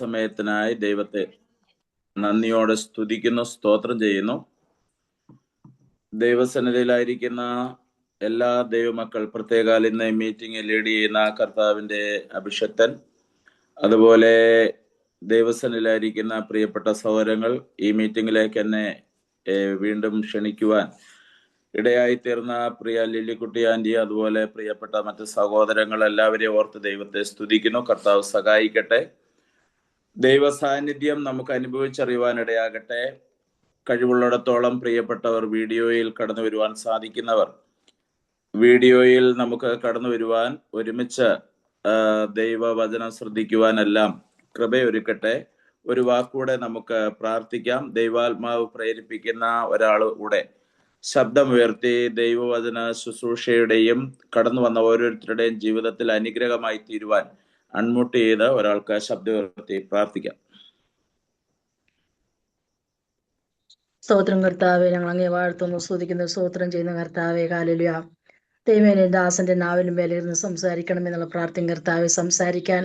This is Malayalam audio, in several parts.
സമയത്തിനായി ദൈവത്തെ നന്ദിയോടെ സ്തുതിക്കുന്നു, സ്തോത്രം ചെയ്യുന്നു. ദൈവസന്നിധിയിലായിരിക്കുന്ന എല്ലാ ദൈവമക്കൾ, പ്രത്യേകാൽ ഇന്ന് മീറ്റിംഗ് ലീഡ് ചെയ്യുന്ന കർത്താവിന്റെ അഭിഷക്തൻ, അതുപോലെ ദൈവസന്നിധിയിലായിരിക്കുന്ന പ്രിയപ്പെട്ട സഹോദരങ്ങൾ, ഈ മീറ്റിംഗിലേക്ക് എന്നെ വീണ്ടും ക്ഷണിക്കുവാൻ ഇടയായി തീർന്ന പ്രിയ ലില്ലിക്കുട്ടി ആന്റി, അതുപോലെ പ്രിയപ്പെട്ട മറ്റ് സഹോദരങ്ങൾ എല്ലാവരെയും ഓർത്ത് ദൈവത്തെ സ്തുതിക്കുന്നു. കർത്താവ് സഹായിക്കട്ടെ. ദൈവ സാന്നിധ്യം നമുക്ക് അനുഭവിച്ചറിയുവാനിടയാകട്ടെ. കഴിവുള്ളിടത്തോളം പ്രിയപ്പെട്ടവർ വീഡിയോയിൽ കടന്നു വരുവാൻ സാധിക്കുന്നവർ വീഡിയോയിൽ നമുക്ക് കടന്നു വരുവാൻ, ഒരുമിച്ച് ദൈവവചനം ശ്രദ്ധിക്കുവാനെല്ലാം കൃപയൊരുക്കട്ടെ. ഒരു വാക്കൂടെ നമുക്ക് പ്രാർത്ഥിക്കാം. ദൈവാത്മാവ് പ്രേരിപ്പിക്കുന്ന ഒരാൾ കൂടെ ശബ്ദമുയർത്തി ദൈവവചന ശുശ്രൂഷയുടെയും കടന്നു വന്ന ഓരോരുത്തരുടെയും ജീവിതത്തിൽ അനുഗ്രഹമായി തീരുവാൻ അൺമ്യൂട്ട് ചെയ്ത് ഒരാൾക്ക് ശബ്ദമുയർത്തി പ്രാർത്ഥിക്കാം. സ്തോത്രം കർത്താവെ, ഞങ്ങൾ അങ്ങേ വാഴ്ത്തുന്നു, സ്തുതിക്കുന്നു, സ്തോത്രം ചെയ്യുന്ന കർത്താവെ. ഹല്ലേലൂയ. ദൈവമേ, ദാസന്റെ നാവിലും മേലിരുന്ന് സംസാരിക്കണമെന്നുള്ള പ്രാർത്ഥന കർത്താവെ. സംസാരിക്കാൻ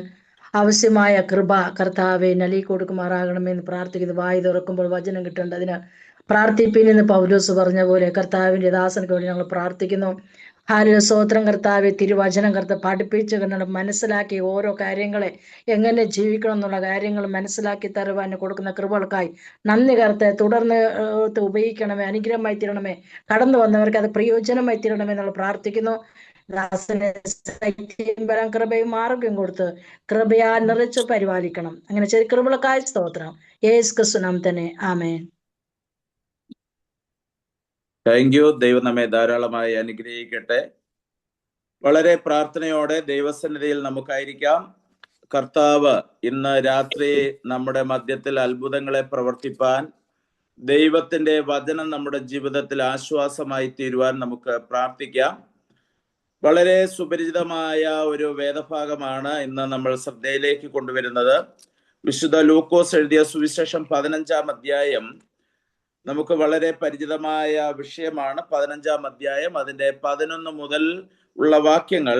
ആവശ്യമായ കൃപ കർത്താവെ നൽകി കൊടുക്കുമാറാകണമെന്ന് പ്രാർത്ഥിക്കുന്നു. വായി തുറക്കുമ്പോൾ വചനം കിട്ടേണ്ടതിന് പ്രാർത്ഥിപ്പിനെന്ന് പൗലോസ് പറഞ്ഞ പോലെ കർത്താവിന്റെ ദാസനക്ക് വേണ്ടി ഞങ്ങൾ പ്രാർത്ഥിക്കുന്നു. ഹാലൂയ. സ്തോത്രം കർത്താവെ. തിരുവചനം കർത്താവ് പഠിപ്പിച്ച് കണ്ട് മനസ്സിലാക്കി ഓരോ കാര്യങ്ങളെ എങ്ങനെ ജീവിക്കണം എന്നുള്ള കാര്യങ്ങൾ മനസ്സിലാക്കി തരുവാൻ കൊടുക്കുന്ന കൃപകൾക്കായി നന്ദി കർത്താവെ. തുടർന്ന് ഉപയോഗിക്കണമേ, അനുഗ്രഹമായി തീരണമേ, കടന്നു വന്നവർക്ക് അത് പ്രയോജനമായി തീരണമേ എന്നുള്ള പ്രാർത്ഥിക്കുന്നു. ദാസനെ ബലം കൃപയും മാർഗം കൊടുത്ത് കൃപയാൽ നിറച്ച് പരിപാലിക്കണം. അങ്ങനെ ചെറിയ കൃപകൾക്കായി സ്തോത്രം. യേശു ക്രിസ്തുനാമത്തിൽ തന്നെ, ആമേൻ. Thank you. ദൈവം നമ്മെ ധാരാളമായി അനുഗ്രഹിക്കട്ടെ. വളരെ പ്രാർത്ഥനയോടെ ദൈവസന്നിധിയിൽ നമുക്കായിരിക്കാം. കർത്താവ് ഇന്ന് രാത്രി നമ്മുടെ മധ്യത്തിൽ അത്ഭുതങ്ങളെ പ്രവർത്തിപ്പാൻ, ദൈവത്തിന്റെ വചനം നമ്മുടെ ജീവിതത്തിൽ ആശ്വാസമായി തീരുവാൻ നമുക്ക് പ്രാർത്ഥിക്കാം. വളരെ സുപരിചിതമായ ഒരു വേദഭാഗമാണ് ഇന്ന് നമ്മൾ ശ്രദ്ധയിലേക്ക് കൊണ്ടുവരുന്നത്. വിശുദ്ധ ലൂക്കോസ് എഴുതിയ സുവിശേഷം 15-ാം അധ്യായം നമുക്ക് വളരെ പരിചിതമായ വിഷയമാണ്. 15-ാം അധ്യായം അതിന്റെ 11 മുതൽ ഉള്ള വാക്യങ്ങൾ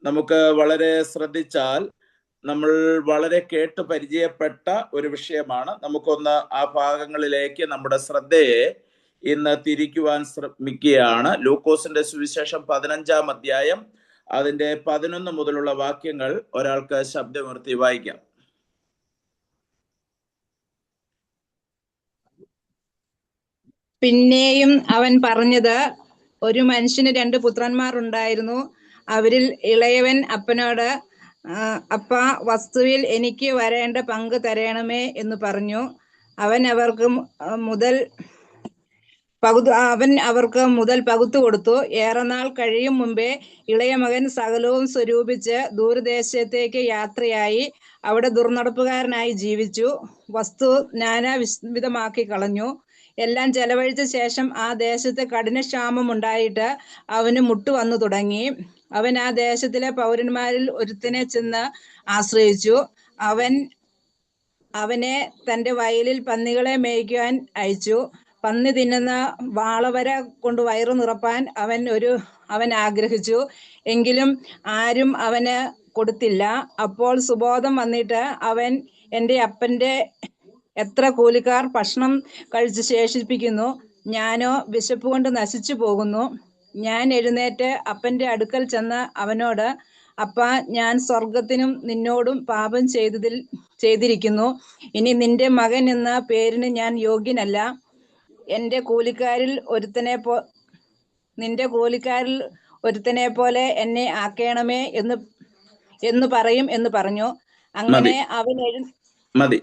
നമുക്ക് വളരെ ശ്രദ്ധിച്ചാൽ നമ്മൾ വളരെ കേട്ട് പരിചയപ്പെട്ട ഒരു വിഷയമാണ്. നമുക്കൊന്ന് ആ ഭാഗങ്ങളിലേക്ക് നമ്മുടെ ശ്രദ്ധയെ ഇന്ന് തിരിക്കുവാൻ ശ്രമിക്കുകയാണ്. ലൂക്കോസിന്റെ സുവിശേഷം 15-ാം അധ്യായം അതിന്റെ 11 മുതലുള്ള വാക്യങ്ങൾ ഒരാൾക്ക് ശബ്ദമുയർത്തി വായിക്കാം. പിന്നെയും അവൻ പറഞ്ഞത്, ഒരു മനുഷ്യന് 2 പുത്രന്മാർ ഉണ്ടായിരുന്നു. അവരിൽ ഇളയവൻ അപ്പനോട്, അപ്പാ, വസ്തുവിൽ എനിക്ക് വരേണ്ട പങ്ക് തരണമേ എന്ന് പറഞ്ഞു. അവൻ അവർക്ക് മുതൽ പകുത്തു കൊടുത്തു. ഏറെ നാൾ കഴിയും മുമ്പേ ഇളയ മകൻ സകലവും സ്വരൂപിച്ച് ദൂരദേശത്തേക്ക് യാത്രയായി അവിടെ ദുർനടപ്പുകാരനായി ജീവിച്ചു. വസ്തു നാനാവിധമാക്കി കളഞ്ഞു. എല്ലാം ചെലവഴിച്ച ശേഷം ആ ദേശത്ത് കഠിനക്ഷാമം ഉണ്ടായിട്ട് അവന് മുട്ടു വന്നു തുടങ്ങി. അവൻ ആ ദേശത്തിലെ പൗരന്മാരിൽ ഒരുത്തനെ ചെന്ന് ആശ്രയിച്ചു. അവനെ തന്റെ വയലിൽ പന്നികളെ മേയ്ക്കുവാൻ അയച്ചു. പന്നി തിന്നുന്ന വാളവര കൊണ്ട് വയറു നിറപ്പാൻ അവൻ ആഗ്രഹിച്ചു. എങ്കിലും ആരും അവന് കൊടുത്തില്ല. അപ്പോൾ സുബോധം വന്നിട്ട് അവൻ, എൻ്റെ അപ്പന്റെ എത്ര കൂലിക്കാർ ഭക്ഷണം കഴിച്ച് ശേഷിപ്പിക്കുന്നു, ഞാനോ വിശപ്പ് കൊണ്ട് നശിച്ചു പോകുന്നു. ഞാൻ എഴുന്നേറ്റ് അപ്പന്റെ അടുക്കൽ ചെന്ന് അവനോട്, അപ്പാ, ഞാൻ സ്വർഗത്തിനും നിന്നോടും പാപം ചെയ്തിരിക്കുന്നു. ഇനി നിന്റെ മകൻ എന്ന പേരിന് ഞാൻ യോഗ്യനല്ല. നിന്റെ കൂലിക്കാരിൽ ഒരുത്തനെ പോലെ എന്നെ ആക്കേണമേ എന്ന് പറയും എന്ന് പറഞ്ഞു. അങ്ങനെ അവൻ മതി.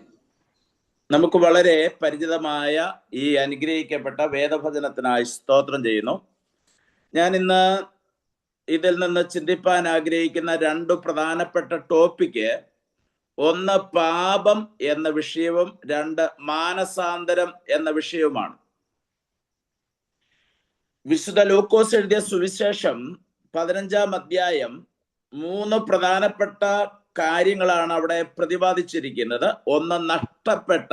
നമുക്ക് വളരെ പരിചിതമായ ഈ അനുഗ്രഹിക്കപ്പെട്ട വേദവചനത്തിനായി സ്തോത്രം ചെയ്യുന്നു. ഞാൻ ഇന്ന് ഇതിൽ നിന്ന് ചിന്തിപ്പാൻ ആഗ്രഹിക്കുന്ന 2 പ്രധാനപ്പെട്ട ടോപ്പിക്ക്, ഒന്ന് പാപം എന്ന വിഷയവും 2 മാനസാന്തരം എന്ന വിഷയവുമാണ്. വിശുദ്ധ ലൂക്കോസ് എഴുതിയ സുവിശേഷം 15-ാം അധ്യായം 3 പ്രധാനപ്പെട്ട കാര്യങ്ങളാണ് അവിടെ പ്രതിപാദിച്ചിരിക്കുന്നത്. ഒന്ന്, നഷ്ടപ്പെട്ട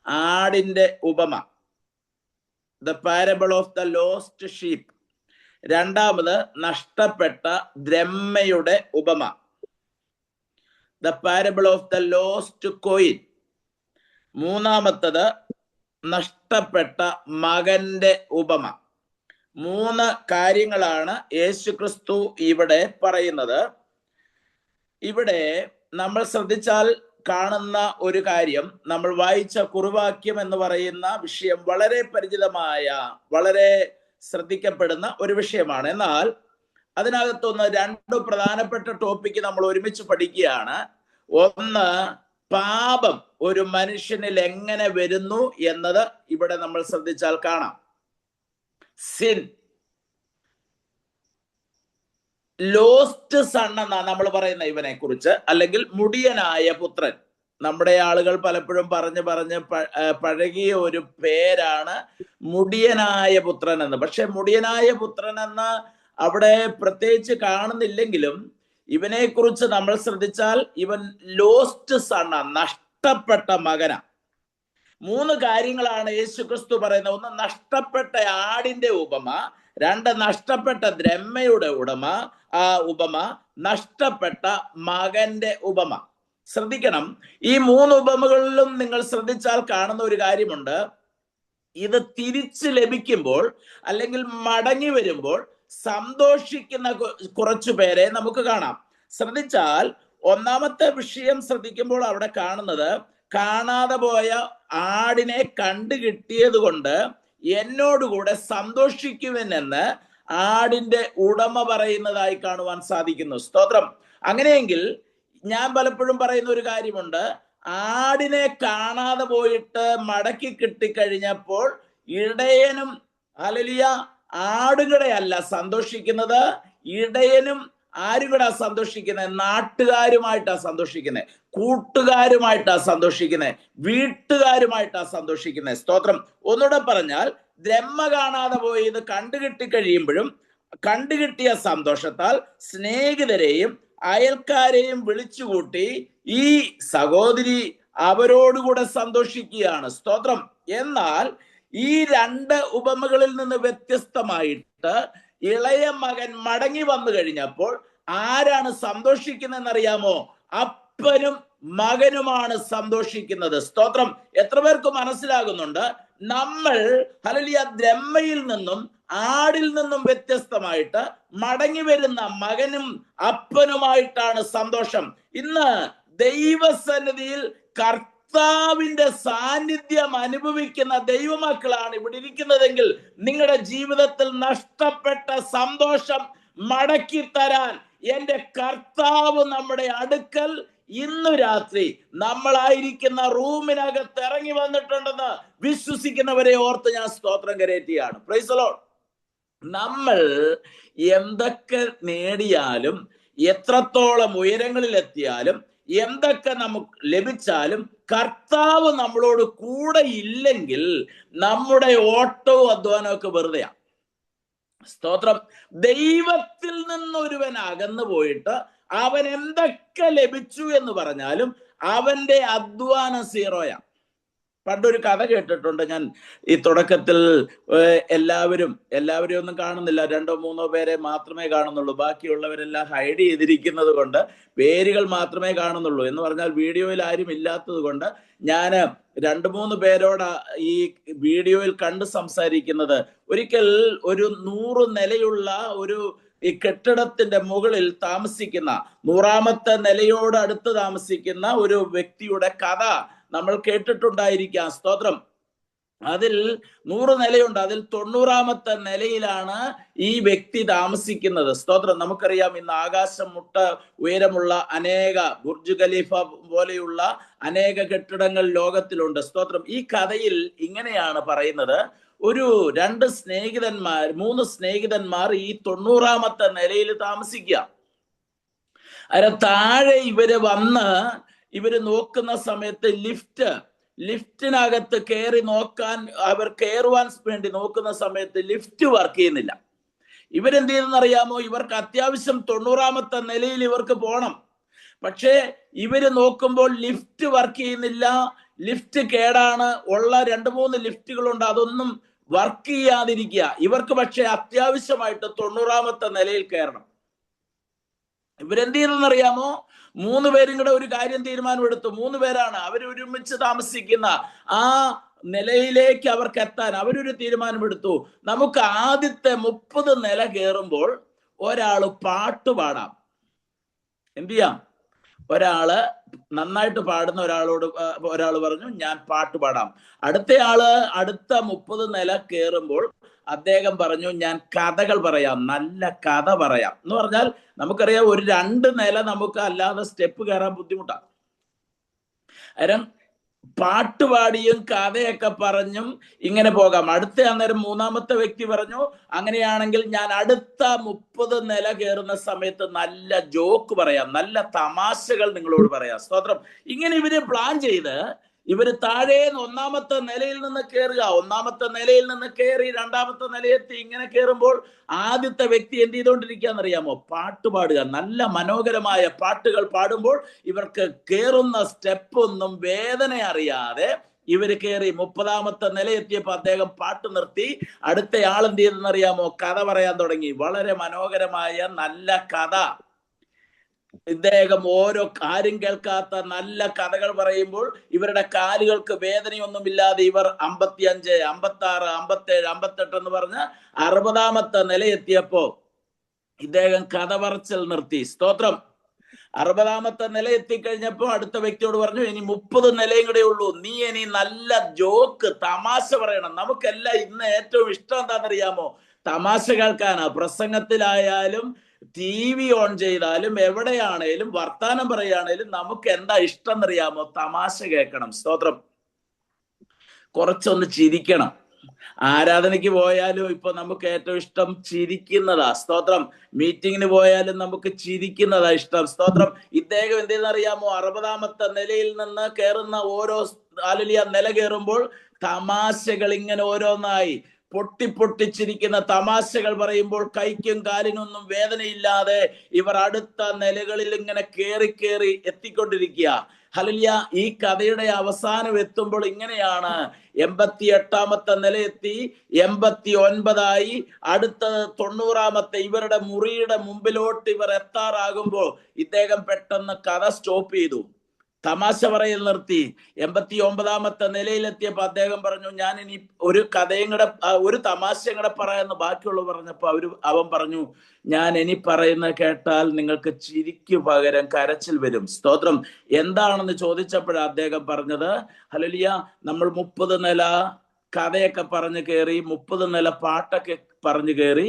ആടിന്റെ ഉപമ, the parable of the lost sheep. രണ്ടാമത്, നഷ്ടപ്പെട്ട ദ്രഹ്മയുടെ ഉപമ, the parable of the lost coin. മൂന്നാമത്തത് നഷ്ടപ്പെട്ട മകന്റെ ഉപമ. 3 കാര്യങ്ങളാണ് യേശുക്രിസ്തു ഇവിടെ പറയുന്നത്. ഇവിടെ നമ്മൾ ശ്രദ്ധിച്ചാൽ കാണുന്ന ഒരു കാര്യം, നമ്മൾ വായിച്ച കുറുവാക്യം എന്ന് പറയുന്ന വിഷയം വളരെ പരിചിതമായ, വളരെ ശ്രദ്ധിക്കപ്പെടുന്ന ഒരു വിഷയമാണ്. എന്നാൽ അതിനകത്തൊന്ന് 2 പ്രധാനപ്പെട്ട ടോപ്പിക്ക് നമ്മൾ ഒരുമിച്ച് പഠിക്കുകയാണ്. ഒന്ന്, പാപം ഒരു മനുഷ്യനിൽ എങ്ങനെ വരുന്നു എന്നത് ഇവിടെ നമ്മൾ ശ്രദ്ധിച്ചാൽ കാണാം. സിൻ, ലോസ്റ്റ് സൺ എന്നാണ് നമ്മൾ പറയുന്ന ഇവനെ കുറിച്ച്, അല്ലെങ്കിൽ മുടിയനായ പുത്രൻ. നമ്മുടെ ആളുകൾ പലപ്പോഴും പറഞ്ഞ് പഴകിയ ഒരു പേരാണ് മുടിയനായ പുത്രൻ എന്ന്. പക്ഷെ മുടിയനായ പുത്രൻ എന്ന് അവിടെ പ്രത്യേകിച്ച് കാണുന്നില്ലെങ്കിലും ഇവനെ കുറിച്ച് നമ്മൾ ശ്രദ്ധിച്ചാൽ ഇവൻ ലോസ്റ്റ് സണ്ണ, നഷ്ടപ്പെട്ട മകന. 3 കാര്യങ്ങളാണ് യേശുക്രിസ്തു പറയുന്നത്. ഒന്ന്, നഷ്ടപ്പെട്ട ആടിന്റെ ഉപമ. 2, നഷ്ടപ്പെട്ട ദ്രഹ്മയുടെ ഉപമ. നഷ്ടപ്പെട്ട മകന്റെ ഉപമ. ശ്രദ്ധിക്കണം, ഈ 3 ഉപമകളിലും നിങ്ങൾ ശ്രദ്ധിച്ചാൽ കാണുന്ന ഒരു കാര്യമുണ്ട്. ഇത് തിരിച്ചു ലഭിക്കുമ്പോൾ അല്ലെങ്കിൽ മടങ്ങി വരുമ്പോൾ സന്തോഷിക്കുന്ന കുറച്ചു പേരെ നമുക്ക് കാണാം. ശ്രദ്ധിച്ചാൽ ഒന്നാമത്തെ വിഷയം ശ്രദ്ധിക്കുമ്പോൾ അവിടെ കാണുന്നത്, കാണാതെ പോയ ആടിനെ കണ്ടു കിട്ടിയത് കൊണ്ട് എന്നോടുകൂടെ സന്തോഷിക്കുമെന്ന് ആടിന്റെ ഉടമ പറയുന്നതായി കാണുവാൻ സാധിക്കുന്നു. സ്തോത്രം. അങ്ങനെയെങ്കിൽ ഞാൻ പലപ്പോഴും പറയുന്ന ഒരു കാര്യമുണ്ട്, ആടിനെ കാണാതെ പോയിട്ട് മടക്കി കിട്ടിക്കഴിഞ്ഞപ്പോൾ ഇടയനും ഹല്ലേലൂയ ആടുകളെ അല്ല സന്തോഷിക്കുന്നത്, ഇടയനും ആരും കൂടെ സന്തോഷിക്കുന്നത്, നാട്ടുകാരുമായിട്ടാ സന്തോഷിക്കുന്നത്, കൂട്ടുകാരുമായിട്ടാ സന്തോഷിക്കുന്നത്, വീട്ടുകാരുമായിട്ടാ സന്തോഷിക്കുന്നത്. സ്തോത്രം. ഒന്നുകൂടെ പറഞ്ഞാൽ, ദ്രഹ്മ കാണാതെ പോയത് കണ്ടുകിട്ടി കഴിയുമ്പോഴും കണ്ടുകിട്ടിയ സന്തോഷത്താൽ സ്നേഹിതരെയും അയൽക്കാരെയും വിളിച്ചുകൂട്ടി ഈ സഹോദരി അവരോടുകൂടെ സന്തോഷിക്കുകയാണ്. സ്തോത്രം. എന്നാൽ ഈ 2 ഉപമകളിൽ നിന്ന് വ്യത്യസ്തമായിട്ട് ഇളയ മകൻ മടങ്ങി വന്നു കഴിഞ്ഞപ്പോൾ ആരാണ് സന്തോഷിക്കുന്നതെന്നറിയാമോ? അപ്പനും മകനുമാണ് സന്തോഷിക്കുന്നത്. സ്തോത്രം. എത്ര പേർക്ക് മനസ്സിലാകുന്നുണ്ട്? നമ്മൾ ഹല്ലേലൂയ ദ്രഹ്മയിൽ നിന്നും ആടിൽ നിന്നും വ്യത്യസ്തമായിട്ട് മടങ്ങി വരുന്ന മകനും അപ്പനുമായിട്ടാണ് സന്തോഷം. ഇന്ന് ദൈവസന്നിധിയിൽ കർത്താവിന്റെ സാന്നിധ്യം അനുഭവിക്കുന്ന ദൈവമക്കളാണ് ഇവിടെ ഇരിക്കുന്നതെങ്കിൽ നിങ്ങളുടെ ജീവിതത്തിൽ നഷ്ടപ്പെട്ട സന്തോഷം മടക്കി തരാൻ എന്റെ കർത്താവ് നമ്മുടെ അടുക്കൽ ഇന്നു രാത്രി നമ്മളായിരിക്കുന്ന റൂമിനകത്ത് ഇറങ്ങി വന്നിട്ടുണ്ടെന്ന് വിശ്വസിക്കുന്നവരെ ഓർത്ത് ഞാൻ സ്തോത്രം കരേറ്റിയാണ്. Praise the Lord. നമ്മൾ എന്തൊക്കെ നേടിയാലും, എത്രത്തോളം ഉയരങ്ങളിൽ എത്തിയാലും, എന്തൊക്കെ നമുക്ക് ലഭിച്ചാലും കർത്താവ് നമ്മളോട് കൂടെ ഇല്ലെങ്കിൽ നമ്മുടെ ഓട്ടവും അധ്വാനവും ഒക്കെ വെറുതെയാണ്. സ്തോത്രം. ദൈവത്തിൽ നിന്നൊരുവൻ അകന്നു പോയിട്ട് അവൻ എന്തൊക്കെ ലഭിച്ചു എന്ന് പറഞ്ഞാലും അവന്റെ അധ്വാനം സീറോയാണ്. പണ്ടൊരു കഥ കേട്ടിട്ടുണ്ട് ഞാൻ. ഈ തുടക്കത്തിൽ എല്ലാവരും ഒന്നും കാണുന്നില്ല, 2-3 പേരെ മാത്രമേ കാണുന്നുള്ളൂ, ബാക്കിയുള്ളവരെല്ലാം ഹൈഡ് ചെയ്തിരിക്കുന്നത് കൊണ്ട് പേരുകൾ മാത്രമേ കാണുന്നുള്ളൂ. എന്ന് പറഞ്ഞാൽ വീഡിയോയിൽ ആരും ഇല്ലാത്തത് കൊണ്ട് ഞാൻ 2-3 പേരോട് ഈ വീഡിയോയിൽ കണ്ട് സംസാരിക്കുന്നത്. ഒരിക്കൽ ഒരു 100 നിലയുള്ള ഒരു ഈ കെട്ടിടത്തിന്റെ മുകളിൽ താമസിക്കുന്ന, 100ാമത്തെ നിലയോട് അടുത്ത് താമസിക്കുന്ന ഒരു വ്യക്തിയുടെ കഥ നമ്മൾ കേട്ടിട്ടുണ്ടായിരിക്കാം. സ്തോത്രം. അതിൽ 100 നിലയുണ്ട്, അതിൽ 90ാമത്തെ നിലയിലാണ് ഈ വ്യക്തി താമസിക്കുന്നത്. സ്തോത്രം. നമുക്കറിയാം, ഇന്ന് ആകാശം മുട്ട ഉയരമുള്ള അനേക ബുർജ് ഖലീഫ പോലെയുള്ള അനേക കെട്ടിടങ്ങൾ ലോകത്തിലുണ്ട്. സ്തോത്രം. ഈ കഥയിൽ ഇങ്ങനെയാണ് പറയുന്നത്, ഒരു 3 സ്നേഹിതന്മാർ ഈ 90ാമത്തെ നിലയിൽ താമസിക്കുക. അതിന് താഴെ ഇവര് നോക്കുന്ന സമയത്ത് ലിഫ്റ്റിനകത്ത് കയറുവാൻ വേണ്ടി നോക്കുന്ന സമയത്ത് ലിഫ്റ്റ് വർക്ക് ചെയ്യുന്നില്ല. ഇവരെന്ത് ചെയ്തെന്നറിയാമോ? ഇവർക്ക് അത്യാവശ്യം 90ാമത്തെ നിലയിൽ ഇവർക്ക് പോകണം. പക്ഷേ ഇവര് നോക്കുമ്പോൾ ലിഫ്റ്റ് വർക്ക് ചെയ്യുന്നില്ല, ലിഫ്റ്റ് കേടാണ്. ഉള്ള 2-3 ലിഫ്റ്റുകളുണ്ട്, അതൊന്നും വർക്ക് ചെയ്യാതിരിക്കുക. ഇവർക്ക് പക്ഷെ അത്യാവശ്യമായിട്ട് 90ാമത്തെ നിലയിൽ കയറണം. ഇവരെന്ത് ചെയ്തെന്നറിയാമോ? 3 പേരും കൂടെ ഒരു കാര്യം തീരുമാനമെടുത്തു. 3 പേരാണ്, അവർ ഒരുമിച്ച് താമസിക്കുന്ന ആ നിലയിലേക്ക് അവർക്ക് എത്താൻ അവരൊരു തീരുമാനമെടുത്തു. നമുക്ക് ആദ്യത്തെ 30 നില കയറുമ്പോൾ ഒരാള് പാട്ട് പാടാം. എന്ത് ചെയ്യാം? ഒരാള് നന്നായിട്ട് പാടുന്ന ഒരാൾ പറഞ്ഞു ഞാൻ പാട്ട് പാടാം. അടുത്തയാള് അടുത്ത 30 നില കയറുമ്പോൾ അദ്ദേഹം പറഞ്ഞു ഞാൻ കഥകൾ പറയാം, നല്ല കഥ പറയാം. എന്ന് പറഞ്ഞാൽ നമുക്കറിയാം ഒരു 2 നില നമുക്ക് അല്ലാതെ സ്റ്റെപ്പ് കയറാൻ ബുദ്ധിമുട്ടാണ്. അന്നേരം പാട്ടുപാടിയും കഥയൊക്കെ പറഞ്ഞും ഇങ്ങനെ പോകാം. അന്നേരം 3-ാമത്തെ വ്യക്തി പറഞ്ഞു അങ്ങനെയാണെങ്കിൽ ഞാൻ അടുത്ത 30 നില കയറുന്ന സമയത്ത് നല്ല ജോക്ക് പറയാം, നല്ല തമാശകൾ നിങ്ങളോട് പറയാം. സ്തോത്രം. ഇങ്ങനെ ഇവര് പ്ലാൻ ചെയ്ത് ഇവര് താഴെ 1-ാമത്തെ നിലയിൽ നിന്ന് കയറുക. 1-ാമത്തെ നിലയിൽ നിന്ന് കയറി 2-ാമത്തെ നിലയെത്തി. ഇങ്ങനെ കയറുമ്പോൾ ആദ്യത്തെ വ്യക്തി എന്ത് ചെയ്തുകൊണ്ടിരിക്കുകയെന്നറിയാമോ? പാട്ട് പാടുക. നല്ല മനോഹരമായ പാട്ടുകൾ പാടുമ്പോൾ ഇവർക്ക് കയറുന്ന സ്റ്റെപ്പ് ഒന്നും വേദന അറിയാതെ ഇവര് കയറി. 30-ാമത്തെ നിലയെത്തിയപ്പോ അദ്ദേഹം പാട്ട് നിർത്തി. അടുത്തയാൾ എന്ത് ചെയ്തെന്നറിയാമോ? കഥ പറയാൻ തുടങ്ങി. വളരെ മനോഹരമായ നല്ല കഥ. ഇദ്ദേഹം ഓരോ കാര്യം കേൾക്കാത്ത നല്ല കഥകൾ പറയുമ്പോൾ ഇവരുടെ കാലുകൾക്ക് വേദനയൊന്നുമില്ലാതെ ഇവർ 55, 56, 57, 58 എന്ന് പറഞ്ഞ് 60-ാമത്തെ നിലയെത്തിയപ്പോ ഇദ്ദേഹം കഥ പറച്ചിൽ നിർത്തി. സ്തോത്രം. 60-ാമത്തെ നില എത്തിക്കഴിഞ്ഞപ്പോ അടുത്ത വ്യക്തിയോട് പറഞ്ഞു ഇനി 30 നിലയും കൂടെ ഉള്ളൂ, നീ ഇനി നല്ല ജോക്ക് തമാശ പറയണം. നമുക്കെല്ലാം ഇന്ന് ഏറ്റവും ഇഷ്ടം എന്താണെന്നറിയാമോ? തമാശ കേൾക്കാനാ. പ്രസംഗത്തിലായാലും TV ഓൺ ചെയ്താലും എവിടെയാണേലും വർത്താനം പറയുകയാണേലും നമുക്ക് എന്താ ഇഷ്ടം എന്നറിയാമോ? തമാശ കേൾക്കണം. സ്തോത്രം. കുറച്ചൊന്ന് ചിരിക്കണം. ആരാധനയ്ക്ക് പോയാലും ഇപ്പൊ നമുക്ക് ഏറ്റവും ഇഷ്ടം ചിരിക്കുന്നതാ. സ്തോത്രം. മീറ്റിങ്ങിന് പോയാലും നമുക്ക് ചിരിക്കുന്നതാ ഇഷ്ടം. സ്തോത്രം. ഇദ്ദേഹം എന്തെന്നറിയാമോ? 60-ാമത്തെ നിലയിൽ നിന്ന് കയറുന്ന ഓരോ നില കയറുമ്പോൾ തമാശകൾ ഇങ്ങനെ ഓരോന്നായി പൊട്ടിച്ചിരിക്കുന്ന തമാശകൾ പറയുമ്പോൾ കൈക്കും കാലിനൊന്നും വേദനയില്ലാതെ ഇവർ അടുത്ത നിലകളിൽ ഇങ്ങനെ കേറി എത്തിക്കൊണ്ടിരിക്കുക. ഹല്ലേലൂയ. ഈ കഥയുടെ അവസാനം എത്തുമ്പോൾ ഇങ്ങനെയാണ്. 88-ാമത്തെ നിലയെത്തി, 89 അടുത്ത 90-ാമത്തെ ഇവരുടെ മുറിയുടെ മുമ്പിലോട്ട് ഇവർ എത്താറാകുമ്പോൾ ഇദ്ദേഹം പെട്ടെന്ന് കഥ സ്റ്റോപ്പ് ചെയ്തു, തമാശ പറയൽ നിർത്തി. 89-ാമത്തെ നിലയിലെത്തിയപ്പോ അദ്ദേഹം പറഞ്ഞു ഞാൻ ഇനി ഒരു കഥയും കൂടെ ഒരു തമാശയും കൂടെ പറയാന്ന് ബാക്കിയുള്ള പറഞ്ഞപ്പോ അവൻ പറഞ്ഞു ഞാൻ ഇനി പറയുന്ന കേട്ടാൽ നിങ്ങൾക്ക് ചിരിക്കു പകരം കരച്ചിൽ വരും. സ്തോത്രം. എന്താണെന്ന് ചോദിച്ചപ്പോഴാണ് അദ്ദേഹം പറഞ്ഞത്, ഹല്ലേലൂയ, നമ്മൾ 30 നില കഥയൊക്കെ പറഞ്ഞു കയറി, 30 നില പാട്ടൊക്കെ പറഞ്ഞു കയറി,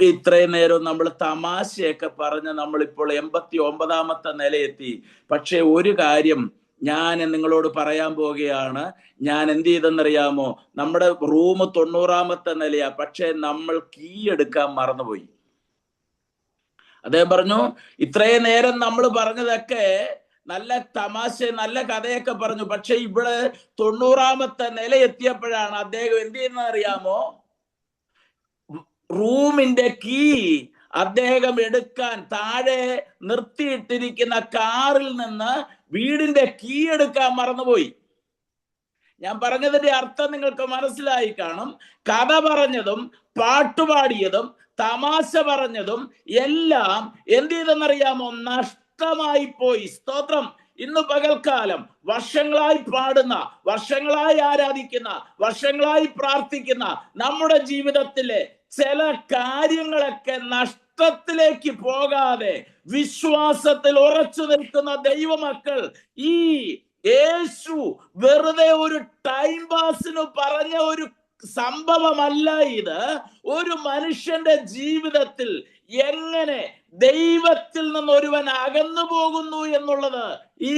ഇത്രയും നേരം നമ്മൾ തമാശയൊക്കെ പറഞ്ഞ് നമ്മളിപ്പോൾ 89-ാമത്തെ നിലയെത്തി. പക്ഷെ ഒരു കാര്യം ഞാൻ നിങ്ങളോട് പറയാൻ പോവുകയാണ്. ഞാൻ എന്ത് ചെയ്തെന്നറിയാമോ? നമ്മുടെ റൂം 90-ാമത്തെ നിലയാ, പക്ഷെ നമ്മൾ കീ എടുക്കാൻ മറന്നുപോയി. അദ്ദേഹം പറഞ്ഞു ഇത്രയും നേരം നമ്മൾ പറഞ്ഞതൊക്കെ നല്ല തമാശ നല്ല കഥയൊക്കെ പറഞ്ഞു, പക്ഷെ ഇവിടെ 90-ാമത്തെ നില എത്തിയപ്പോഴാണ് അദ്ദേഹം എന്ത് ചെയ്യുന്നറിയാമോ? റൂമിന്റെ കീ അദ്ദേഹം എടുക്കാൻ താഴെ നിർത്തിയിട്ടിരിക്കുന്ന കാറിൽ നിന്ന് വീടിന്റെ കീ എടുക്കാൻ മറന്നുപോയി. ഞാൻ പറഞ്ഞതിന്റെ അർത്ഥം നിങ്ങൾക്ക് മനസ്സിലായി കാണും. കഥ പറഞ്ഞതും പാട്ടുപാടിയതും തമാശ പറഞ്ഞതും എല്ലാം എന്ത് ചെയ്തെന്നറിയാമോ? നഷ്ടമായി പോയി. സ്തോത്രം. ഇന്ന് പകൽക്കാലം വർഷങ്ങളായി പാടുന്ന, വർഷങ്ങളായി ആരാധിക്കുന്ന, വർഷങ്ങളായി പ്രാർത്ഥിക്കുന്ന നമ്മുടെ ജീവിതത്തിലെ ചില കാര്യങ്ങളൊക്കെ നഷ്ടത്തിലേക്ക് പോകാതെ വിശ്വാസത്തിൽ ഉറച്ചു നിൽക്കുന്ന ദൈവമക്കൾ, ഈ യേശു വെറുതെ ഒരു ടൈം പാസിന് പറഞ്ഞ ഒരു സംഭവമല്ല ഇത്. ഒരു മനുഷ്യന്റെ ജീവിതത്തിൽ എങ്ങനെ ദൈവത്തിൽ നിന്ന് ഒരുവൻ അകന്നു പോകുന്നു എന്നുള്ളത് ഈ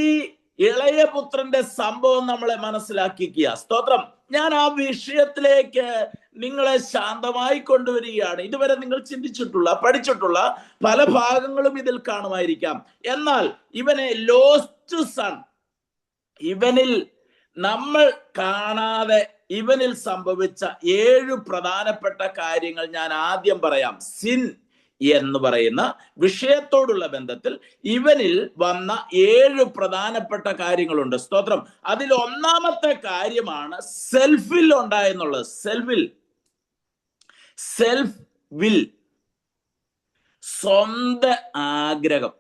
ഇളയ പുത്രന്റെ സംഭവം നമ്മളെ മനസ്സിലാക്കിക്കുക. സ്തോത്രം. ഞാൻ ആ വിഷയത്തിലേക്ക് നിങ്ങളെ ശാന്തമായി കൊണ്ടുവരികയാണ്. ഇതുവരെ നിങ്ങൾ ചിന്തിച്ചിട്ടുള്ള പഠിച്ചിട്ടുള്ള പല ഭാഗങ്ങളും ഇതിൽ കാണുമായിരിക്കാം. എന്നാൽ ഇവനെ ലോസ്റ്റ് സൺ, ഇവനിൽ നമ്മൾ കാണാതെ ഇവനിൽ സംഭവിച്ച 7 പ്രധാനപ്പെട്ട കാര്യങ്ങൾ ഞാൻ ആദ്യം പറയാം. സിൻ എന്ന് പറയുന്ന വിഷയത്തോടുള്ള ബന്ധത്തിൽ ഇവനിൽ വന്ന 7 പ്രധാനപ്പെട്ട കാര്യങ്ങളുണ്ട്. സ്തോത്രം. അതിൽ ഒന്നാമത്തെ കാര്യമാണ് സെൽഫിൽ ഉണ്ടായെന്നുള്ളത്. Self will. സ്വന്തം ആഗ്രഹം.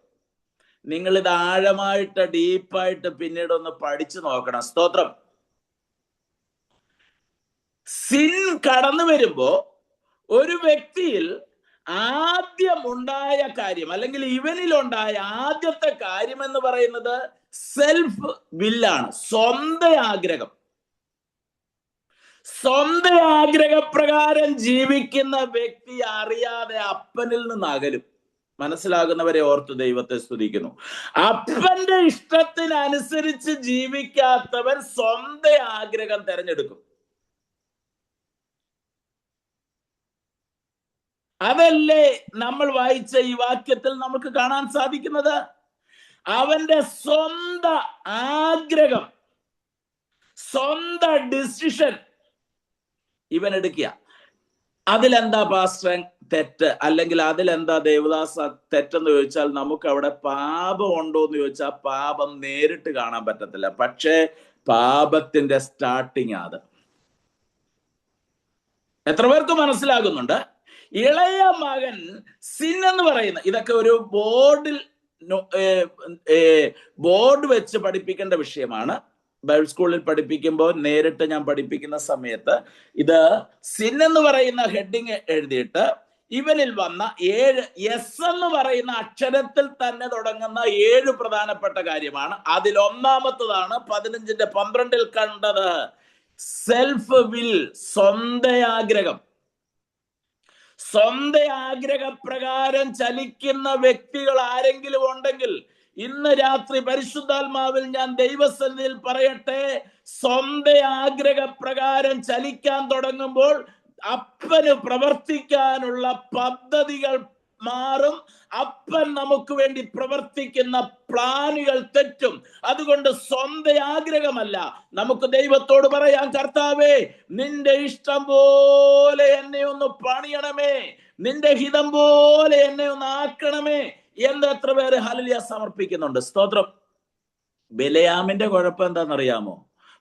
നിങ്ങൾ ഇത് ആഴമായിട്ട് ഡീപ്പായിട്ട് പിന്നീട് ഒന്ന് പഠിച്ചു നോക്കണം. സ്തോത്രം. സിൻ കടന്നു വരുമ്പോ ഒരു വ്യക്തിയിൽ ആദ്യം ഉണ്ടായ കാര്യം, അല്ലെങ്കിൽ ഇവനിലുണ്ടായ ആദ്യത്തെ കാര്യം എന്ന് പറയുന്നത് സെൽഫ് വില്ലാണ്, സ്വന്തം ആഗ്രഹം. സ്വന്തം ആഗ്രഹപ്രകാരം ജീവിക്കുന്ന വ്യക്തി അറിയാതെ അപ്പനിൽ നിന്ന് അകലും. മനസ്സിലാകുന്നവരെ ഓർത്ത് ദൈവത്തെ സ്തുതിക്കുന്നു. അപ്പന്റെ ഇഷ്ടത്തിനനുസരിച്ച് ജീവിക്കാത്തവൻ സ്വന്തം ആഗ്രഹം തെരഞ്ഞെടുക്കും. അതല്ലേ നമ്മൾ വായിച്ച ഈ വാക്യത്തിൽ നമുക്ക് കാണാൻ സാധിക്കുന്നത്. അവന്റെ സ്വന്തം ആഗ്രഹം, സ്വന്തം ഡിസിഷൻ ഇവൻ എടുക്കുക. അതിലെന്താ പാസ്റ്റർ തെറ്റ്, അല്ലെങ്കിൽ അതിലെന്താ ദേവദാസ തെറ്റെന്ന് ചോദിച്ചാൽ നമുക്ക് അവിടെ പാപം ഉണ്ടോ എന്ന് ചോദിച്ചാൽ പാപം നേരിട്ട് കാണാൻ പറ്റത്തില്ല. പക്ഷേ പാപത്തിന്റെ സ്റ്റാർട്ടിങ് അത്. എത്ര പേർക്ക് മനസ്സിലാകുന്നുണ്ട്? ഇളയ മകൻ സിൻ എന്ന് പറയുന്ന, ഇതൊക്കെ ഒരു ബോർഡ് വെച്ച് പഠിപ്പിക്കേണ്ട വിഷയമാണ്. ബൈബിൾ സ്കൂളിൽ പഠിപ്പിക്കുമ്പോൾ നേരിട്ട് ഞാൻ പഠിപ്പിക്കുന്ന സമയത്ത് ഇത് സിൻ എന്ന് പറയുന്ന ഹെഡിങ് എഴുതിയിട്ട് ഇവനിൽ വന്ന 7 എസ് എന്ന് പറയുന്ന അക്ഷരത്തിൽ തന്നെ തുടങ്ങുന്ന 7 പ്രധാനപ്പെട്ട കാര്യമാണ്. അതിൽ ഒന്നാമത്തതാണ് 15:12 കണ്ടത്, സെൽഫ് വിൽ, സ്വന്തം ആഗ്രഹം. സ്വന്തം ആഗ്രഹപ്രകാരം ചലിക്കുന്ന വ്യക്തികൾ ആരെങ്കിലും ഉണ്ടെങ്കിൽ ഇന്ന് രാത്രി പരിശുദ്ധാത്മാവിൽ ഞാൻ ദൈവസന്നിധിയിൽ പറയട്ടെ, സ്വന്തം ആഗ്രഹപ്രകാരം ചലിക്കാൻ തുടങ്ങുമ്പോൾ അപ്പന് പ്രവർത്തിക്കാനുള്ള പദ്ധതികൾ മാറും. അപ്പൻ നമുക്ക് വേണ്ടി പ്രവർത്തിക്കുന്ന പ്ലാനുകൾ തെറ്റും. അതുകൊണ്ട് സ്വന്തം ആഗ്രഹമല്ല, നമുക്ക് ദൈവത്തോട് പറയാം, കർത്താവേ നിന്റെ ഇഷ്ടം പോലെ എന്നെ ഒന്ന് പണിയണമേ, നിന്റെ ഹിതം പോലെ എന്നെ ഒന്ന് ആക്കണമേ എന്ന് എത്ര പേര് ഹല്ലേലൂയ സമർപ്പിക്കുന്നുണ്ട്? സ്തോത്രം. ബിലെയാമിന്റെ കുഴപ്പം എന്താണെന്നറിയാമോ?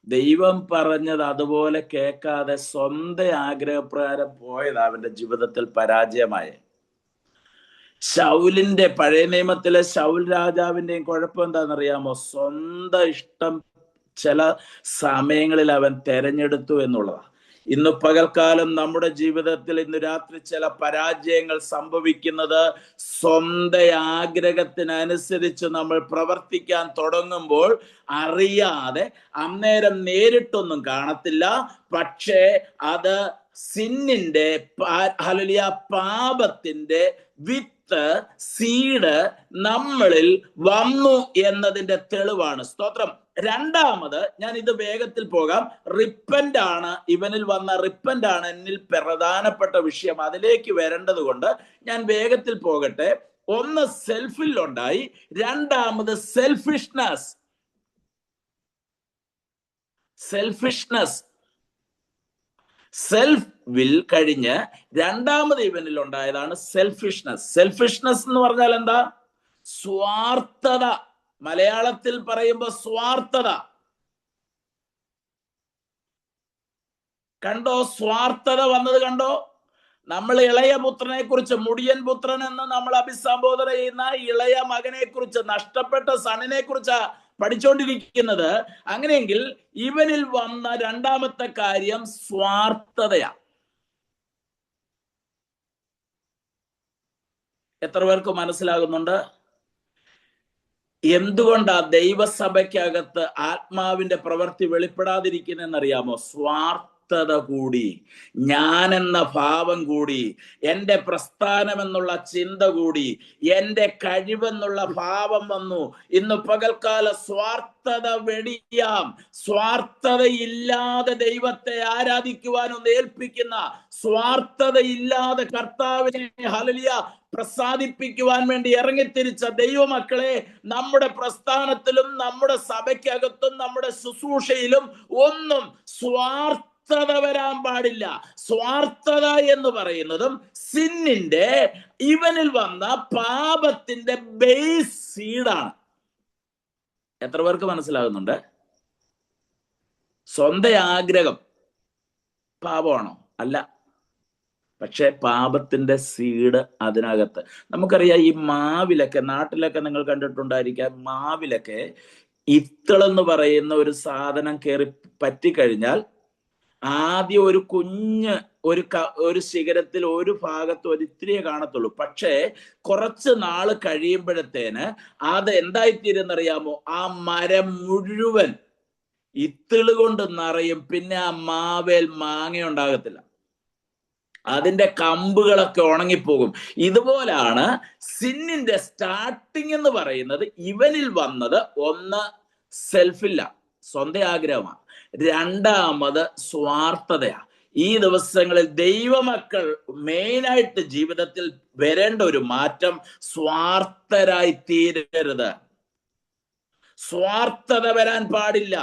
ദൈവം പറഞ്ഞത് അതുപോലെ കേൾക്കാതെ സ്വന്തം ആഗ്രഹപ്രകാരം പോയത് അവന്റെ ജീവിതത്തിൽ പരാജയമായ. ശൗലിന്റെ, പഴയ നിയമത്തിലെ ശൗൽ രാജാവിന്റെയും കുഴപ്പം എന്താണെന്നറിയാമോ? സ്വന്തം ഇഷ്ടം ചില സമയങ്ങളിൽ അവൻ തെരഞ്ഞെടുത്തു എന്നുള്ളതാണ്. ഇന്ന് പകൽക്കാലം നമ്മുടെ ജീവിതത്തിൽ ഇന്ന് രാത്രി ചില പരാജയങ്ങൾ സംഭവിക്കുന്നത് സ്വന്തം ആഗ്രഹത്തിനനുസരിച്ച് നമ്മൾ പ്രവർത്തിക്കാൻ തുടങ്ങുമ്പോൾ അറിയാതെ, അന്നേരം നേരിട്ടൊന്നും കാണത്തില്ല, പക്ഷേ അത് സിന്നിന്റെ, ഹല്ലേലൂയ, പാപത്തിന്റെ വിത്ത്, സീഡ് നമ്മളിൽ വന്നു എന്നതിന്റെ തെളിവാണ്. സ്തോത്രം. രണ്ടാമത്, ഞാൻ ഇത് വേഗത്തിൽ പോകാം, റിപ്പന്റ് ആണ്. ഇവനിൽ വന്ന റിപ്പന്റ് ആണ് എന്നിൽ പ്രധാനപ്പെട്ട വിഷയം. അതിലേക്ക് വരേണ്ടത് കൊണ്ട് ഞാൻ വേഗത്തിൽ പോകട്ടെ. ഒന്ന് സെൽഫിൽ ഉണ്ടായി, രണ്ടാമത് സെൽഫിഷ്നസ്. സെൽഫ് വിൽ കഴിഞ്ഞ് രണ്ടാമത് ഇവനിൽ ഉണ്ടായതാണ് സെൽഫിഷ്നസ്. സെൽഫിഷ്നസ് എന്ന് പറഞ്ഞാൽ എന്താ? സ്വാർത്ഥത. മലയാളത്തിൽ പറയുമ്പോൾ സ്വാർത്ഥത. കണ്ടോ? സ്വാർത്ഥത വന്നത് കണ്ടോ? നമ്മൾ ഇളയ പുത്രനെ കുറിച്ച്, മുടിയൻ പുത്രൻ എന്ന് നമ്മൾ അഭിസംബോധന ചെയ്യുന്ന ഇളയ മകനെ കുറിച്ച്, നഷ്ടപ്പെട്ട സണിനെ കുറിച്ച് പഠിച്ചുകൊണ്ടിരിക്കുന്നത്. അങ്ങനെയെങ്കിൽ ഇവനിൽ വന്ന രണ്ടാമത്തെ കാര്യം സ്വാർത്ഥതയാണ്. എത്ര പേർക്ക് മനസ്സിലാകുന്നുണ്ട്? എന്തുകൊണ്ടാ ദൈവസഭയ്ക്കകത്ത് ആത്മാവിന്റെ പ്രവൃത്തി വെളിപ്പെടാതിരിക്കുന്നതെന്നറിയാമോ? സ്വാർത്ഥത കൂടി, ഞാനെന്ന ഭാവം കൂടി, എൻ്റെ പ്രസ്ഥാനം എന്നുള്ള ചിന്ത കൂടി, എൻ്റെ കഴിവെന്നുള്ള ഭാവം വന്നു. ഇന്ന് പകൽക്കാല സ്വാർത്ഥത വെടിയാം. സ്വാർത്ഥതയില്ലാതെ ദൈവത്തെ ആരാധിക്കുവാനൊന്ന് ഏൽപ്പിക്കുന്ന, സ്വാർത്ഥതയില്ലാതെ കർത്താവിനെ ഹല്ലേലൂയ പ്രസാദിപ്പിക്കുവാൻ വേണ്ടി ഇറങ്ങിത്തിരിച്ച ദൈവമക്കളെ, നമ്മുടെ പ്രസ്ഥാനത്തിലും നമ്മുടെ സഭയ്ക്കകത്തും നമ്മുടെ ശുശ്രൂഷയിലും ഒന്നും സ്വാർത്ഥത വരാൻ പാടില്ല. സ്വാർത്ഥത എന്ന് പറയുന്നതും സിന്നിന്റെ, ഇവനിൽ വന്ന പാപത്തിന്റെ ബേസ് സീഡാണ്. എത്ര പേർക്ക് മനസ്സിലാകുന്നുണ്ട്? സ്വന്തം ആഗ്രഹം പാപമാണോ? അല്ല. പക്ഷെ പാപത്തിന്റെ സീഡ് അതിനകത്ത്. നമുക്കറിയാം, ഈ മാവിലൊക്കെ, നാട്ടിലൊക്കെ നിങ്ങൾ കണ്ടിട്ടുണ്ടായിരിക്കാം, മാവിലൊക്കെ ഇത്തളെന്ന് പറയുന്ന ഒരു സാധനം കയറി പറ്റിക്കഴിഞ്ഞാൽ ആദ്യം ഒരു കുഞ്ഞ് ഒരു ശിഖരത്തിൽ ഒരു ഭാഗത്ത് ഒരിത്തിരിയെ കാണത്തുള്ളൂ. പക്ഷേ കുറച്ച് നാള് കഴിയുമ്പോഴത്തേന് അത് എന്തായിത്തീരുന്നറിയാമോ? ആ മരം മുഴുവൻ ഇത്തിള് കൊണ്ട് നിറയും. പിന്നെ ആ മാവേൽ മാങ്ങ ഉണ്ടാകത്തില്ല, അതിന്റെ കമ്പുകളൊക്കെ ഉണങ്ങിപ്പോകും. ഇതുപോലാണ് സിന്നിന്റെ സ്റ്റാർട്ടിങ് എന്ന് പറയുന്നത്. ഇവനിൽ വന്നത് ഒന്ന് സെൽഫില്ല, സ്വന്തം ആഗ്രഹമാണ്. രണ്ടാമത് സ്വാർത്ഥതയാ. ഈ ദിവസങ്ങളിൽ ദൈവമക്കൾ മെയിനായിട്ട് ജീവിതത്തിൽ വരേണ്ട ഒരു മാറ്റം, സ്വാർത്ഥരായി തീരരുത്. സ്വാർത്ഥത വരാൻ പാടില്ല.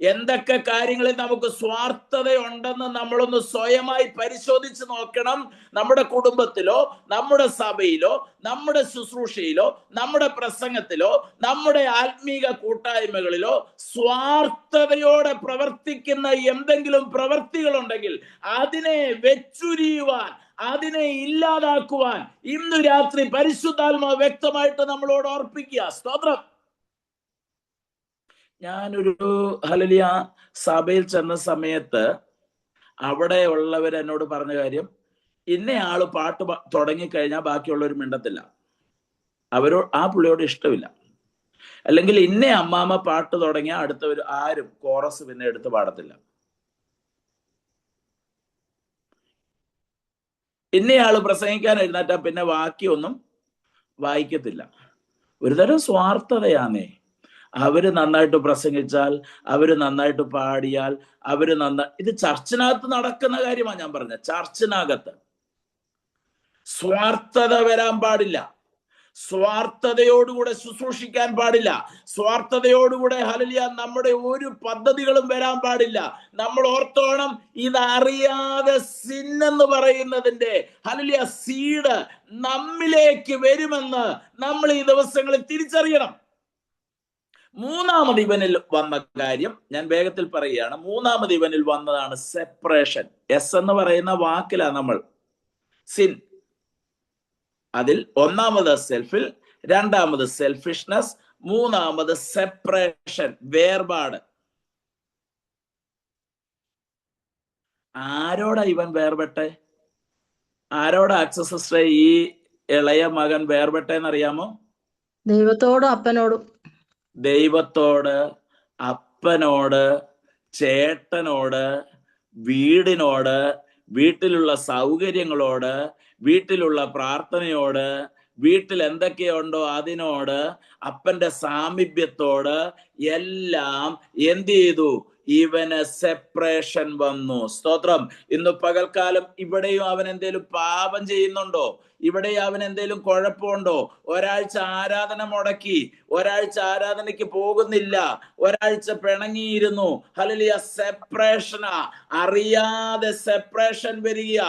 എന്തൊക്കെ കാര്യങ്ങളിൽ നമുക്ക് സ്വാർത്ഥതയുണ്ടെന്ന് നമ്മളൊന്ന് സ്വയമായി പരിശോധിച്ച് നോക്കണം. നമ്മുടെ കുടുംബത്തിലോ, നമ്മുടെ സഭയിലോ, നമ്മുടെ ശുശ്രൂഷയിലോ, നമ്മുടെ പ്രസംഗത്തിലോ, നമ്മുടെ ആത്മീക കൂട്ടായ്മകളിലോ സ്വാർത്ഥതയോടെ പ്രവർത്തിക്കുന്ന എന്തെങ്കിലും പ്രവൃത്തികളുണ്ടെങ്കിൽ അതിനെ വെച്ചുരിയുവാൻ, അതിനെ ഇല്ലാതാക്കുവാൻ ഇന്ന് രാത്രി പരിശുദ്ധാത്മാവ് വ്യക്തമായിട്ട് നമ്മളോട് ഓർപ്പിക്കുക. സ്തോത്രം. ഞാനൊരു ഹല്ലേലൂയ സഭയിൽ ചെന്ന സമയത്ത് അവിടെ ഉള്ളവർ എന്നോട് പറഞ്ഞ കാര്യം, ഇന്നയാള് പാട്ട് തുടങ്ങിക്കഴിഞ്ഞാൽ ബാക്കിയുള്ളവർ മിണ്ടത്തില്ല, ആ പുള്ളിയോട് ഇഷ്ടമില്ല. അല്ലെങ്കിൽ ഇന്ന അമ്മാമ്മ പാട്ട് തുടങ്ങിയാൽ അടുത്തവർ ആരും കോറസ് പിന്നെ എടുത്ത് പാടത്തില്ല. ഇന്നയാള് പ്രസംഗിക്കാൻ എഴുന്നേറ്റാ പിന്നെ ബാക്കിയൊന്നും വായിക്കത്തില്ല. ഒരുതരം സ്വാർത്ഥതയാന്നേ. അവര് നന്നായിട്ട് പ്രസംഗിച്ചാൽ, അവര് നന്നായിട്ട് പാടിയാൽ, ഇത് ചർച്ചിനകത്ത് നടക്കുന്ന കാര്യമാണ് ഞാൻ പറഞ്ഞത്. ചർച്ചിനകത്ത് സ്വാർത്ഥത വരാൻ പാടില്ല. സ്വാർത്ഥതയോടുകൂടെ ശുശ്രൂഷിക്കാൻ പാടില്ല. സ്വാർത്ഥതയോടുകൂടെ ഹല്ലേലൂയ നമ്മുടെ ഒരു പദ്ധതികളും വരാൻ പാടില്ല. നമ്മൾ ഓർത്തോണം, ഇതറിയാതെ സിന്നെന്ന് പറയുന്നതിന്റെ ഹല്ലേലൂയ സീഡ് നമ്മിലേക്ക് വരുമെന്ന് നമ്മൾ ഈ ദിവസങ്ങളിൽ തിരിച്ചറിയണം. മൂന്നാമത് ഇവനിൽ വന്ന കാര്യം ഞാൻ വേഗത്തിൽ പറയുകയാണ്. മൂന്നാമത് ഇവനിൽ വന്നതാണ് സെപ്പറേഷൻ. എസ് എന്ന് പറയുന്ന വാക്കിലാണ് നമ്മൾ സിൻ. അതിൽ ഒന്നാമത് സെൽഫിൽ, രണ്ടാമത് സെൽഫിഷ്നെസ്, മൂന്നാമത് സെപ്പറേഷൻ, വേർപാട്. ആരോടാ ഇവൻ വേർപെട്ടെ? ആരോടാ ആക്സസ് സിസ്റ്റർ ഈ ഇളയ മകൻ വേർപെട്ടെന്നറിയാമോ? ദൈവത്തോടും അപ്പനോടും. ദൈവത്തോട്, അപ്പനോട്, ചേട്ടനോട്, വീടിനോട്, വീട്ടിലുള്ള സൗകര്യങ്ങളോട്, വീട്ടിലുള്ള പ്രാർത്ഥനയോട്, വീട്ടിൽ എന്തൊക്കെയുണ്ടോ അതിനോട്, അപ്പന്റെ സാമീപ്യത്തോട് എല്ലാം എന്ത് ചെയ്തു? ഇവന് സെപ്പറേഷൻ വന്നു. സ്തോത്രം. ഇന്ന് പകൽക്കാലം ഇവിടെയും അവൻ എന്തേലും പാപം ചെയ്യുന്നുണ്ടോ? ഇവിടെ അവൻ എന്തേലും കുഴപ്പമുണ്ടോ? ഒരാഴ്ച ആരാധന മുടക്കി, ഒരാഴ്ച ആരാധനയ്ക്ക് പോകുന്നില്ല, ഒരാഴ്ച പിണങ്ങിയിരുന്നു. ഹല്ലേലൂയ. സെപ്പറേഷനാ. അറിയാതെ സെപ്പറേഷൻ വരിക.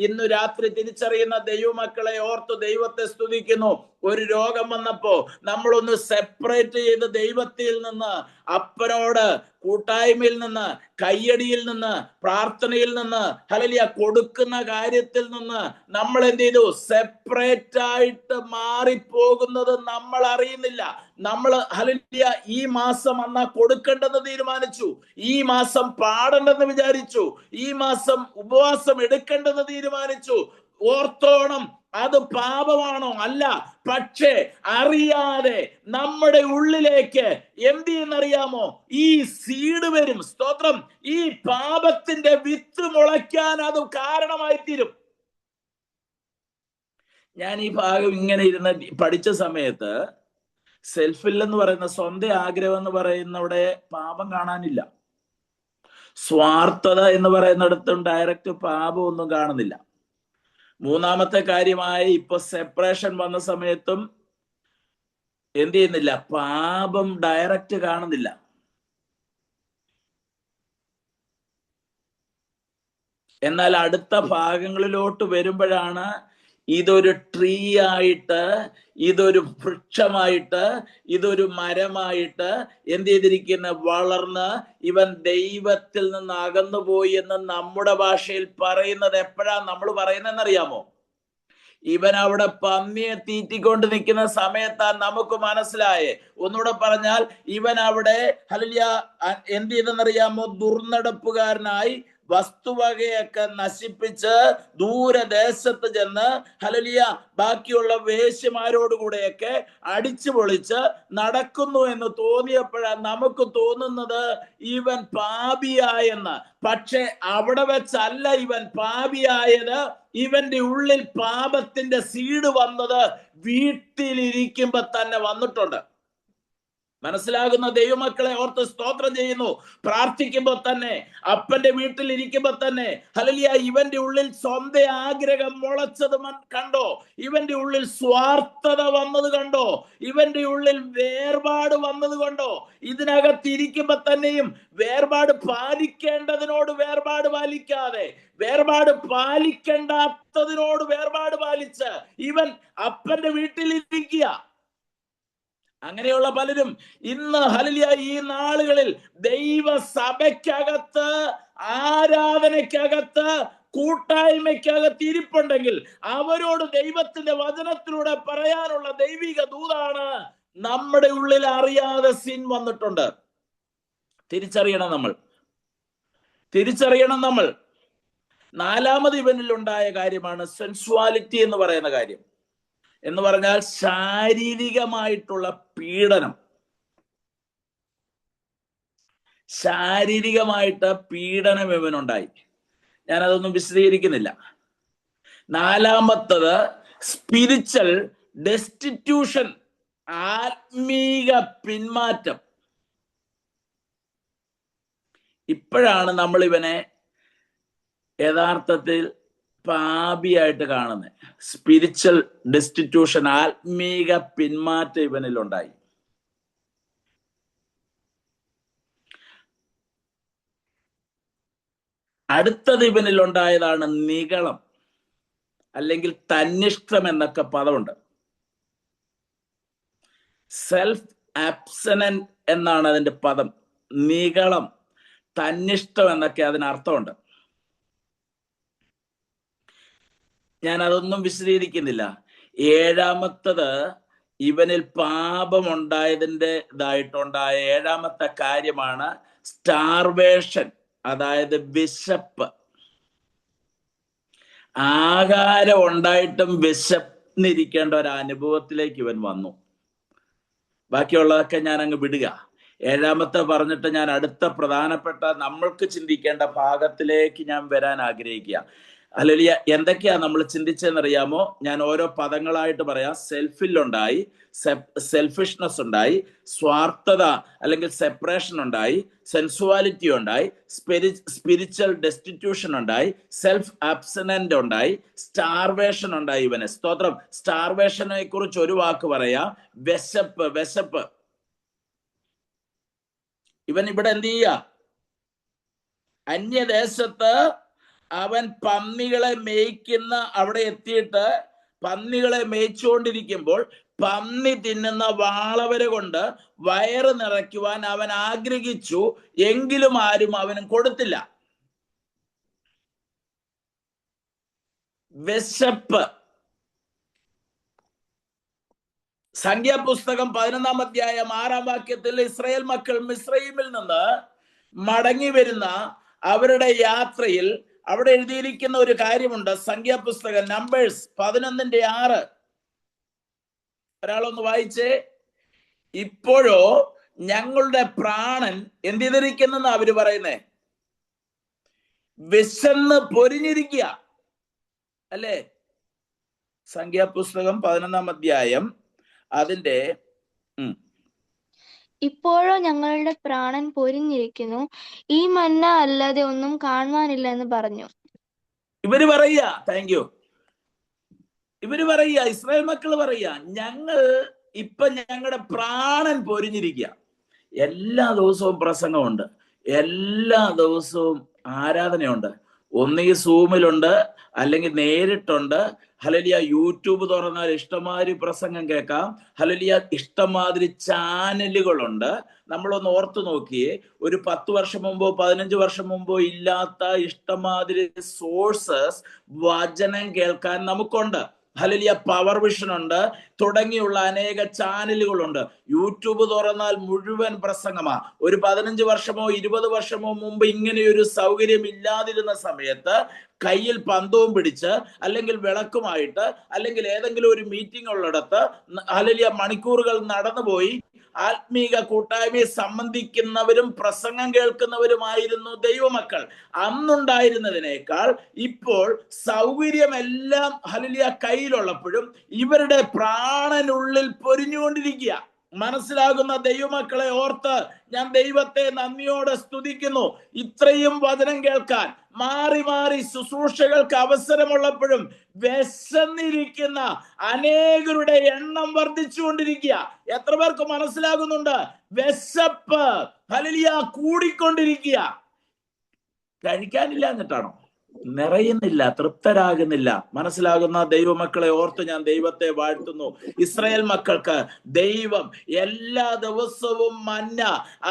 ഇന്നു രാത്രി തിരിച്ചറിയുന്ന ദൈവമക്കളെ ഓർത്ത് ദൈവത്തെ സ്തുതിക്കുന്നു. ഒരു രോഗം വന്നപ്പോ നമ്മളൊന്ന് സെപ്പറേറ്റ് ചെയ്ത് ദൈവത്തിൽ നിന്ന്, അപ്പനോട്, കൂട്ടായ്മയിൽ നിന്ന്, കയ്യടിയിൽ നിന്ന്, പ്രാർത്ഥനയിൽ നിന്ന്, ഹല്ലേലൂയ കൊടുക്കുന്ന കാര്യത്തിൽ നിന്ന് നമ്മൾ എന്ത് ചെയ്തു? സെപ്പറേറ്റ് ആയിട്ട് മാറിപ്പോകുന്നത് നമ്മൾ അറിയുന്നില്ല. നമ്മൾ ഹല്ലേലൂയ ഈ മാസം അന്നാ കൊടുക്കേണ്ടെന്ന് തീരുമാനിച്ചു, ഈ മാസം പാടേണ്ടെന്ന് വിചാരിച്ചു, ഈ മാസം ഉപവാസം എടുക്കേണ്ടെന്ന് തീരുമാനിച്ചു. ഓർത്തോണം, അത് പാപമാണോ? അല്ല. പക്ഷേ അറിയാതെ നമ്മുടെ ഉള്ളിലേക്ക് എന്ത് ചെയ്യുന്നറിയാമോ? ഈ സീഡ് വരും. സ്തോത്രം. ഈ പാപത്തിന്റെ വിത്ത് മുളയ്ക്കാൻ അത് കാരണമായി തീരും. ഞാൻ ഈ ഭാഗം ഇങ്ങനെ ഇരുന്ന് പഠിച്ച സമയത്ത് സെൽഫിൽ എന്ന് പറയുന്ന സ്വന്തം ആഗ്രഹം എന്ന് പറയുന്നവിടെ പാപം കാണാനില്ല. സ്വാർത്ഥത എന്ന് പറയുന്നിടത്തും ഡയറക്റ്റ് പാപം ഒന്നും കാണുന്നില്ല. മൂന്നാമത്തെ കാര്യമായി ഇപ്പൊ സെപ്പറേഷൻ വന്ന സമയത്തും എന്ത് ചെയ്യുന്നില്ല? പാപം ഡയറക്റ്റ് കാണുന്നില്ല. എന്നാൽ അടുത്ത ഭാഗങ്ങളിലോട്ട് വരുമ്പോഴാണ് ഇതൊരു ട്രീ ആയിട്ട്, ഇതൊരു വൃക്ഷമായിട്ട്, ഇതൊരു മരമായിട്ട് എന്ത് ചെയ്തിരിക്കുന്ന വളർന്ന് ഇവൻ ദൈവത്തിൽ നിന്ന് അകന്നുപോയി എന്ന് നമ്മുടെ ഭാഷയിൽ പറയുന്നത് എപ്പോഴാ നമ്മൾ പറയുന്നതെന്നറിയാമോ? ഇവൻ അവിടെ പന്നിയെ തീറ്റിക്കൊണ്ട് നിൽക്കുന്ന സമയത്താ നമുക്ക് മനസ്സിലായേ. ഒന്നുകൂടെ പറഞ്ഞാൽ, ഇവൻ അവിടെ ഹല്ലേലൂയ എന്ത് ചെയ്തെന്നറിയാമോ? ദുർനടപ്പുകാരനായി വസ്തുവകയൊക്കെ നശിപ്പിച്ച് ദൂരദേശത്ത് ചെന്ന് ഹല്ലേലൂയ ബാക്കിയുള്ള വേശ്യമാരോടുകൂടെയൊക്കെ അടിച്ചു പൊളിച്ച് നടക്കുന്നു എന്ന് തോന്നിയപ്പോഴാണ് നമുക്ക് തോന്നുന്നത് ഇവൻ പാപിയായെന്ന്. പക്ഷെ അവിടെ വെച്ചല്ല ഇവൻ പാപിയായത്. ഇവന്റെ ഉള്ളിൽ പാപത്തിന്റെ സീഡ് വന്നത് വീട്ടിലിരിക്കുമ്പോ തന്നെ വന്നിട്ടുണ്ട്. മനസ്സിലാകുന്ന ദൈവമക്കളെ ഓർത്ത് സ്തോത്രം ചെയ്യുന്നു. പ്രാർത്ഥിക്കുമ്പോ തന്നെ, അപ്പന്റെ വീട്ടിൽ ഇരിക്കുമ്പോ തന്നെ ഹല്ലേലൂയ ഇവന്റെ ഉള്ളിൽ സ്വന്തം ആഗ്രഹം മുളച്ചത് കണ്ടോ? ഇവന്റെ ഉള്ളിൽ സ്വാർത്ഥത വന്നത് കണ്ടോ? ഇവന്റെ ഉള്ളിൽ വേർപാട് വന്നത് കൊണ്ടോ? ഇതിനകത്തിരിക്കുമ്പോ തന്നെയും വേർപാട് പാലിക്കേണ്ടതിനോട് വേർപാട് പാലിക്കാതെ, വേർപാട് പാലിക്കേണ്ടാത്തതിനോട് വേർപാട് പാലിച്ച് ഇവൻ അപ്പന്റെ വീട്ടിലിരിക്കുക. അങ്ങനെയുള്ള പലരും ഇന്ന് ഹല്ലേലൂയ ഈ നാളുകളിൽ ദൈവസഭയ്ക്കകത്ത്, ആരാധനയ്ക്കകത്ത്, കൂട്ടായ്മയ്ക്കകത്ത് ഇരിപ്പുണ്ടെങ്കിൽ അവരോട് ദൈവത്തിന്റെ വചനത്തിലൂടെ പറയാനുള്ള ദൈവിക ദൂതാണ്, നമ്മുടെ ഉള്ളിൽ അറിയാതെ സിൻ വന്നിട്ടുണ്ട്. തിരിച്ചറിയണം നമ്മൾ. നാലാമത് ഇവനിൽ ഉണ്ടായ കാര്യമാണ് സെൻസ്വാലിറ്റി എന്ന് പറയുന്ന കാര്യം. എന്ന് പറഞ്ഞാൽ ശാരീരികമായിട്ടുള്ള പീഡനം. ശാരീരികമായിട്ട് പീഡനം ഇവനുണ്ടായി. ഞാനതൊന്നും വിശദീകരിക്കുന്നില്ല. നാലാമത്തത് സ്പിരിച്വൽ ഡെസ്റ്റിറ്റ്യൂഷൻ, ആത്മീക പിന്മാറ്റം. ഇപ്പോഴാണ് നമ്മൾ ഇവനെ യഥാർത്ഥത്തിൽ പാപിയായിട്ട് കാണുന്നത്. സ്പിരിച്വൽ ഡെസ്റ്റിറ്റ്യൂഷൻ, ആത്മീക പിന്മാറ്റം ഇവനിലുണ്ടായി. അടുത്തത് ഇവനിലുണ്ടായതാണ് നിഗളം, അല്ലെങ്കിൽ തന്നിഷ്ടം എന്നൊക്കെ പദമുണ്ട്. സെൽഫ് ആബ്സനന്റ് എന്നാണ് അതിന്റെ പദം. നിഗളം, തന്നിഷ്ടം എന്നൊക്കെ അതിനർത്ഥമുണ്ട്. ഞാൻ അതൊന്നും വിശദീകരിക്കുന്നില്ല. ഏഴാമത്തത് ഇവനിൽ പാപമുണ്ടായതിൻ്റെതായിട്ടുണ്ടായ ഏഴാമത്തെ കാര്യമാണ് സ്റ്റാർവേഷൻ, അതായത് വിശപ്പ്. ആഹാരം ഉണ്ടായിട്ടും വിശന്നിരിക്കേണ്ട ഒരു അനുഭവത്തിലേക്ക് ഇവൻ വന്നു. ബാക്കിയുള്ളതൊക്കെ ഞാൻ അങ്ങ് വിടുക. ഏഴാമത്തെ പറഞ്ഞിട്ട് ഞാൻ അടുത്ത പ്രധാനപ്പെട്ട നമ്മൾക്ക് ചിന്തിക്കേണ്ട ഭാഗത്തിലേക്ക് ഞാൻ വരാൻ ആഗ്രഹിക്കുക. ഹല്ലേലൂയ. എന്തൊക്കെയാ നമ്മൾ ചിന്തിച്ചതെന്നറിയാമോ? ഞാൻ ഓരോ പദങ്ങളായിട്ട് പറയാം. സെൽഫിലുണ്ടായി, സെൽഫിഷ്നെസ് ഉണ്ടായി, സ്വാർത്ഥത അല്ലെങ്കിൽ സെപ്പറേഷൻ ഉണ്ടായി, സെൻസുവാലിറ്റി ഉണ്ടായി, സ്പിരിച്വൽ ഡെസ്റ്റിറ്റ്യൂഷൻ ഉണ്ടായി, സെൽഫ് ആബ്സനന്റ് ഉണ്ടായി, സ്റ്റാർവേഷൻ ഉണ്ടായി. ഇവന് സ്തോത്രം. സ്റ്റാർവേഷനെ കുറിച്ച് ഒരു വാക്ക് പറയാം, വിശപ്പ്. ഇവൻ ഇവിടെ എന്ത് ചെയ്യുക? അന്യദേശത്ത് അവൻ പന്നികളെ മേയ്ക്കുന്ന അവിടെ എത്തിയിട്ട് പന്നികളെ മേയിച്ചുകൊണ്ടിരിക്കുമ്പോൾ പന്നി തിന്നുന്ന വാളവരെ കൊണ്ട് വയറ് നിറയ്ക്കുവാൻ അവൻ ആഗ്രഹിച്ചു. എങ്കിലും ആരും അവനും കൊടുത്തില്ല. വിശപ്പ്. സംഖ്യാപുസ്തകം 11-ാം അധ്യായം 6-ാം വാക്യത്തിൽ ഇസ്രായേൽ മക്കൾ മിസ്രയീമിൽ നിന്ന് മടങ്ങി വരുന്ന അവരുടെ യാത്രയിൽ അവിടെ എഴുതിയിരിക്കുന്ന ഒരു കാര്യമുണ്ട്. സംഖ്യാപുസ്തകം നമ്പേഴ്സ് 11:6. ഒരാളൊന്ന് വായിച്ചേ. ഇപ്പോഴോ ഞങ്ങളുടെ പ്രാണൻ എന്ത് ചെയ്തിരിക്കുന്നെന്ന് അവര് പറയുന്നേ? വിശന്ന് പൊരിഞ്ഞിരിക്കുക അല്ലേ? സംഖ്യാപുസ്തകം 11-ാം അധ്യായം അതിന്റെ ഇപ്പോഴോ ഞങ്ങളുടെ പ്രാണൻ പൊരിഞ്ഞിരിക്കുന്നു, ഈ മന്ന അല്ലാതെ ഒന്നും കാണുവാനില്ല എന്ന് പറഞ്ഞു. ഇവര് പറയുക, താങ്ക് യു. ഇവര് പറയുക, ഇസ്രായേൽ മക്കൾ പറയുക, ഞങ്ങളുടെ പ്രാണൻ പൊരിഞ്ഞിരിക്കുക. എല്ലാ ദിവസവും പ്രസംഗമുണ്ട്, എല്ലാ ദിവസവും ആരാധനയുണ്ട്. ഒന്നുകിൽ സൂമിലുണ്ട്, അല്ലെങ്കിൽ നേരിട്ടുണ്ട്. ഹല്ലേലൂയ. യൂട്യൂബ് തുറന്നാൽ ഇഷ്ടമാതിരി പ്രസംഗം കേൾക്കാം. ഹല്ലേലൂയ. ഇഷ്ടമാതിരി ചാനലുകളുണ്ട്. നമ്മളൊന്ന് ഓർത്തു നോക്കിയേ, ഒരു 10 വർഷം മുമ്പോ 15 വർഷം മുമ്പോ ഇല്ലാത്ത ഇഷ്ടമാതിരി സോഴ്സസ് വചനം കേൾക്കാൻ നമുക്കുണ്ട്. ഹല്ലേലൂയ. പവർ വിഷൻ ഉണ്ട്, തുടങ്ങിയുള്ള അനേക ചാനലുകളുണ്ട്. യൂട്യൂബ് തുറന്നാൽ മുഴുവൻ പ്രസംഗമാ. ഒരു 15 വർഷമോ 20 വർഷമോ മുമ്പ് ഇങ്ങനെയൊരു സൗകര്യം ഇല്ലാതിരുന്ന സമയത്ത് കയ്യിൽ പന്തവും പിടിച്ച്, അല്ലെങ്കിൽ വിളക്കുമായിട്ട്, അല്ലെങ്കിൽ ഏതെങ്കിലും ഒരു മീറ്റിംഗ് ഉള്ളിടത്ത് ഹല്ലേലൂയ മണിക്കൂറുകൾ നടന്നുപോയി ആത്മീക കൂട്ടായ്മയെ സംബന്ധിക്കുന്നവരും പ്രസംഗം കേൾക്കുന്നവരുമായിരുന്നു ദൈവമക്കൾ. അന്നുണ്ടായിരുന്നതിനേക്കാൾ ഇപ്പോൾ സൗകര്യമെല്ലാം ഹല്ലേലൂയ കയ്യിലുള്ളപ്പോഴും ഇവരുടെ പ്രാണനുള്ളിൽ പൊരിഞ്ഞുകൊണ്ടിരിക്കുക. മനസ്സിലാകുന്ന ദൈവമക്കളെ ഓർത്ത് ഞാൻ ദൈവത്തെ നന്ദിയോടെ സ്തുതിക്കുന്നു. ഇത്രയും വചനം കേൾക്കാൻ മാറി മാറി ശുശ്രൂഷകൾക്ക് അവസരമുള്ളപ്പോഴും വിശന്നിരിക്കുന്ന അനേകരുടെ എണ്ണം വർദ്ധിച്ചുകൊണ്ടിരിക്കുക. എത്ര പേർക്ക് മനസ്സിലാകുന്നുണ്ട്? വിശപ്പ് ഹല്ലേലൂയ കൂടിക്കൊണ്ടിരിക്കുക. കഴിക്കാനില്ല എന്നിട്ടാണോ? നിറയുന്നില്ല, തൃപ്തരാകുന്നില്ല. മനസ്സിലാകുന്ന ദൈവമക്കളെ ഓർത്ത് ഞാൻ ദൈവത്തെ വാഴ്ത്തുന്നു. ഇസ്രായേൽ മക്കൾക്ക് ദൈവം എല്ലാ ദിവസവും മന്ന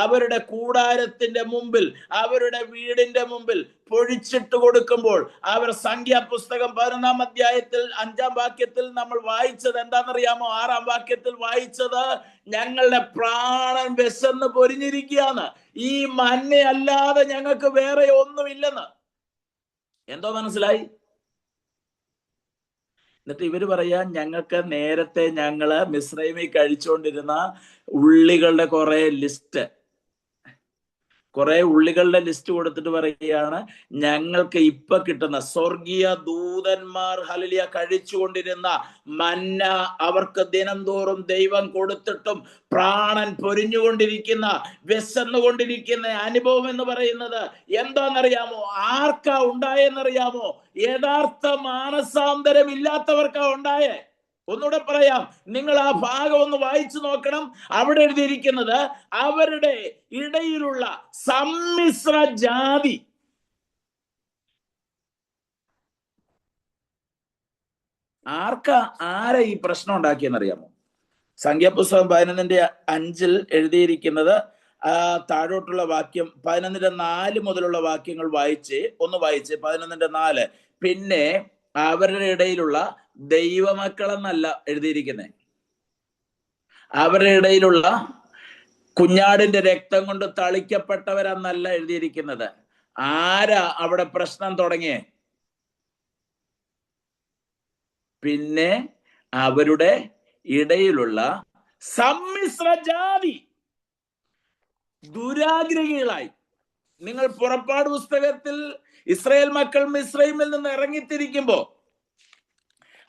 അവരുടെ കൂടാരത്തിന്റെ മുമ്പിൽ, അവരുടെ വീടിന്റെ മുമ്പിൽ പൊഴിച്ചിട്ട് കൊടുക്കുമ്പോൾ, അവർ സംഖ്യാപുസ്തകം 11-ാം അധ്യായത്തിൽ 5-ാം വാക്യത്തിൽ നമ്മൾ വായിച്ചത് എന്താണെന്നറിയാമോ? 6-ാം വാക്യത്തിൽ വായിച്ചത്, ഞങ്ങളുടെ പ്രാണൻ വിശന്ന് പൊരിഞ്ഞിരിക്കുകയാണ്, ഈ മന്ന അല്ലാതെ ഞങ്ങൾക്ക് വേറെ ഒന്നുമില്ലെന്ന്. എന്തോ മനസ്സിലായി? എന്നിട്ട് ഇവര് പറയാ, ഞങ്ങൾക്ക് നേരത്തെ ഞങ്ങള് മിസ്രൈമിൽ കഴിച്ചുകൊണ്ടിരുന്ന ഉള്ളികളുടെ കുറെ ഉള്ളികളുടെ ലിസ്റ്റ് കൊടുത്തിട്ട് പറയുകയാണ്, ഞങ്ങൾക്ക് ഇപ്പൊ കിട്ടുന്ന സ്വർഗീയ ദൂതന്മാർ ഹല്ലേലൂയ കഴിച്ചുകൊണ്ടിരുന്ന മന്ന അവർക്ക് ദിനംതോറും ദൈവം കൊടുത്തിട്ടും പ്രാണൻ പൊരിഞ്ഞുകൊണ്ടിരിക്കുന്ന, വിശന്നുകൊണ്ടിരിക്കുന്ന അനുഭവം എന്ന് പറയുന്നത് എന്താണെന്നറിയാമോ? ആർക്കാ ഉണ്ടായെന്നറിയാമോ? യഥാർത്ഥ മാനസാന്തരം ഇല്ലാത്തവർക്കാ ഉണ്ടായേ. ഒന്നുകൂടെ പറയാം, നിങ്ങൾ ആ ഭാഗം ഒന്ന് വായിച്ചു നോക്കണം. അവിടെ എഴുതിയിരിക്കുന്നത്, അവരുടെ ഇടയിലുള്ള സമ്മിശ്ര ജാതി. ആരാ ഈ പ്രശ്നം ഉണ്ടാക്കിയെന്നറിയാമോ? സംഖ്യാപുസ്തകം 11-5 എഴുതിയിരിക്കുന്നത്, താഴോട്ടുള്ള വാക്യം 11-4 മുതലുള്ള വാക്യങ്ങൾ ഒന്ന് വായിച്ച് 11-4. പിന്നെ അവരുടെ ഇടയിലുള്ള ദൈവമക്കളെന്നല്ല എഴുതിയിരിക്കുന്നത്, അവരുടെ ഇടയിലുള്ള കുഞ്ഞാടിന്റെ രക്തം കൊണ്ട് തളിക്കപ്പെട്ടവരെന്നല്ല എഴുതിയിരിക്കുന്നത്. ആരാ അവിടെ പ്രശ്നം തുടങ്ങിയേ? പിന്നെ അവരുടെ ഇടയിലുള്ള സമ്മിശ്ര ജാതി ദുരാഗ്രഹികളായി. നിങ്ങൾ പുറപ്പാട് പുസ്തകത്തിൽ ഇസ്രായേൽ മക്കൾ മിസ്രൈമിൽ നിന്ന് ഇറങ്ങിത്തിരിക്കുമ്പോ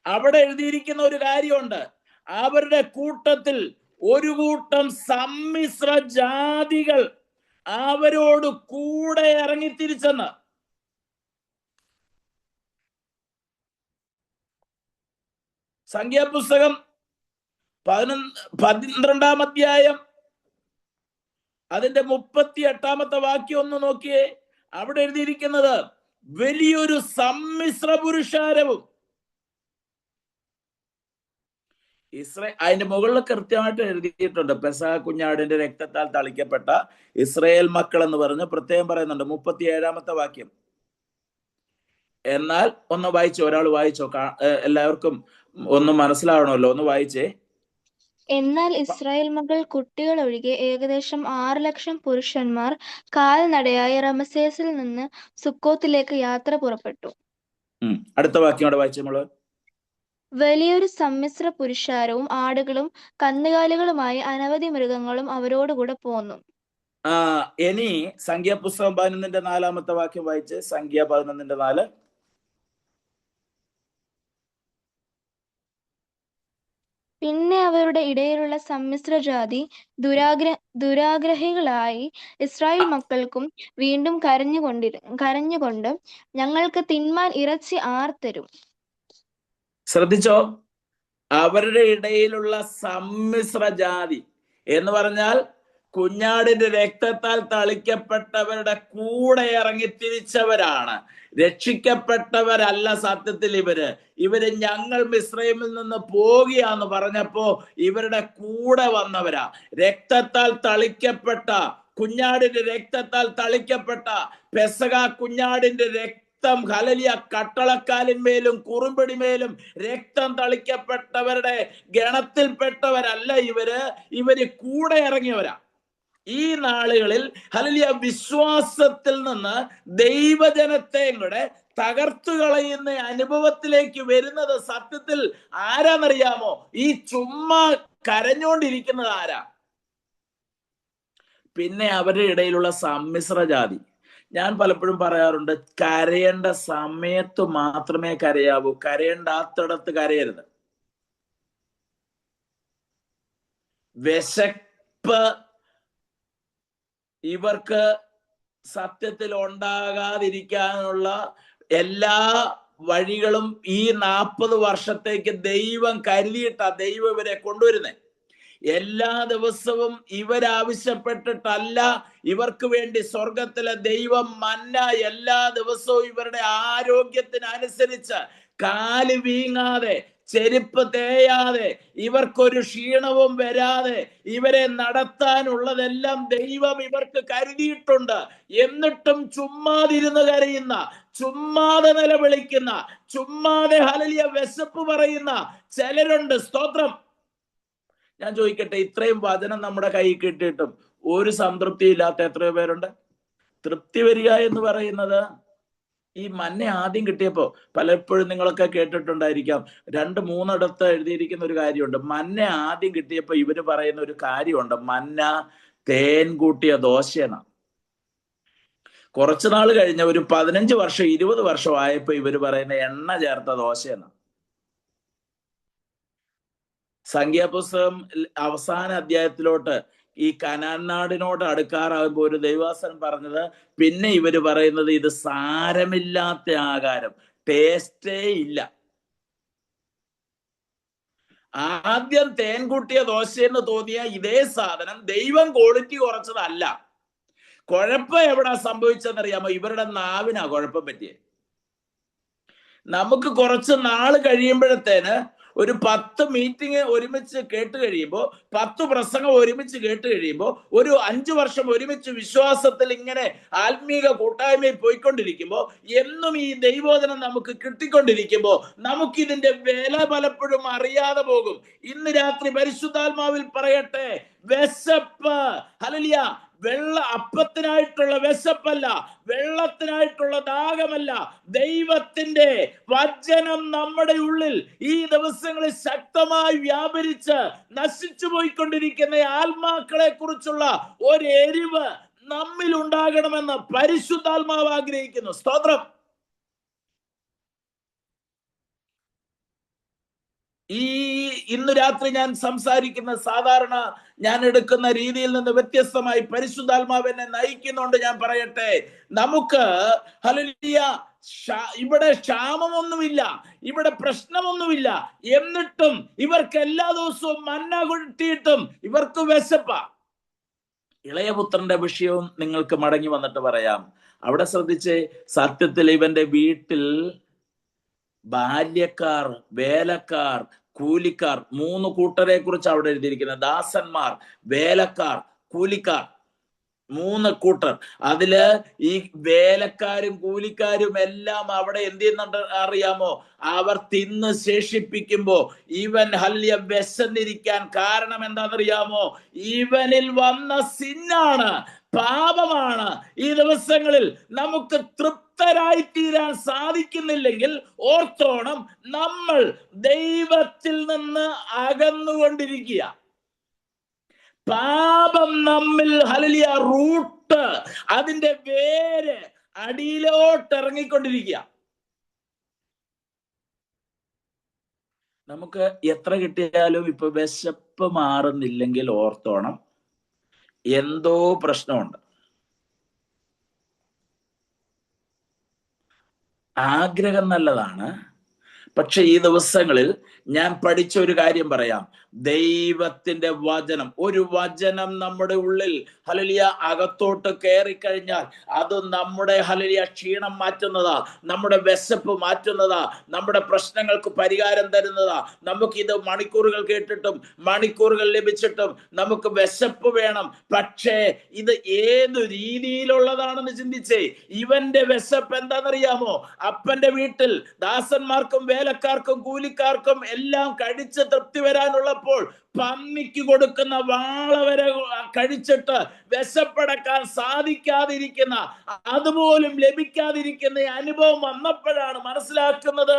അവിടെ എഴുതിയിരിക്കുന്ന ഒരു കാര്യമുണ്ട്, അവരുടെ കൂട്ടത്തിൽ ഒരു കൂട്ടം സമ്മിശ്ര ജാതികൾ അവരോട് കൂടെ ഇറങ്ങിത്തിരിച്ചെന്ന്. സംഖ്യാപുസ്തകം 12-ാം അധ്യായം അതിന്റെ 38-ാമത്തെ വാക്യം ഒന്ന് നോക്കിയേ. അവിടെ എഴുതിയിരിക്കുന്നത്, വലിയൊരു സമ്മിശ്ര പുരുഷാരവും. അതിന്റെ മുകളിൽ കൃത്യമായിട്ട് എഴുതിയിട്ടുണ്ട്, പെസഹ കുഞ്ഞാടിന്റെ രക്തത്താൽ തളിക്കപ്പെട്ട ഇസ്രായേൽ മക്കൾ എന്ന് പറഞ്ഞ് പ്രത്യേകം പറയുന്നുണ്ട്. 37-ാമത്തെ വാക്യം. എന്നാൽ ഒന്ന് വായിച്ചോ, ഒരാൾ വായിച്ചോ, എല്ലാവർക്കും ഒന്ന് മനസ്സിലാവണമല്ലോ, ഒന്ന് വായിച്ചേ. എന്നാൽ ഇസ്രായേൽ മക്കൾ കുട്ടികൾ ഒഴികെ ഏകദേശം 6 ലക്ഷം പുരുഷന്മാർ കാൽനടയായി റമസേസിൽ നിന്ന് സുക്കോത്തിലേക്ക് യാത്ര പുറപ്പെട്ടു. അടുത്ത വാക്യം അവിടെ വായിച്ചു നമ്മള്. വലിയൊരു സമ്മിശ്ര പുരുഷാരവും ആടുകളും കന്നുകാലികളുമായി അനവധി മൃഗങ്ങളും അവരോടുകൂടെ പോന്നു. ഇനി സംഖ്യാപുസ്തകം 11-4 വാക്യം വായിച്ച്. സംഖ്യ 11-4. പിന്നെ അവരുടെ ഇടയിലുള്ള സമ്മിശ്ര ജാതി ദുരാഗ്രഹികളായി ഇസ്രായേൽ മക്കൾക്കും വീണ്ടും കരഞ്ഞുകൊണ്ട്, ഞങ്ങൾക്ക് തിന്മാൻ ഇറച്ചി ആർ തരും. ശ്രദ്ധിച്ചോ, അവരുടെ ഇടയിലുള്ള സമ്മിശ്ര ജാതി എന്ന് പറഞ്ഞാൽ കുഞ്ഞാടിന്റെ രക്തത്താൽ തളിക്കപ്പെട്ടവരുടെ കൂടെ ഇറങ്ങി തിരിച്ചവരാണ്. രക്ഷിക്കപ്പെട്ടവരല്ല സത്യത്തിൽ ഇവര് ഞങ്ങൾ മിസ്രൈമിൽ നിന്ന് പോകുകയാന്ന് പറഞ്ഞപ്പോ ഇവരുടെ കൂടെ വന്നവരാ. രക്തത്താൽ തളിക്കപ്പെട്ട, കുഞ്ഞാടിന്റെ രക്തത്താൽ തളിക്കപ്പെട്ട പെസഹ കുഞ്ഞാടിന്റെ രക്തം, ഹല്ലേലൂയ, കട്ടളക്കാലിന്മേലും കുറുമ്പടിമേലും രക്തം തളിക്കപ്പെട്ടവരുടെ ഗണത്തിൽപ്പെട്ടവരല്ല ഇവര് കൂടെ ഇറങ്ങിയവരാ. ഈ നാളുകളിൽ ഹല്ലേലൂയ വിശ്വാസത്തിൽ നിന്ന് ദൈവജനത്തെയും കൂടെ തകർത്തു കളയുന്ന അനുഭവത്തിലേക്ക് വരുന്നത് സത്യത്തിൽ ആരാന്നറിയാമോ? ഈ ചുമ്മാ കരഞ്ഞോണ്ടിരിക്കുന്നത് ആരാ? പിന്നെ അവരുടെ ഇടയിലുള്ള സമ്മിശ്ര ജാതി. ഞാൻ പലപ്പോഴും പറയാറുണ്ട്, കരയേണ്ട സമയത്ത് മാത്രമേ കരയാവൂ, കരയേണ്ടാത്തിടത്ത് കരയരുത്. വിശപ്പ് ഇവർക്ക് സത്യത്തിൽ ഉണ്ടാകാതിരിക്കാനുള്ള എല്ലാ വഴികളും ഈ 40 വർഷത്തേക്ക് ദൈവം ദൈവം ഇവരെ കൊണ്ടുവരുന്നത്. എല്ലാ ദിവസവും ഇവരാവശ്യപ്പെട്ടിട്ടല്ല, ഇവർക്ക് വേണ്ടി സ്വർഗത്തിലെ ദൈവം മന്ന എല്ലാ ദിവസവും ഇവരുടെ ആരോഗ്യത്തിനനുസരിച്ച് കാല് വീങ്ങാതെ, ചെരുപ്പ് തേയാതെ, ഇവർക്കൊരു ക്ഷീണവും വരാതെ ഇവരെ നടത്താനുള്ളതെല്ലാം ദൈവം ഇവർക്ക് കരുതിയിട്ടുണ്ട്. എന്നിട്ടും ചുമ്മാതിരുന്ന് കരയുന്ന, ചുമ്മാതെ നിലവിളിക്കുന്ന, ചുമ്മാതെ ഹല്ലേലൂയ വിശപ്പ് പറയുന്ന ചിലരുണ്ട്. സ്തോത്രം. ഞാൻ ചോദിക്കട്ടെ, ഇത്രയും വചനം നമ്മുടെ കയ്യിൽ കിട്ടിയിട്ടും ഒരു സംതൃപ്തി ഇല്ലാത്ത എത്രയോ പേരുണ്ട്? തൃപ്തി വരിക എന്ന് പറയുന്നത്, ഈ മന്ന ആദ്യം കിട്ടിയപ്പോ പലപ്പോഴും നിങ്ങളൊക്കെ കേട്ടിട്ടുണ്ടായിരിക്കാം, 2-3 എഴുതിയിരിക്കുന്ന ഒരു കാര്യമുണ്ട്. മന്ന ആദ്യം കിട്ടിയപ്പോ ഇവര് പറയുന്ന ഒരു കാര്യമുണ്ട്, മന്ന തേൻ കൂട്ടിയ ദോശയാണ്. കുറച്ചു നാൾ കഴിഞ്ഞ ഒരു 15 വർഷം 20 വർഷം ആയപ്പോ ഇവര് പറയുന്ന എണ്ണ ചേർത്ത ദോശയാണ്. സംഖ്യാപുസ്തകം അവസാന അധ്യായത്തിലോട്ട് ഈ കനാൻ നാടിനോട് അടുക്കാറാകുമ്പോൾ ഒരു ദൈവദാസൻ പറഞ്ഞത്, പിന്നെ ഇവര് പറയുന്നത് ഇത് സാരമില്ലാത്ത ആഹാരം, ടേസ്റ്റേ ഇല്ല. ആദ്യം തേൻ കൂട്ടിയ ദോശയെന്ന് തോന്നിയ ഇതേ സാധനം ദൈവം ക്വാളിറ്റി കുറച്ചതല്ല. കുഴപ്പം എവിടാ സംഭവിച്ചെന്നറിയാമോ? ഇവരുടെ നാവിനാ കുഴപ്പം പറ്റിയേ. നമുക്ക് കുറച്ച് നാള് കഴിയുമ്പോഴത്തേന് ഒരു 10 മീറ്റിംഗ് ഒരുമിച്ച് കേട്ട് കഴിയുമ്പോൾ, 10 പ്രസംഗം ഒരുമിച്ച് കേട്ട് കഴിയുമ്പോൾ, ഒരു 5 വർഷം ഒരുമിച്ച് വിശ്വാസത്തിൽ ഇങ്ങനെ ആത്മീക കൂട്ടായ്മയിൽ പോയിക്കൊണ്ടിരിക്കുമ്പോൾ, എന്നും ഈ ദൈവോധനം നമുക്ക് കിട്ടിക്കൊണ്ടിരിക്കുമ്പോൾ നമുക്കിതിന്റെ വില പലപ്പോഴും അറിയാതെ പോകും. ഇന്ന് രാത്രി പരിശുദ്ധാത്മാവിൽ പറയട്ടെ, വിശപ്പ് ഹല്ലേലൂയ അപ്പത്തിനായിട്ടുള്ള വിശപ്പല്ല, വെള്ളത്തിനായിട്ടുള്ള ദാഹമല്ല, ദൈവത്തിന്റെ വചനം നമ്മുടെ ഉള്ളിൽ ഈ ദിവസങ്ങളിൽ ശക്തമായി വ്യാപരിച്ച് നശിച്ചു പോയിക്കൊണ്ടിരിക്കുന്ന ആത്മാക്കളെ കുറിച്ചുള്ള ഒരു എരിവ് നമ്മിൽ ഉണ്ടാകണമെന്ന് പരിശുദ്ധാത്മാവ് ആഗ്രഹിക്കുന്നു. സ്തോത്രം. ഇന്ന് രാത്രി ഞാൻ സംസാരിക്കുന്ന സാധാരണ ഞാൻ എടുക്കുന്ന രീതിയിൽ നിന്ന് വ്യത്യസ്തമായി പരിശുദ്ധാത്മാവ് എന്നെ നയിക്കുന്നുണ്ട്. ഞാൻ പറയട്ടെ, നമുക്ക് ഹല്ലേലൂയ ഇവിടെ ക്ഷാമമൊന്നുമില്ല, ഇവിടെ പ്രശ്നമൊന്നുമില്ല, എന്നിട്ടും ഇവർക്ക് എല്ലാ ദിവസവും മന്ന കിട്ടിയിട്ടും ഇവർക്ക് വിശപ്പാ. ഇളയപുത്രന്റെ വിഷയവും നിങ്ങൾക്ക് മടങ്ങി വന്നിട്ട് പറയാം. അവിടെ ശ്രദ്ധിച്ച്, സത്യത്തിൽ ഇവന്റെ വീട്ടിൽ ബാല്യക്കാർ, വേലക്കാർ, കൂലിക്കാർ, 3 കൂട്ടരെ കുറിച്ച് അവിടെ എഴുതിയിരിക്കുന്നത്. ദാസന്മാർ, വേലക്കാർ, കൂലിക്കാർ, 3 കൂട്ടർ. അതില് ഈ വേലക്കാരും കൂലിക്കാരും എല്ലാം അവിടെ എന്ത് ചെയ്യുന്നുണ്ട് അറിയാമോ? അവർ തിന്ന് ശേഷിപ്പിക്കുമ്പോ ഇവൻ ഹല്ലേലൂയ വിശന്നിരിക്കാൻ കാരണം എന്താണെന്നറിയാമോ? ഇവനിൽ വന്ന സിന്നാണ്, പാപമാണ്. ഈ ദിവസങ്ങളിൽ നമുക്ക് തൃപ്തരായി തീരാൻ സാധിക്കുന്നില്ലെങ്കിൽ ഓർത്തോണം, നമ്മൾ ദൈവത്തിൽ നിന്ന് അകന്നുകൊണ്ടിരിക്കുക. പാപം നമ്മിൽ ഹല്ലേലൂയ റൂട്ട്, അതിന്റെ വേര് അടിയിലോട്ട് ഇറങ്ങിക്കൊണ്ടിരിക്കുക. നമുക്ക് എത്ര കിട്ടിയാലും ഇപ്പൊ വിശപ്പ് മാറുന്നില്ലെങ്കിൽ ഓർത്തോണം, എന്തോ പ്രശ്നമുണ്ട്. ആഗ്രഹം നല്ലതാണ്, പക്ഷെ ഈ ദിവസങ്ങളിൽ ഞാൻ പഠിച്ച ഒരു കാര്യം പറയാം. ദൈവത്തിന്റെ വചനം, ഒരു വചനം നമ്മുടെ ഉള്ളിൽ ഹല്ലേലൂയ അകത്തോട്ട് കയറിക്കഴിഞ്ഞാൽ അത് നമ്മുടെ ഹല്ലേലൂയ ക്ഷീണം മാറ്റുന്നതാ, നമ്മുടെ വിശപ്പ് മാറ്റുന്നതാ, നമ്മുടെ പ്രശ്നങ്ങൾക്ക് പരിഹാരം തരുന്നതാ. നമുക്കിത് മണിക്കൂറുകൾ കേട്ടിട്ടും മണിക്കൂറുകൾ ലഭിച്ചിട്ടും നമുക്ക് വിശപ്പ് വേണം. പക്ഷേ ഇത് ഏതു രീതിയിലുള്ളതാണെന്ന് ചിന്തിച്ചേ. ഇവന്റെ വിശപ്പ് എന്താണെന്നറിയാമോ? അപ്പന്റെ വീട്ടിൽ ദാസന്മാർക്കും വേലക്കാർക്കും കൂലിക്കാർക്കും എല്ലാം കഴിച്ച് തൃപ്തി വരാനുള്ളപ്പോൾ പന്നിക്ക് കൊടുക്കുന്ന വാള വരെ കഴിച്ചിട്ട് വിശപ്പടക്കാൻ സാധിക്കാതിരിക്കുന്ന, അതുപോലും ലഭിക്കാതിരിക്കുന്ന അനുഭവം വന്നപ്പോഴാണ് മനസ്സിലാക്കുന്നത്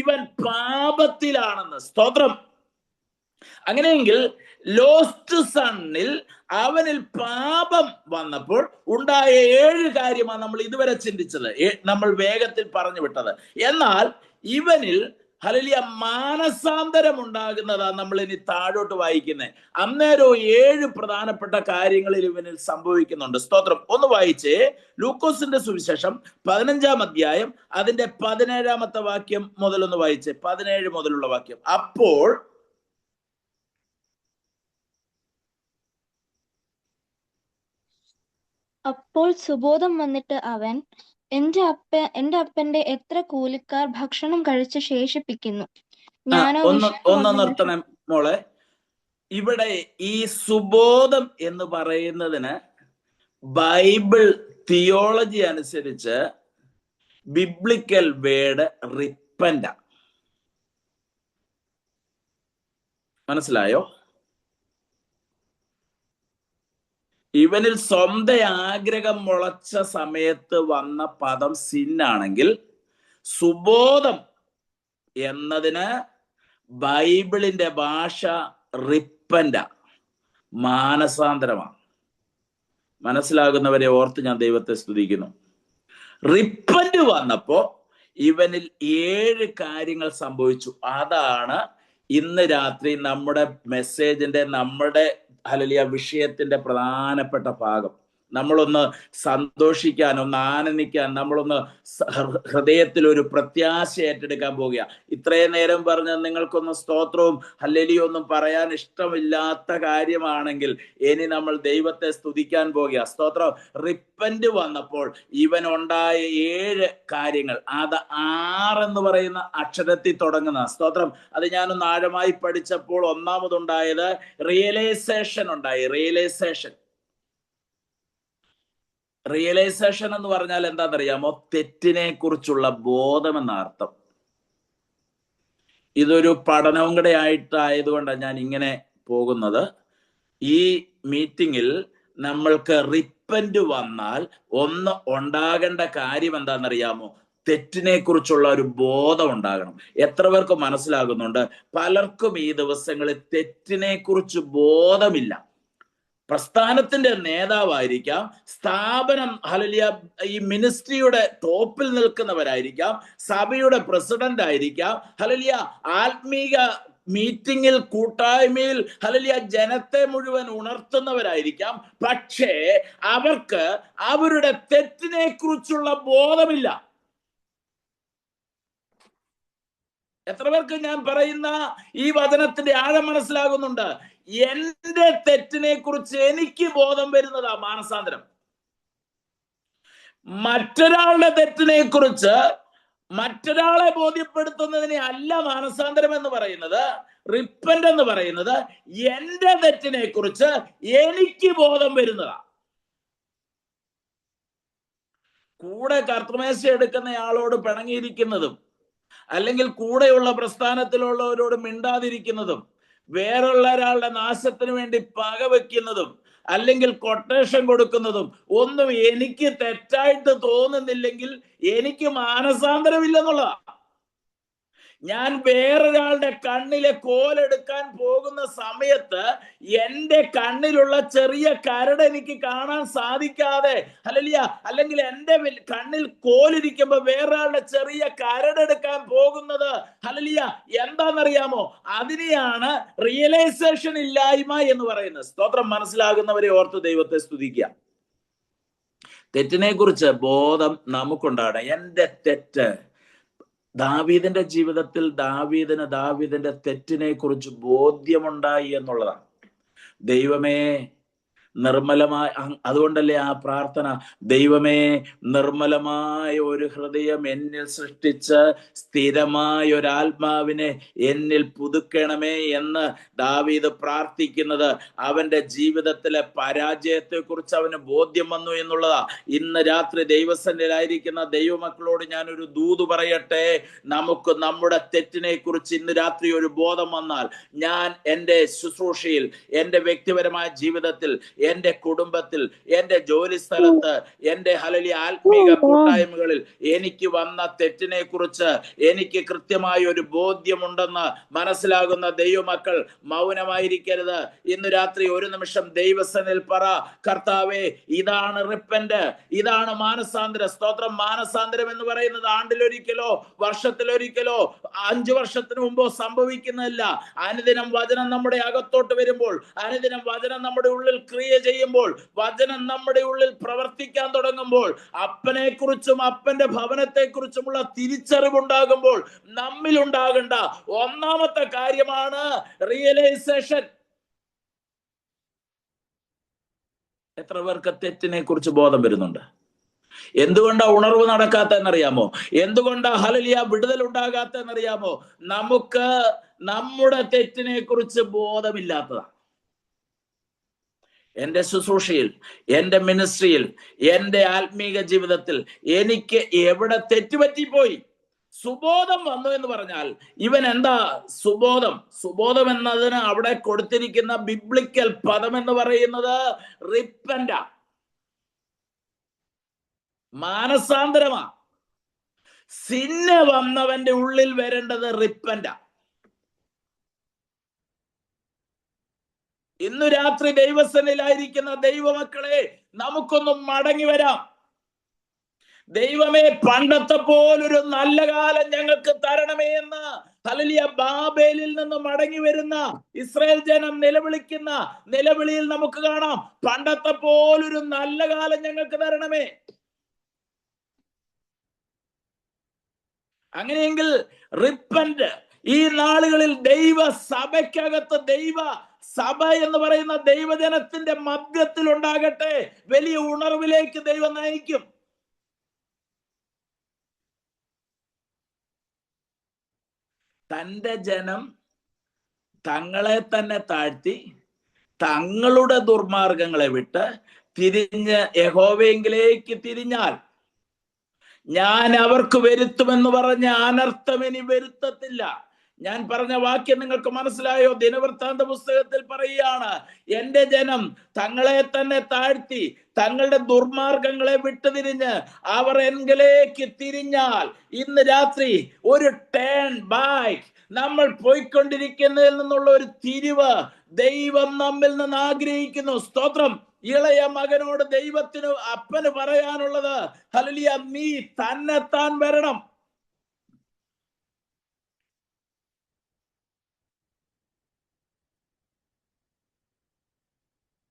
ഇവൻ പാപത്തിലാണെന്ന്. സ്തോത്രം. അങ്ങനെയെങ്കിൽ ലോസ്റ്റ് സണ്ണിൽ അവനിൽ പാപം വന്നപ്പോൾ ഉണ്ടായ 7 കാര്യമാണ് നമ്മൾ ഇതുവരെ ചിന്തിച്ചത്, നമ്മൾ വേഗത്തിൽ പറഞ്ഞു വിട്ടത്. എന്നാൽ ഇവനിൽ ഹല്ലേലൂയ മാനസാന്തരം ഉണ്ടാകുന്നതാ നമ്മൾ ഇനി താഴോട്ട് വായിക്കുന്നത്. അന്നേരം 7 പ്രധാനപ്പെട്ട കാര്യങ്ങളിൽ ഇവനിൽ സംഭവിക്കുന്നുണ്ട്. സ്തോത്രം. ഒന്ന് വായിച്ചേ, ലൂക്കോസിന്റെ സുവിശേഷം 15-ാം അധ്യായം അതിന്റെ 17-ാമത്തെ വാക്യം മുതലൊന്ന് വായിച്ചേ. 17 മുതലുള്ള വാക്യം. അപ്പോൾ സുബോധം വന്നിട്ട് അവൻ, എന്റെ അപ്പന്റെ എത്ര കൂലിക്കാർ ഭക്ഷണം കഴിച്ച് ശേഷിപ്പിക്കുന്നു, ഞാനോ ഒന്ന് നിർത്തണം മോളെ. ഇവിടെ ഈ സുബോധം എന്ന് പറയുന്നതിന് ബൈബിൾ തിയോളജി അനുസരിച്ച് ബിബ്ലിക്കൽ വേർഡ് റിപ്പൻഡ. മനസ്സിലായോ? ഇവനിൽ സ്വന്തം ആഗ്രഹം മുളച്ച സമയത്ത് വന്ന പദം സിന്നാണെങ്കിൽ, സുബോധം എന്നതിന് ബൈബിളിന്റെ ഭാഷ റിപ്പൻഡ, മാനസാന്തരമാണ്. മനസ്സിലാകുന്നവരെ ഓർത്ത് ഞാൻ ദൈവത്തെ സ്തുതിക്കുന്നു. റിപ്പൻഡ് വന്നപ്പോ ഇവനിൽ 7 കാര്യങ്ങൾ സംഭവിച്ചു. അതാണ് ഇന്ന് രാത്രി നമ്മുടെ മെസ്സേജിന്റെ, നമ്മുടെ ഹല്ലേലൂയ വിഷയത്തിന്റെ പ്രധാനപ്പെട്ട ഭാഗം. നമ്മളൊന്ന് സന്തോഷിക്കാൻ, ഒന്ന് ആനന്ദിക്കാൻ, നമ്മളൊന്ന് ഹൃദയത്തിൽ ഒരു പ്രത്യാശ ഏറ്റെടുക്കാൻ പോകുക. ഇത്രയും നേരം പറഞ്ഞ നിങ്ങൾക്കൊന്ന് സ്തോത്രവും ഹല്ലേലൂയ ഒന്നും പറയാൻ ഇഷ്ടമില്ലാത്ത കാര്യമാണെങ്കിൽ ഇനി നമ്മൾ ദൈവത്തെ സ്തുതിക്കാൻ പോകുക. സ്തോത്രം. റിപ്പന്റ് വന്നപ്പോൾ ഇവനുണ്ടായ 7 കാര്യങ്ങൾ, അത് 6 എന്ന് പറയുന്ന അക്ഷരത്തിൽ തുടങ്ങുന്ന. സ്തോത്രം. അത് ഞാനൊന്ന് ആഴമായി പഠിച്ചപ്പോൾ ഒന്നാമതുണ്ടായത് റിയലൈസേഷൻ ഉണ്ടായി. റിയലൈസേഷൻ എന്ന് പറഞ്ഞാൽ എന്താണെന്നറിയാമോ? തെറ്റിനെ കുറിച്ചുള്ള ബോധം എന്ന അർത്ഥം. ഇതൊരു പഠനവും കൂടെ ആയിട്ടായതുകൊണ്ടാണ് ഞാൻ ഇങ്ങനെ പോകുന്നത്. ഈ മീറ്റിങ്ങിൽ നമ്മൾക്ക് റിപ്പന്റ് വന്നാൽ ഒന്ന് ഉണ്ടാകേണ്ട കാര്യം എന്താണെന്നറിയാമോ? തെറ്റിനെ കുറിച്ചുള്ള ഒരു ബോധം ഉണ്ടാകണം. എത്ര പേർക്ക് മനസ്സിലാകുന്നുണ്ട്? പലർക്കും ഈ ദിവസങ്ങളിൽ തെറ്റിനെ കുറിച്ച് ബോധമില്ല. പ്രസ്ഥാനത്തിന്റെ നേതാവായിരിക്കാം, സ്ഥാപനം ഹല്ലേലൂയ ഈ മിനിസ്ട്രിയുടെ ടോപ്പിൽ നിൽക്കുന്നവരായിരിക്കാം, സഭയുടെ പ്രസിഡന്റ് ആയിരിക്കാം, ഹല്ലേലൂയ ആത്മീക മീറ്റിംഗിൽ കൂട്ടായ്മയിൽ ഹല്ലേലൂയ ജനത്തെ മുഴുവൻ ഉണർത്തുന്നവരായിരിക്കാം. പക്ഷേ അവർക്ക് അവരുടെ തെറ്റിനെ കുറിച്ചുള്ള ബോധമില്ല. എത്ര പേർക്ക് ഞാൻ പറയുന്ന ഈ വചനത്തിന്റെ ആഴം മനസ്സിലാകുന്നുണ്ട്? എന്റെ തെറ്റിനെ കുറിച്ച് എനിക്ക് ബോധം വരുന്നതാ മാനസാന്തരം. മറ്റൊരാളുടെ തെറ്റിനെ കുറിച്ച് മറ്റൊരാളെ ബോധ്യപ്പെടുത്തുന്നതിനെ അല്ല മാനസാന്തരം എന്ന് പറയുന്നത്. റിപ്പന്റ് എന്ന് പറയുന്നത് എന്റെ തെറ്റിനെ കുറിച്ച് എനിക്ക് ബോധം വരുന്നതാ. കൂടെ കർത്തൃമേശ എടുക്കുന്നയാളോട് പിണങ്ങിയിരിക്കുന്നതും, അല്ലെങ്കിൽ കൂടെയുള്ള പ്രസ്ഥാനത്തിലുള്ളവരോട് മിണ്ടാതിരിക്കുന്നതും, വേറുള്ള ഒരാളുടെ നാശത്തിന് വേണ്ടി പകവെക്കുന്നതും, അല്ലെങ്കിൽ കൊട്ടേഷൻ കൊടുക്കുന്നതും ഒന്നും എനിക്ക് തെറ്റായിട്ട് തോന്നുന്നില്ലെങ്കിൽ എനിക്ക് മാനസാന്തരമില്ലെന്നുള്ളതാ. ഞാൻ വേറൊരാളുടെ കണ്ണിലെ കോലെടുക്കാൻ പോകുന്ന സമയത്ത് എന്റെ കണ്ണിലുള്ള ചെറിയ കരട് എനിക്ക് കാണാൻ സാധിക്കാതെ ഹല്ലേലൂയ, അല്ലെങ്കിൽ എന്റെ കണ്ണിൽ കോലിരിക്കുമ്പോ വേറൊരാളുടെ ചെറിയ കരടെടുക്കാൻ പോകുന്നത് ഹല്ലേലൂയ എന്താണെന്നറിയാമോ? അതിനെയാണ് റിയലൈസേഷൻ ഇല്ലായ്മ എന്ന് പറയുന്നത്. സ്തോത്രം. മനസ്സിലാകുന്നവരെ ഓർത്ത് ദൈവത്തെ സ്തുതിക്കുക. തെറ്റിനെ കുറിച്ച് ബോധം നമുക്കുണ്ടാകണം. എന്റെ തെറ്റ് ദാവീദിന്റെ ജീവിതത്തിൽ ദാവീദിന്റെ തെറ്റിനെ കുറിച്ച് ബോധ്യമുണ്ടായി എന്നുള്ളതാണ്. ദൈവമേ നിർമ്മലമായ, അതുകൊണ്ടല്ലേ ആ പ്രാർത്ഥന, ദൈവമേ നിർമ്മലമായ ഒരു ഹൃദയം എന്നിൽ സൃഷ്ടിച്ച് സ്ഥിരമായ ഒരു ആത്മാവിനെ എന്നിൽ പുതുക്കണമേ എന്ന് ദാവീദ് പ്രാർത്ഥിക്കുന്നത്. അവന്റെ ജീവിതത്തിലെ പരാജയത്തെ കുറിച്ച് അവന് ബോധ്യം വന്നു എന്നുള്ളതാ. ഇന്ന് രാത്രി ദൈവസന്നിധിയിലായിരിക്കുന്ന ദൈവമക്കളോട് ഞാനൊരു ദൂത് പറയട്ടെ. നമുക്ക് നമ്മുടെ തെറ്റിനെ കുറിച്ച് ഇന്ന് രാത്രി ഒരു ബോധം വന്നാൽ, ഞാൻ എൻ്റെ ശുശ്രൂഷയിൽ, എൻ്റെ വ്യക്തിപരമായ ജീവിതത്തിൽ, എൻ്റെ കുടുംബത്തിൽ, എൻ്റെ ജോലി സ്ഥലത്ത്, എൻ്റെ ആത്മീക കൂട്ടായ്മകളിൽ എനിക്ക് വന്ന തെറ്റിനെ കുറിച്ച് എനിക്ക് കൃത്യമായ ഒരു ബോധ്യമുണ്ടെന്ന് മനസ്സിലാകുന്ന ദൈവമക്കൾ മൗനമായിരിക്കരുത്. ഇന്ന് രാത്രി ഒരു നിമിഷം ദൈവസന്നിധിയിൽ പറ, കർത്താവേ, ഇതാണ് റിപ്പന്റ്, ഇതാണ് മാനസാന്തരം. സ്തോത്രം. മാനസാന്തരം എന്ന് പറയുന്നത് ആണ്ടിലൊരിക്കലോ വർഷത്തിലൊരിക്കലോ 5 വർഷത്തിന് മുമ്പോ സംഭവിക്കുന്നതല്ല. അനുദിനം വചനം നമ്മുടെ അകത്തോട്ട് വരുമ്പോൾ, അനുദിനം വചനം നമ്മുടെ ഉള്ളിൽ ക്രിയ ചെയ്യുമ്പോൾ, വചനം നമ്മുടെ ഉള്ളിൽ പ്രവർത്തിക്കാൻ തുടങ്ങുമ്പോൾ, അപ്പനെ കുറിച്ചും അപ്പന്റെ ഭവനത്തെ കുറിച്ചുമുള്ള തിരിച്ചറിവുണ്ടാകുമ്പോൾ നമ്മിൽ ഉണ്ടാകേണ്ട ഒന്നാമത്തെ കാര്യമാണ് റിയലൈസേഷൻ. എത്ര പേർക്ക് തെറ്റിനെ കുറിച്ച് ബോധം വരുന്നുണ്ട്? എന്തുകൊണ്ടാ ഉണർവ് നടക്കാത്തെന്നറിയാമോ? എന്തുകൊണ്ടാ വിടുതൽ ഉണ്ടാകാത്തെന്നറിയാമോ? നമുക്ക് നമ്മുടെ തെറ്റിനെ കുറിച്ച് ബോധമില്ലാത്തതാണ്. എൻ്റെ ശുശ്രൂഷയിൽ, എൻ്റെ മിനിസ്ട്രിയിൽ, എൻ്റെ ആത്മീക ജീവിതത്തിൽ എനിക്ക് എവിടെ തെറ്റുപറ്റിപ്പോയി? സുബോധം വന്നു എന്ന് പറഞ്ഞാൽ ഇവൻ എന്താ സുബോധം? സുബോധം എന്നതിന് അവിടെ കൊടുത്തിരിക്കുന്ന ബിബ്ലിക്കൽ പദം എന്ന് പറയുന്നത് റിപ്പന്റാ, മാനസാന്തരമാ. സിന്ന വന്നവന്റെ ഉള്ളിൽ വരേണ്ടത് റിപ്പന്റാ. ഇന്നു രാത്രി ദൈവസന്നിധിയിലായിരിക്കുന്ന ദൈവമക്കളെ, നമുക്കൊന്നും മടങ്ങി വരാം. ദൈവമേ, പണ്ടത്തെ പോലൊരു നല്ല കാലം ഞങ്ങൾക്ക് തരണമേ എന്ന് ബാബേലിൽ നിന്ന് മടങ്ങി വരുന്ന ഇസ്രായേൽ ജനം നിലവിളിക്കുന്ന നിലവിളിയിൽ നമുക്ക് കാണാം. പണ്ടത്തെ പോലൊരു നല്ല കാലം ഞങ്ങൾക്ക് തരണമേ. അങ്ങനെയെങ്കിൽ റിപ്പന്റ് ഈ നാളുകളിൽ ദൈവ സഭയ്ക്കകത്ത്, ദൈവ സഭ എന്ന് പറയുന്ന ദൈവജനത്തിന്റെ മധ്യത്തിൽ ഉണ്ടാകട്ടെ. വലിയ ഉണർവിലേക്ക് ദൈവം നയിക്കും. തന്റെ ജനം തങ്ങളെ തന്നെ താഴ്ത്തി തങ്ങളുടെ ദുർമാർഗങ്ങളെ വിട്ട് തിരിഞ്ഞ് യഹോവയെങ്കിലേക്ക് തിരിഞ്ഞാൽ ഞാൻ അവർക്ക് വരുത്തുമെന്ന് പറഞ്ഞ അനർത്ഥം ഇനി വരുത്തത്തില്ല. ഞാൻ പറഞ്ഞ വാക്യം നിങ്ങൾക്ക് മനസ്സിലായോ? ദിനവൃത്താന്ത പുസ്തകത്തിൽ പറയുകയാണ്, എന്റെ ജനം തങ്ങളെ തന്നെ താഴ്ത്തി തങ്ങളുടെ ദുർമാർഗങ്ങളെ വിട്ടുതിരിഞ്ഞ് അവർ എങ്കിലേക്ക് തിരിഞ്ഞാൽ. ഇന്ന് രാത്രി ഒരു ടേൺ ബാക്ക്, നമ്മൾ പോയിക്കൊണ്ടിരിക്കുന്നതിൽ നിന്നുള്ള ഒരു തിരിവ് ദൈവം നമ്മിൽ നിന്ന് ആഗ്രഹിക്കുന്നു. സ്തോത്രം. ഇളയ മകനോട് ദൈവത്തിന്, അപ്പന് പറയാനുള്ളത്, ഹല്ലേലൂയ, നീ തന്നെത്താൻ വരണം.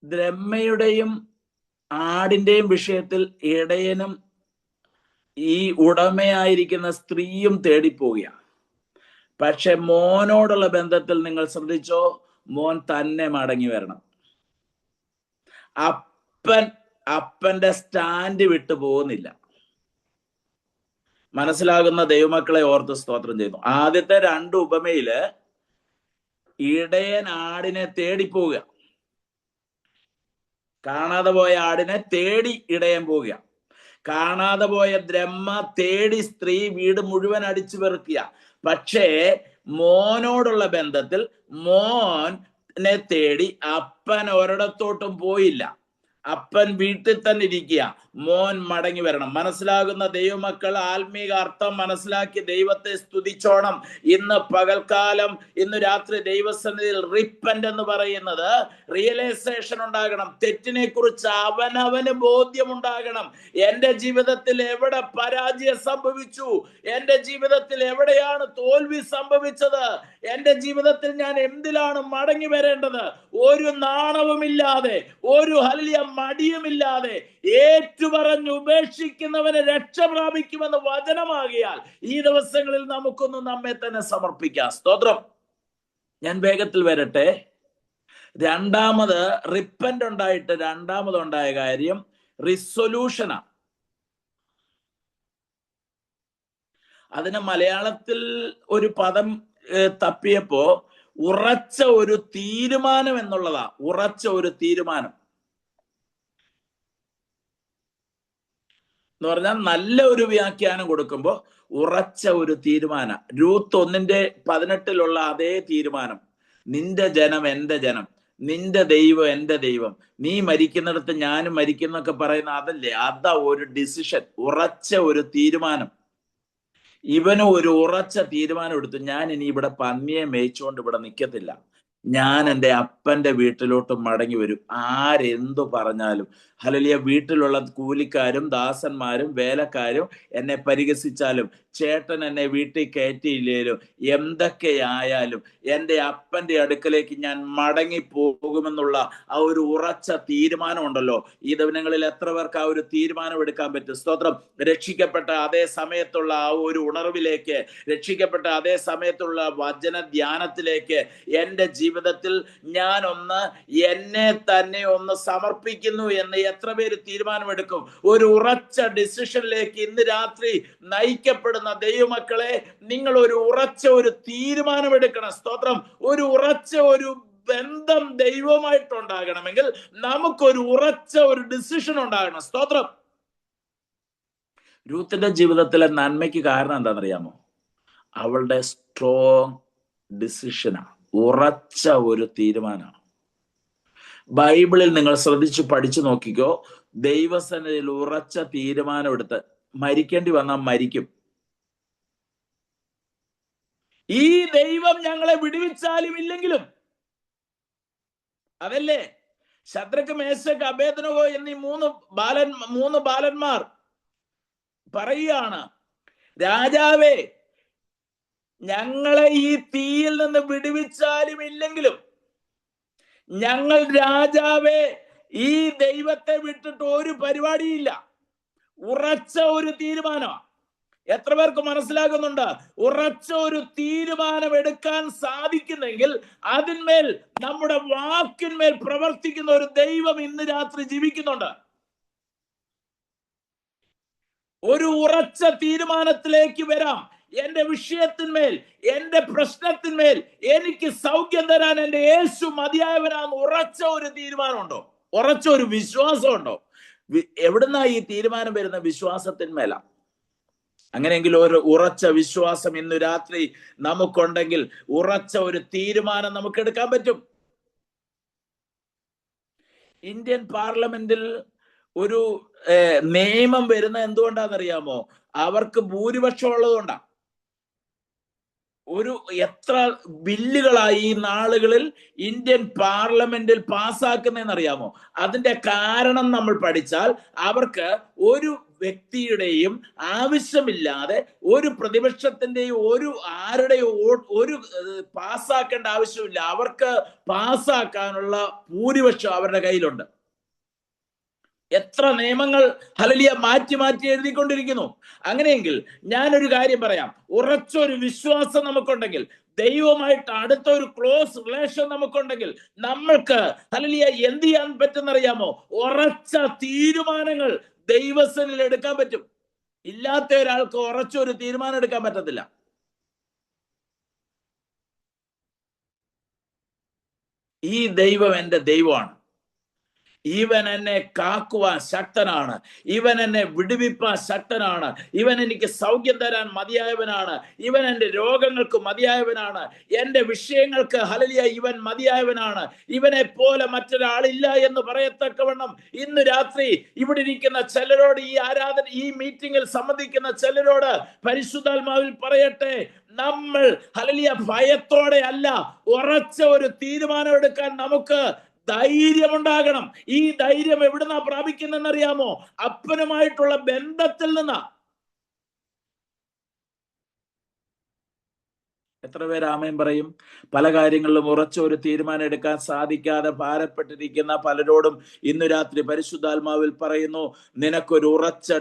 ദ്രഹ്മയുടെയും ആടിന്റെയും വിഷയത്തിൽ ഇടയനും ഈ ഉടമയായിരിക്കുന്ന സ്ത്രീയും തേടിപ്പോവുകയാണ്. പക്ഷെ മോനോടുള്ള ബന്ധത്തിൽ നിങ്ങൾ ശ്രദ്ധിച്ചോ, മോൻ തന്നെ മടങ്ങി വരണം. അപ്പന്റെ സ്റ്റാൻഡ് വിട്ടു പോകുന്നില്ല. മനസ്സിലാകുന്ന ദൈവമക്കളെ ഓർത്ത് സ്തോത്രം ചെയ്യുന്നു. ആദ്യത്തെ 2 ഉപമയില് ഇടയൻ ആടിനെ തേടിപ്പോവുക, കാണാതെ പോയ ആടിനെ തേടി ഇടയൻ പോവുക. കാണാതെ പോയ ദ്രഹ്മ തേടി സ്ത്രീ വീട് മുഴുവൻ അടിച്ചു പെറുക്കുക. പക്ഷേ മോനോടുള്ള ബന്ധത്തിൽ മോനെ തേടി അപ്പൻ ഒരിടത്തോട്ടും പോയില്ല. അപ്പൻ വീട്ടിൽ തന്നെ ഇരിക്കുക. മോൻ മടങ്ങി വരണം. മനസ്സിലാകുന്ന ദൈവമക്കൾ ആത്മീക അർത്ഥം മനസ്സിലാക്കി ദൈവത്തെ സ്തുതിച്ചോണം. ഇന്ന് പകൽക്കാലം, ഇന്ന് രാത്രി ദൈവസന്നിധിയിൽ റിപ്പന്റ് എന്ന് പറയുന്നത് റിയലൈസേഷൻ ഉണ്ടാകണം. തെറ്റിനെ കുറിച്ച് അവനവന് ബോധ്യമുണ്ടാകണം. എന്റെ ജീവിതത്തിൽ എവിടെ പരാജയം സംഭവിച്ചു, എന്റെ ജീവിതത്തിൽ എവിടെയാണ് തോൽവി സംഭവിച്ചത്, എന്റെ ജീവിതത്തിൽ ഞാൻ എന്തിലാണ് മടങ്ങി വരേണ്ടത്, ഒരു നാണവുമില്ലാതെ, ഒരു മടിയുമില്ലാതെ ഏറ്റു ഏറ്റുപറഞ്ഞ് ഉപേക്ഷിക്കുന്നവന് രക്ഷ പ്രാപിക്കുമെന്ന് വചനമാകിയാൽ ഈ ദിവസങ്ങളിൽ നമുക്കൊന്ന് നമ്മെ തന്നെ സമർപ്പിക്കാം. സ്തോത്രം. ഞാൻ വേഗത്തിൽ വരട്ടെ. രണ്ടാമത് റിപ്പന്റ് ഉണ്ടായിട്ട് രണ്ടാമതുണ്ടായ കാര്യം റിസൊല്യൂഷനാണ്. അതിന് മലയാളത്തിൽ ഒരു പദം തപ്പിയപ്പോ ഉറച്ച ഒരു തീരുമാനം എന്നുള്ളതാ. ഉറച്ച ഒരു തീരുമാനം എന്ന് പറഞ്ഞാൽ നല്ല ഒരു വ്യാഖ്യാനം കൊടുക്കുമ്പോൾ ഉറച്ച ഒരു തീരുമാനം. രൂത്ത് 1:18 അതേ തീരുമാനം. നിന്റെ ജനം എന്റെ ജനം, നിന്റെ ദൈവം എന്റെ ദൈവം, നീ മരിക്കുന്നിടത്ത് ഞാനും മരിക്കുന്നൊക്കെ പറയുന്ന അതല്ലേ? അതാ ഒരു ഡിസിഷൻ, ഉറച്ച ഒരു തീരുമാനം. ഇവന് ഒരു ഉറച്ച തീരുമാനം എടുത്തു. ഞാൻ ഇനി ഇവിടെ പന്നിയെ മേയിച്ചുകൊണ്ട് ഇവിടെ നിൽക്കത്തില്ല. ഞാൻ എൻ്റെ അപ്പന്റെ വീട്ടിലോട്ട് മടങ്ങി വരും. ആരെന്തു പറഞ്ഞാലും. ഹല്ലേലൂയ. വീട്ടിലുള്ള കൂലിക്കാരും ദാസന്മാരും വേലക്കാരും എന്നെ പരിഹസിച്ചാലും, ചേട്ടൻ എന്നെ വീട്ടിൽ കയറ്റിയില്ലേലും, എന്തൊക്കെയായാലും എൻ്റെ അപ്പന്റെ അടുക്കലേക്ക് ഞാൻ മടങ്ങി പോകുമെന്നുള്ള ആ ഒരു ഉറച്ച തീരുമാനം ഉണ്ടല്ലോ. ഈ ദിവസങ്ങളിൽ എത്ര പേർക്ക് ആ ഒരു തീരുമാനം എടുക്കാൻ പറ്റും? സ്തോത്രം. രക്ഷിക്കപ്പെട്ട അതേ സമയത്തുള്ള ആ ഒരു ഉണർവിലേക്ക്, രക്ഷിക്കപ്പെട്ട അതേ സമയത്തുള്ള വചന ധ്യാനത്തിലേക്ക് എൻ്റെ ജീവിതത്തിൽ ഞാൻ എന്നെ തന്നെ ഒന്ന് സമർപ്പിക്കുന്നു എന്ന് എത്ര പേര് തീരുമാനമെടുക്കും? ഒരു ഉറച്ച ഡിസിഷനിലേക്ക് ഇന്ന് രാത്രി നയിക്കപ്പെടുന്ന ദൈവമക്കളെ, നിങ്ങൾ ഒരു ഉറച്ച ഒരു തീരുമാനമെടുക്കണം. സ്തോത്രം. ഒരു ഉറച്ച ഒരു ബന്ധം ദൈവമായിട്ടുണ്ടാകണമെങ്കിൽ നമുക്കൊരു ഉറച്ച ഒരു ഡിസിഷൻ ഉണ്ടാകണം. സ്തോത്രം. രൂത്തിന്റെ ജീവിതത്തിലെ നന്മയ്ക്ക് കാരണം എന്താണെന്നറിയാമോ? അവളുടെ സ്ട്രോങ് ഡിസിഷനാണ്, ഉറച്ച ഒരു തീരുമാനമാണ്. ബൈബിളിൽ നിങ്ങൾ ശ്രദ്ധിച്ച് പഠിച്ചു നോക്കിക്കോ. ദൈവസന്നിധിയിൽ ഉറച്ച തീരുമാനമെടുത്ത് മരിക്കേണ്ടി വന്നാൽ മരിക്കും. ഈ ദൈവം ഞങ്ങളെ വിടുവിച്ചാലും ഇല്ലെങ്കിലും. അതല്ലേ ശദ്രക്ക്, മേശക്ക്, അബേദ്നെഗോ എന്നീ മൂന്ന് ബാലന്മാർ പറയുകയാണ്, രാജാവേ, ഞങ്ങളെ ഈ തീയിൽ നിന്ന് വിടുവിച്ചാലും ഇല്ലെങ്കിലും ഞങ്ങൾ രാജാവേ ഈ ദൈവത്തെ വിട്ടിട്ട് ഒരു പരിപാടിയില്ല. ഉറച്ച ഒരു തീരുമാനം. എത്ര പേർക്ക് മനസ്സിലാകുന്നുണ്ട്? ഉറച്ച ഒരു തീരുമാനം എടുക്കാൻ സാധിക്കുന്നെങ്കിൽ അതിന്മേൽ, നമ്മുടെ വാക്കിന്മേൽ പ്രവർത്തിക്കുന്ന ഒരു ദൈവം ഇന്ന് രാത്രി ജീവിക്കുന്നുണ്ട്. ഒരു ഉറച്ച തീരുമാനത്തിലേക്ക് വരാം. എന്റെ വിഷയത്തിന്മേൽ, എന്റെ പ്രശ്നത്തിന്മേൽ എനിക്ക് സൗഖ്യം തരാൻ എന്റെ യേശു മതിയായവനാന്ന് ഉറച്ച ഒരു തീരുമാനമുണ്ടോ? ഉറച്ച ഒരു വിശ്വാസമുണ്ടോ? എവിടുന്നാ ഈ തീരുമാനം വരുന്ന? വിശ്വാസത്തിന്മേലാ. അങ്ങനെയെങ്കിൽ ഒരു ഉറച്ച വിശ്വാസം ഇന്ന് രാത്രി നമുക്കുണ്ടെങ്കിൽ ഉറച്ച ഒരു തീരുമാനം നമുക്ക് എടുക്കാൻ പറ്റും. ഇന്ത്യൻ പാർലമെന്റിൽ ഒരു നിയമം വരുന്ന എന്തുകൊണ്ടാണെന്നറിയാമോ? അവർക്ക് ഭൂരിപക്ഷം ഉള്ളതുകൊണ്ടാണ്. എത്ര ബില്ലുകളായി ഈ നാളുകളിൽ ഇന്ത്യൻ പാർലമെന്റിൽ പാസ്സാക്കുന്നതെന്നറിയാമോ? അതിന്റെ കാരണം നമ്മൾ പഠിച്ചാൽ അവർക്ക് ഒരു വ്യക്തിയുടെയും ആവശ്യമില്ലാതെ, ഒരു പ്രതിപക്ഷത്തിന്റെയും ആരുടെയും ഒരു പാസ്സാക്കേണ്ട ആവശ്യമില്ല. അവർക്ക് പാസ്സാക്കാനുള്ള ഭൂരിപക്ഷം അവരുടെ കയ്യിലുണ്ട്. എത്ര നിയമങ്ങൾ ഹല്ലേലൂയ മാറ്റി മാറ്റി എഴുതിക്കൊണ്ടിരിക്കുന്നു. അങ്ങനെയെങ്കിൽ ഞാനൊരു കാര്യം പറയാം. ഉറച്ചൊരു വിശ്വാസം നമുക്കുണ്ടെങ്കിൽ, ദൈവമായിട്ട് അടുത്ത ഒരു ക്ലോസ് റിലേഷൻ നമുക്കുണ്ടെങ്കിൽ, നമ്മൾക്ക് ഹല്ലേലൂയ എന്ത് ചെയ്യാൻ പറ്റുന്നറിയാമോ? ഉറച്ച തീരുമാനങ്ങൾ ദൈവസന്നിധിയിൽ എടുക്കാൻ പറ്റും. ഇല്ലാത്ത ഒരാൾക്ക് ഉറച്ചൊരു തീരുമാനം എടുക്കാൻ പറ്റത്തില്ല. ഈ ദൈവം എൻ്റെ ദൈവമാണ്. ഇവൻ എന്നെ കാക്കുവാൻ ശക്തനാണ്. ഇവൻ എന്നെ വിടുവിപ്പാൻ ശക്തനാണ്. ഇവൻ എനിക്ക് സൗഖ്യം തരാൻ മതിയായവനാണ്. ഇവൻ എൻ്റെ രോഗങ്ങൾക്ക് മതിയായവനാണ്. എൻ്റെ വിഷയങ്ങൾക്ക് ഹല്ലേലൂയ ഇവൻ മതിയായവനാണ്. ഇവനെ പോലെ മറ്റൊരാളില്ല എന്ന് പറയത്തക്കവണ്ണം ഇന്ന് രാത്രി ഇവിടെ ഇരിക്കുന്ന ചിലരോട്, ഈ മീറ്റിംഗിൽ സംബന്ധിക്കുന്ന ചിലരോട് പരിശുദ്ധാത്മാവിൽ പറയട്ടെ, നമ്മൾ ഹല്ലേലൂയ ഭയത്തോടെ അല്ല, ഉറച്ച ഒരു തീരുമാനം എടുക്കാൻ നമുക്ക് ധൈര്യമുണ്ടാകണം. ഈ ധൈര്യം എവിടുന്നാ പ്രാപിക്കുന്നറിയാമോ? അപ്പനുമായിട്ടുള്ള ബന്ധത്തിൽ നിന്നാ. എത്ര പേര് ആമേൻ പറയും? പല കാര്യങ്ങളിലും ഉറച്ച ഒരു തീരുമാനം എടുക്കാൻ സാധിക്കാതെ ഭാരപ്പെട്ടിരിക്കുന്ന പലരോടും ഇന്നു രാത്രി പരിശുദ്ധാത്മാവിൽ പറയുന്നു, നിനക്കൊരു ഉറച്ച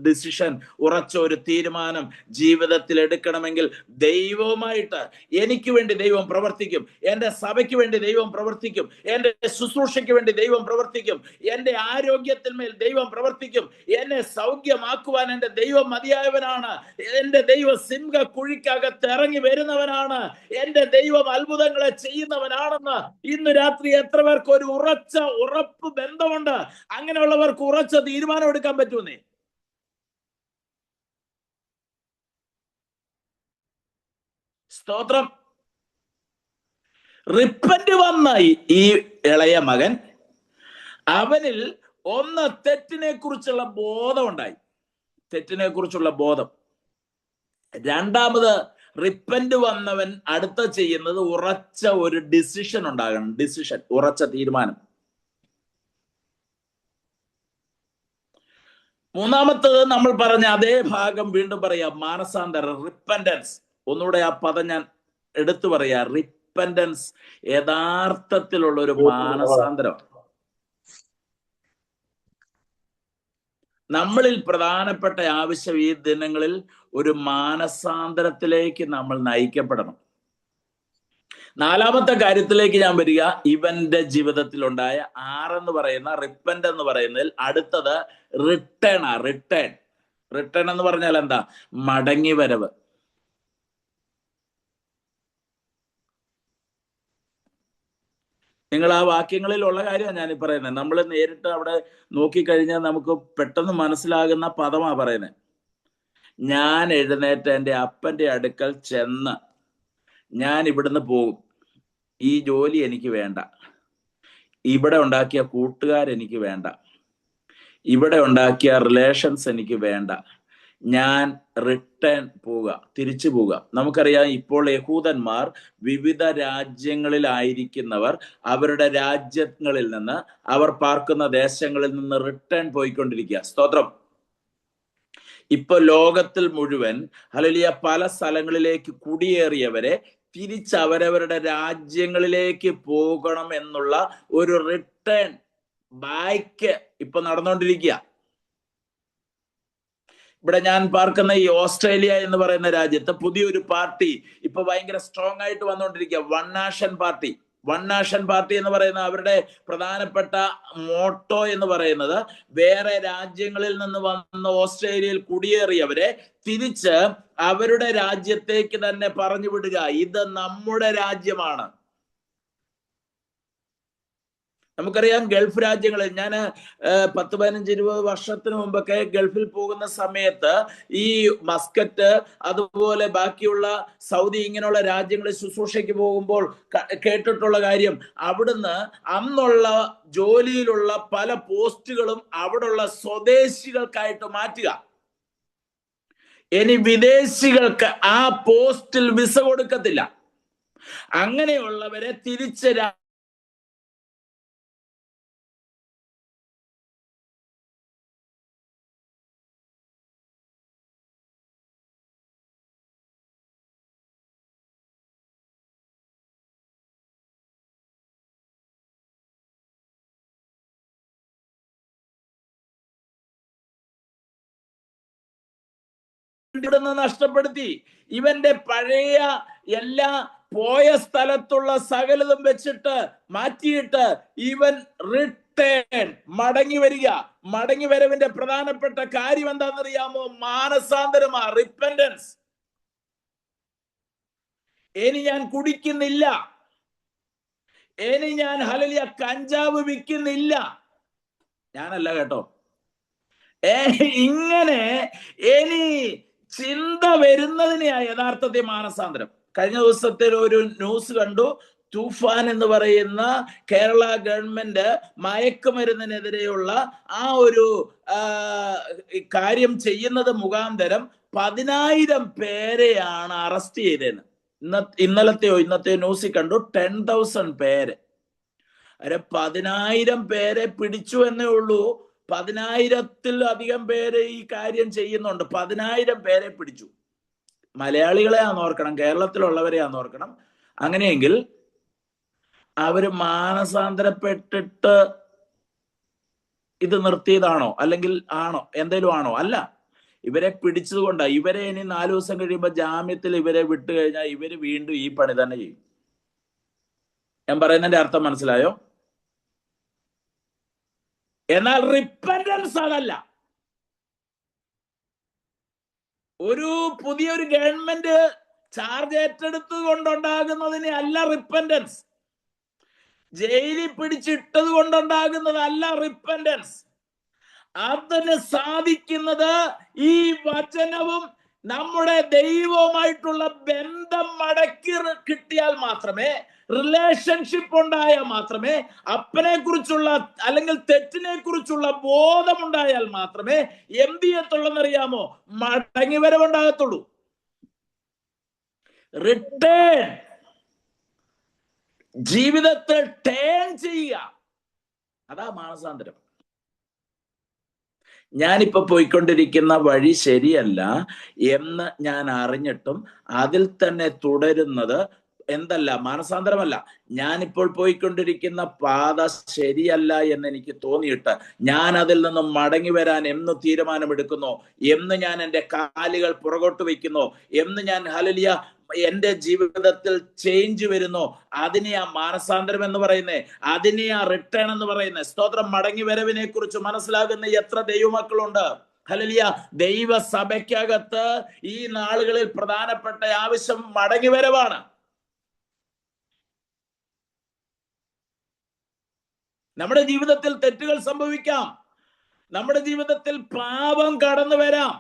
ഡിസിഷൻ, ഉറച്ച ഒരു തീരുമാനം ജീവിതത്തിൽ എടുക്കണമെങ്കിൽ ദൈവവുമായിട്ട് എനിക്ക് വേണ്ടി ദൈവം പ്രവർത്തിക്കും, എൻ്റെ സഭയ്ക്ക് വേണ്ടി ദൈവം പ്രവർത്തിക്കും, എൻ്റെ ശുശ്രൂഷയ്ക്ക് വേണ്ടി ദൈവം പ്രവർത്തിക്കും, എൻ്റെ ആരോഗ്യത്തിന്മേൽ ദൈവം പ്രവർത്തിക്കും, എന്നെ സൗഖ്യമാക്കുവാൻ എൻ്റെ ദൈവം മതിയായവനാണ്, എൻ്റെ ദൈവം സിംഹ കുഴിക്കകത്ത് ഇറങ്ങി വരുന്നവനാണ്, എൻ്റെ ദൈവം അത്ഭുതങ്ങളെ ചെയ്യുന്നവനാണെന്ന് ഇന്ന് രാത്രി എത്ര പേർക്ക് ഒരു ഉറപ്പ് ബന്ധമുണ്ട്? അങ്ങനെയുള്ളവർക്ക് ഉറച്ച തീരുമാനം എടുക്കാൻ പറ്റുമെന്നേ. സ്തോത്രം. റിപ്പന്റ് വന്ന ഈ ഇളയ മകൻ, അവനിൽ ഒന്ന് തെറ്റിനെ കുറിച്ചുള്ള ബോധം ഉണ്ടായി, തെറ്റിനെ കുറിച്ചുള്ള ബോധം. രണ്ടാമത് റിപ്പന്റ് വന്നവൻ അടുത്ത ചെയ്യുന്നത് ഉറച്ച ഒരു ഡിസിഷൻ ഉണ്ടാകണം, ഡിസിഷൻ, ഉറച്ച തീരുമാനം. മൂന്നാമത്തത് നമ്മൾ പറഞ്ഞ അതേ ഭാഗം വീണ്ടും പറയാം, മാനസാന്തരം, റിപ്പന്റൻസ്. ഒന്നുകൂടെ ആ പദം ഞാൻ എടുത്തു പറയാ, റിപ്പന്റൻസ് യഥാർത്ഥത്തിലുള്ള ഒരു മാനസാന്തരം. നമ്മളിൽ പ്രധാനപ്പെട്ട ആവശ്യം ഈ ദിനങ്ങളിൽ ഒരു മാനസാന്തരത്തിലേക്ക് നമ്മൾ നയിക്കപ്പെടണം. നാലാമത്തെ കാര്യത്തിലേക്ക് ഞാൻ വരിക. ഇവന്റെ ജീവിതത്തിൽ ഉണ്ടായ എന്ന് പറയുന്ന റിപ്പന്റ് എന്ന് പറയുന്നതിൽ അടുത്തത് റിട്ടേൺ. റിട്ടേൺ എന്ന് പറഞ്ഞാൽ എന്താ? മടങ്ങി വരവ്. നിങ്ങൾ ആ വാക്യങ്ങളിലുള്ള കാര്യമാണ് ഞാൻ പറയുന്നത്. നമ്മൾ നേരിട്ട് അവിടെ നോക്കിക്കഴിഞ്ഞാൽ നമുക്ക് പെട്ടെന്ന് മനസ്സിലാകുന്ന പദമാണ് പറയുന്നത്. ഞാൻ എഴുന്നേറ്റ് എൻ്റെ അപ്പൻ്റെ അടുക്കൽ ചെന്ന് ഞാൻ ഇവിടുന്ന് പോകും. ഈ ജോലി എനിക്ക് വേണ്ട, ഇവിടെ ഉണ്ടാക്കിയ കൂട്ടുകാരെനിക്ക് വേണ്ട, ഇവിടെ ഉണ്ടാക്കിയ റിലേഷൻസ് എനിക്ക് വേണ്ട, ഞാൻ റിട്ടേൺ പോവുക, തിരിച്ചു പോവുക. നമുക്കറിയാം, ഇപ്പോൾ യഹൂദന്മാർ വിവിധ രാജ്യങ്ങളിലായിരിക്കുന്നവർ അവരുടെ രാജ്യങ്ങളിൽ നിന്ന്, അവർ പാർക്കുന്ന ദേശങ്ങളിൽ നിന്ന് റിട്ടേൺ പോയിക്കൊണ്ടിരിക്കുക. സ്തോത്രം. ഇപ്പൊ ലോകത്തിൽ മുഴുവൻ ഹല്ലേലൂയ പല സ്ഥലങ്ങളിലേക്ക് കുടിയേറിയവരെ തിരിച്ച് അവരവരുടെ രാജ്യങ്ങളിലേക്ക് പോകണം എന്നുള്ള ഒരു റിട്ടേൺ ബാക്ക് ഇപ്പൊ നടന്നുകൊണ്ടിരിക്കുക. ഇവിടെ ഞാൻ പാർക്കുന്ന ഈ ഓസ്ട്രേലിയ എന്ന് പറയുന്ന രാജ്യത്ത് പുതിയൊരു പാർട്ടി ഇപ്പൊ ഭയങ്കര സ്ട്രോങ് ആയിട്ട് വന്നുകൊണ്ടിരിക്കുക. വൺ നാഷൻ പാർട്ടി എന്ന് പറയുന്ന അവരുടെ പ്രധാനപ്പെട്ട മോട്ടോ എന്ന് പറയുന്നത്, വേറെ രാജ്യങ്ങളിൽ നിന്ന് വന്ന് ഓസ്ട്രേലിയയിൽ കുടിയേറിയവരെ തിരിച്ച് അവരുടെ രാജ്യത്തേക്ക് തന്നെ പറഞ്ഞു വിടുക. ഇത് നമ്മുടെ രാജ്യമാണ്. നമുക്കറിയാം, ഗൾഫ് രാജ്യങ്ങളിൽ ഞാൻ 10-15-20 വർഷത്തിന് മുമ്പൊക്കെ ഗൾഫിൽ പോകുന്ന സമയത്ത് ഈ മസ്കറ്റ്, അതുപോലെ ബാക്കിയുള്ള സൗദി, ഇങ്ങനെയുള്ള രാജ്യങ്ങളിൽ ശുശ്രൂഷയ്ക്ക് പോകുമ്പോൾ കേട്ടിട്ടുള്ള കാര്യം, അവിടുന്ന് അന്നുള്ള ജോലിയിലുള്ള പല പോസ്റ്റുകളും അവിടുള്ള സ്വദേശികൾക്കായിട്ട് മാറ്റുക. ഇനി വിദേശികൾക്ക് ആ പോസ്റ്റിൽ വിസ കൊടുക്കത്തില്ല. അങ്ങനെയുള്ളവരെ തിരിച്ച് ഇവിടുന്ന് നഷ്ടപ്പെടുത്തി. ഇവന്റെ പഴയ എല്ലാ പോയ സ്ഥലത്തുള്ള സകലതും വെച്ചിട്ട് മാറ്റിയിട്ട് ഇവൻ റിട്ടേൺ, മടങ്ങി വരിക. മടങ്ങി വരവിന്റെ പ്രധാനപ്പെട്ട കാര്യം എന്താണെന്നറിയാമോ? മാനസാന്തരമാ, റിപ്പന്റൻസ്. ഇനി ഞാൻ കുടിക്കുന്നില്ല, ഇനി ഞാൻ ഹല്ലേലൂയ കഞ്ചാവ് വിൽക്കുന്നില്ല. ഞാനല്ല കേട്ടോ. ഇങ്ങനെ ഇനി ചിന്ത വരുന്നതിനെയാ യഥാർത്ഥത്തിൽ മാനസാന്തരം. കഴിഞ്ഞ ദിവസത്തിൽ ഒരു ന്യൂസ് കണ്ടു. തൂഫാൻ എന്ന് പറയുന്ന കേരള ഗവൺമെന്റ് മയക്കുമരുന്നിനെതിരെയുള്ള ആ ഒരു കാര്യം ചെയ്യുന്നത് മുഖാന്തരം 10,000 പേരെയാണ് അറസ്റ്റ് ചെയ്തതെന്ന് ഇന്നത്തെ ന്യൂസിൽ കണ്ടു. 10,000 പേര്. 10,000 പേരെ പിടിച്ചു എന്നേ ഉള്ളൂ. 10,000-ൽ അധികം പേര് ഈ കാര്യം ചെയ്യുന്നുണ്ട്. 10,000 പേരെ പിടിച്ചു. മലയാളികളെയാന്ന് ഓർക്കണം, കേരളത്തിലുള്ളവരെയാന്ന് ഓർക്കണം. അങ്ങനെയെങ്കിൽ അവര് മാനസാന്തരപ്പെട്ടിട്ട് ഇത് നിർത്തിയതാണോ, അല്ലെങ്കിൽ ആണോ, എന്തേലും ആണോ? അല്ല, ഇവരെ പിടിച്ചതുകൊണ്ടാ. ഇവരെ ഇനി 4 ദിവസം കഴിയുമ്പോൾ ജാമ്യത്തിൽ ഇവരെ വിട്ടു കഴിഞ്ഞാൽ ഇവര് വീണ്ടും ഈ പണി തന്നെ ചെയ്യും. ഞാൻ പറയുന്നതിന്റെ അർത്ഥം മനസ്സിലായോ? എന്നാൽ റിപ്പന്റൻസ് അതല്ല. ഒരു പുതിയൊരു ഗവൺമെന്റ് ചാർജ് ഏറ്റെടുത്തത് കൊണ്ടുണ്ടാകുന്നതിനെ അല്ല റിപ്പന്റൻസ്. ജയിലിൽ പിടിച്ചിട്ടത് കൊണ്ടുണ്ടാകുന്നതല്ല റിപ്പന്റൻസ്. അതിന് സാധിക്കുന്നത് ഈ വചനവും നമ്മുടെ ദൈവവുമായിട്ടുള്ള ബന്ധം മടക്കി കിട്ടിയാൽ മാത്രമേ, റിലേഷൻഷിപ്പ് ഉണ്ടായാൽ മാത്രമേ, അപ്പനെ കുറിച്ചുള്ള അല്ലെങ്കിൽ തെറ്റിനെ കുറിച്ചുള്ള ബോധമുണ്ടായാൽ മാത്രമേ എന്ത് ചെയ്യത്തുള്ളെന്നറിയാമോ? മടങ്ങി വരവുണ്ടാകത്തുള്ളൂ. റിട്ടേൺ, ജീവിതത്തെ ടേൺ ചെയ്യുക, അതാ മാനസാന്തരം. ഞാനിപ്പോ പോയിക്കൊണ്ടിരിക്കുന്ന വഴി ശരിയല്ല എന്ന് ഞാൻ അറിഞ്ഞിട്ടും അതിൽ തന്നെ തുടരുന്നത് എന്തല്ല? മാനസാന്തരമല്ല. ഞാനിപ്പോൾ പോയിക്കൊണ്ടിരിക്കുന്ന പാത ശരിയല്ല എന്ന് എനിക്ക് തോന്നിയിട്ട് ഞാൻ അതിൽ നിന്നും മടങ്ങി വരാൻ എന്ന് തീരുമാനമെടുക്കുന്നു, എന്ന് ഞാൻ എൻ്റെ കാലുകൾ പുറകോട്ട് വയ്ക്കുന്നു, എന്ന് ഞാൻ ഹല്ലേലൂയ എന്റെ ജീവിതത്തിൽ ചേഞ്ച് വരുന്നു, അതിനെയാ മാനസാന്തരം എന്ന് പറയുന്നേ, അതിനെയാ റിട്ടേൺ എന്ന് പറയുന്നത്. സ്തോത്രം. മടങ്ങി വരവിനെ കുറിച്ച് മനസ്സിലാകുന്ന എത്ര ദൈവമക്കളുണ്ട്? ഹല്ലേലൂയ. ദൈവസഭയ്ക്കകത്ത് ഈ നാളുകളിൽ പ്രധാനപ്പെട്ട ആവശ്യം മടങ്ങി വരവാണ്. നമ്മുടെ ജീവിതത്തിൽ തെറ്റുകൾ സംഭവിക്കാം, നമ്മുടെ ജീവിതത്തിൽ പാപം കടന്നു വരാം.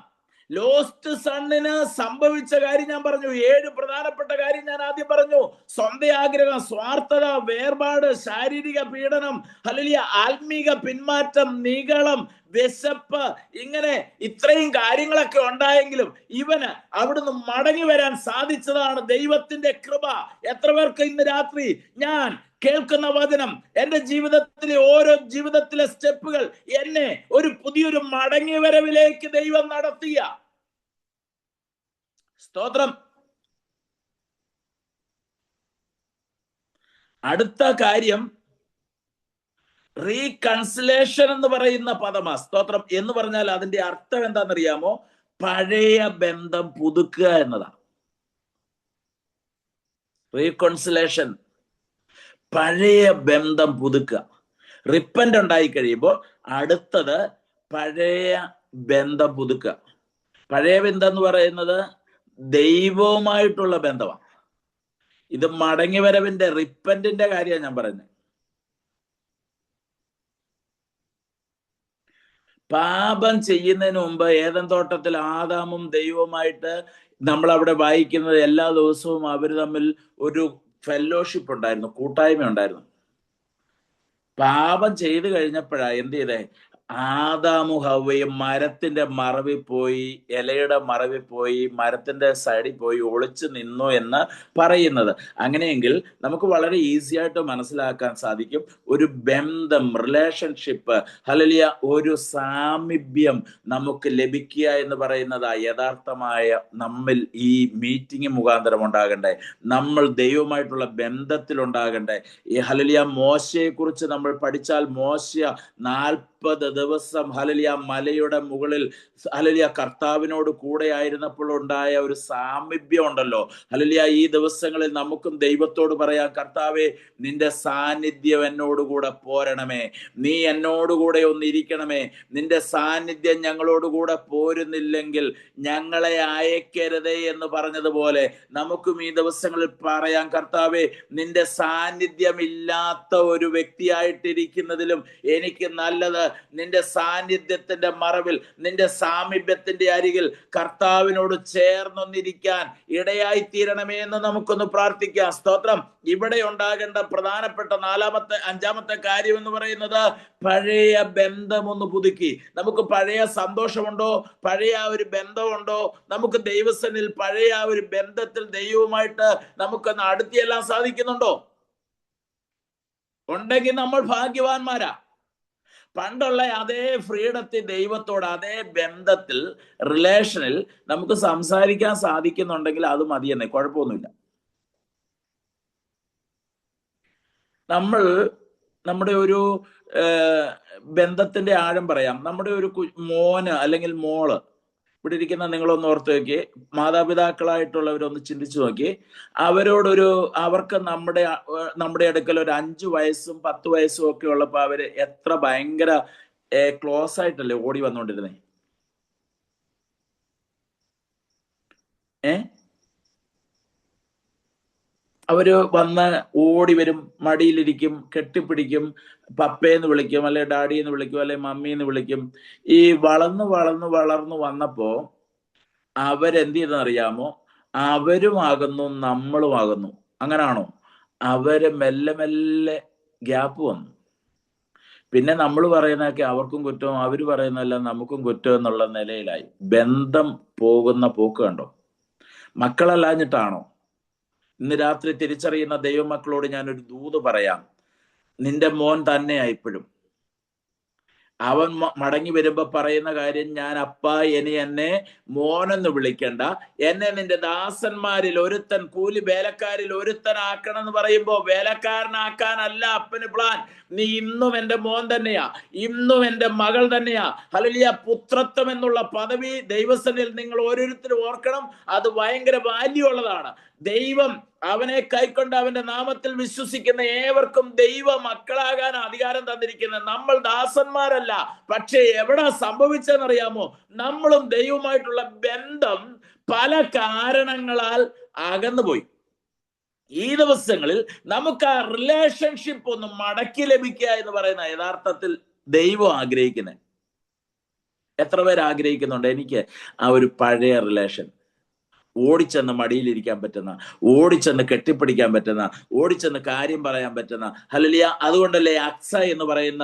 ലോസ്റ്റ് സണ്ണിന് സംഭവിച്ച കാര്യം ഞാൻ പറഞ്ഞു. 7 പ്രധാനപ്പെട്ട കാര്യം ഞാൻ ആദ്യം പറഞ്ഞു. സ്വന്തം ആഗ്രഹം, സ്വാർത്ഥത, വേർപാട്, ശാരീരിക പീഡനം, ഹല്ലേലൂയ, ആത്മീക പിന്മാറ്റം, നിഗളം, വിശപ്പ്, ഇങ്ങനെ ഇത്രയും കാര്യങ്ങളൊക്കെ ഉണ്ടായെങ്കിലും ഇവന് അവിടുന്ന് മടങ്ങി വരാൻ സാധിച്ചതാണ് ദൈവത്തിന്റെ കൃപ. എത്ര പേർക്ക് ഇന്ന് രാത്രി ഞാൻ കേൾക്കുന്ന വചനം, എന്റെ ജീവിതത്തിലെ ഓരോ ജീവിതത്തിലെ സ്റ്റെപ്പുകൾ എന്നെ ഒരു പുതിയൊരു മടങ്ങി വരവിലേക്ക് ദൈവം നടത്തിയ? സ്തോത്രം. അടുത്ത കാര്യം റീകൺസിലേഷൻ എന്ന് പറയുന്ന പദമാ. സ്തോത്രം. എന്ന് പറഞ്ഞാൽ അതിന്റെ അർത്ഥം എന്താണെന്നറിയാമോ? പഴയ ബന്ധം പുതുക്കുക എന്നതാണ് റീകൺസിലേഷൻ. പഴയ ബന്ധം പുതുക്കുക. റിപ്പന്റ് ഉണ്ടായി കഴിയുമ്പോൾ അടുത്തത് പഴയ ബന്ധം പുതുക്കുക. പഴയ ബന്ധം എന്ന് പറയുന്നത് ദൈവവുമായിട്ടുള്ള ബന്ധമാണ്. ഇത് മടങ്ങി വരവിന്റെ, റിപ്പന്റിന്റെ കാര്യമാണ് ഞാൻ പറയുന്നത്. പാപം ചെയ്യുന്നതിന് മുമ്പ് ഏദൻ തോട്ടത്തിൽ ആദാമും ദൈവവുമായിട്ട് നമ്മൾ അവിടെ വായിക്കുന്നത് എല്ലാ ദിവസവും അവർ തമ്മിൽ ഒരു ഫെല്ലോഷിപ്പ് ഉണ്ടായിരുന്നു, കൂട്ടായ്മ ഉണ്ടായിരുന്നു. പാപം ചെയ്തു കഴിഞ്ഞപ്പോഴാ എന്ത് ചെയ്തേ? ആദാമും ഹവ്വയും മരത്തിന്റെ മറവിൽ പോയി, ഇലയുടെ മറവിൽ പോയി, മരത്തിന്റെ സൈഡിൽ പോയി ഒളിച്ചു നിന്നു എന്ന് പറയുന്നത്. അങ്ങനെയെങ്കിൽ നമുക്ക് വളരെ ഈസി ആയിട്ട് മനസ്സിലാക്കാൻ സാധിക്കും, ഒരു ബന്ധം, റിലേഷൻഷിപ്പ്, ഹല്ലേലൂയ, ഒരു സാമീപ്യം നമുക്ക് ലഭിക്കുക എന്ന് പറയുന്നത് യഥാർത്ഥമായ നമ്മിൽ ഈ മീറ്റിംഗ് മുഖാന്തരം ഉണ്ടാകണ്ടേ, നമ്മൾ ദൈവമായിട്ടുള്ള ബന്ധത്തിലുണ്ടാകണ്ടേ. ഈ ഹല്ലേലൂയ മോശയെ കുറിച്ച് നമ്മൾ പഠിച്ചാൽ, മോശ 40 ദിവസം ഹല്ലേലൂയ മലയുടെ മുകളിൽ ഹല്ലേലൂയ കർത്താവിനോട് കൂടെ ആയിരുന്നപ്പോൾ ഉണ്ടായ ഒരു സാമീപ്യം ഉണ്ടല്ലോ. ഹല്ലേലൂയ ഈ ദിവസങ്ങളിൽ നമുക്കും ദൈവത്തോട് പറയാം, കർത്താവേ നിന്റെ സാന്നിധ്യം എന്നോടുകൂടെ പോരണമേ, നീ എന്നോടുകൂടെ ഒന്നിരിക്കണമേ, നിന്റെ സാന്നിധ്യം ഞങ്ങളോടുകൂടെ പോരുന്നില്ലെങ്കിൽ ഞങ്ങളെ അയക്കരുതേ എന്ന് പറഞ്ഞതുപോലെ നമുക്കും ഈ ദിവസങ്ങളിൽ പറയാം, കർത്താവേ നിന്റെ സാന്നിധ്യം ഇല്ലാത്ത ഒരു വ്യക്തിയായിട്ടിരിക്കുന്നതിലും എനിക്ക് നല്ലത് നിന്റെ സാന്നിധ്യത്തിന്റെ മറവിൽ, നിന്റെ സാമീപ്യത്തിന്റെ അരികിൽ കർത്താവിനോട് ചേർന്നൊന്നിരിക്കാൻ ഇടയായി തീരണമേ എന്ന് നമുക്കൊന്ന് പ്രാർത്ഥിക്കാം. സ്തോത്രം. ഇവിടെ ഉണ്ടാകേണ്ട പ്രധാനപ്പെട്ട 5-ാമത്തെ കാര്യം എന്ന് പറയുന്നത് പഴയ ബന്ധം ഒന്ന് പുതുക്കി. നമുക്ക് പഴയ സന്തോഷമുണ്ടോ? പഴയ ഒരു ബന്ധമുണ്ടോ? നമുക്ക് ദൈവസന്നിധിയിൽ പഴയ ഒരു ബന്ധത്തിൽ ദൈവവുമായിട്ട് നമുക്കൊന്ന് അടുത്തിയെല്ലാം സാധിക്കുന്നുണ്ടോ? ഉണ്ടെങ്കിൽ നമ്മൾ ഭാഗ്യവാന്മാരാ. പണ്ടുള്ള അതേ ഫ്രീഡത്തിൽ ദൈവത്തോട് അതേ ബന്ധത്തിൽ റിലേഷനിൽ നമുക്ക് സംസാരിക്കാൻ സാധിക്കുന്നുണ്ടെങ്കിൽ അത് മതി തന്നെ, കുഴപ്പമൊന്നുമില്ല. നമ്മൾ നമ്മുടെ ഒരു ബന്ധത്തിന്റെ ആഴം പറയാം. നമ്മുടെ ഒരു മോന് അല്ലെങ്കിൽ മോള്, ഇവിടെ ഇരിക്കുന്ന നിങ്ങളൊന്ന് ഓർത്ത് നോക്കി, മാതാപിതാക്കളായിട്ടുള്ളവരൊന്ന് ചിന്തിച്ചു നോക്കി, അവർക്ക് നമ്മുടെ അടുക്കൽ ഒരു 5 വയസ്സും 10 വയസ്സും ഒക്കെ ഉള്ളപ്പോ അവര് എത്ര ഭയങ്കര ക്ലോസ് ആയിട്ടല്ലേ ഓടി വന്നോണ്ടിരുന്നേ. അവര് വന്ന് ഓടി വരും, മടിയിലിരിക്കും, കെട്ടിപ്പിടിക്കും, പപ്പയെന്ന് വിളിക്കും, അല്ലെ ഡാഡിന്ന് വിളിക്കും, അല്ലെ മമ്മിന്ന് വിളിക്കും. ഈ വളർന്നു വന്നപ്പോ അവരെന്ത് ചെയ്തെന്നറിയാമോ? അവരുമാകുന്നു നമ്മളുമാകുന്നു. അങ്ങനാണോ? അവര് മെല്ലെ ഗ്യാപ്പ് വന്നു. പിന്നെ നമ്മൾ പറയുന്നതൊക്കെ അവർക്കും കുറ്റവും അവര് പറയുന്നതല്ല നമുക്കും കുറ്റം എന്നുള്ള നിലയിലായി. ബന്ധം പോകുന്ന പോക്ക് കണ്ടോ? മക്കളല്ലാഞ്ഞിട്ടാണോ? ഇന്ന് രാത്രി തിരിച്ചറിയുന്ന ദൈവമക്കളോട് ഞാനൊരു ദൂത് പറയാം. നിന്റെ മോൻ തന്നെയാ ഇപ്പോഴും. അവൻ മടങ്ങി വരുമ്പോ പറയുന്ന കാര്യം, ഞാൻ അപ്പ, ഇനി എന്നെ മോനെന്ന് വിളിക്കണ്ട, എന്നെ നിന്റെ ദാസന്മാരിൽ ഒരുത്തൻ, കൂലി വേലക്കാരിൽ ഒരുത്തനാക്കണം എന്ന് പറയുമ്പോ വേലക്കാരനാക്കാനല്ല അപ്പന് പ്ലാൻ. നീ ഇന്നും എന്റെ മോൻ തന്നെയാ, ഇന്നും എന്റെ മകൾ തന്നെയാ. ഹല്ലേലൂയ. പുത്രത്വം എന്നുള്ള പദവി ദൈവസന്നിധിയിൽ നിങ്ങൾ ഓരോരുത്തരും ഓർക്കണം. അത് ഭയങ്കര വാല്യൂ ഉള്ളതാണ്. ദൈവം അവനെ കൈക്കൊണ്ട് അവന്റെ നാമത്തിൽ വിശ്വസിക്കുന്ന ഏവർക്കും ദൈവ മക്കളാകാൻ അധികാരം തന്നിരിക്കുന്നത്. നമ്മൾ ദാസന്മാരല്ല. പക്ഷെ എവിടെ സംഭവിച്ചെന്നറിയാമോ? നമ്മളും ദൈവവുമായിട്ടുള്ള ബന്ധം പല കാരണങ്ങളാൽ അകന്നുപോയി. ഈ ദിവസങ്ങളിൽ നമുക്ക് ആ റിലേഷൻഷിപ്പ് ഒന്ന് മടക്കി ലഭിക്കുക എന്ന് പറയുന്ന യഥാർത്ഥത്തിൽ ദൈവം ആഗ്രഹിക്കുന്നത്. എത്ര പേര് ആഗ്രഹിക്കുന്നുണ്ട്? എനിക്ക് ആ ഒരു പഴയ റിലേഷൻ, ഓടിച്ചെന്ന് മടിയിലിരിക്കാൻ പറ്റുന്ന, ഓടിച്ചെന്ന് കെട്ടിപ്പിടിക്കാൻ പറ്റുന്ന, ഓടിച്ചെന്ന് കാര്യം പറയാൻ പറ്റുന്ന. ഹല്ലേലൂയ. അതുകൊണ്ടല്ലേ അക്സ എന്ന് പറയുന്ന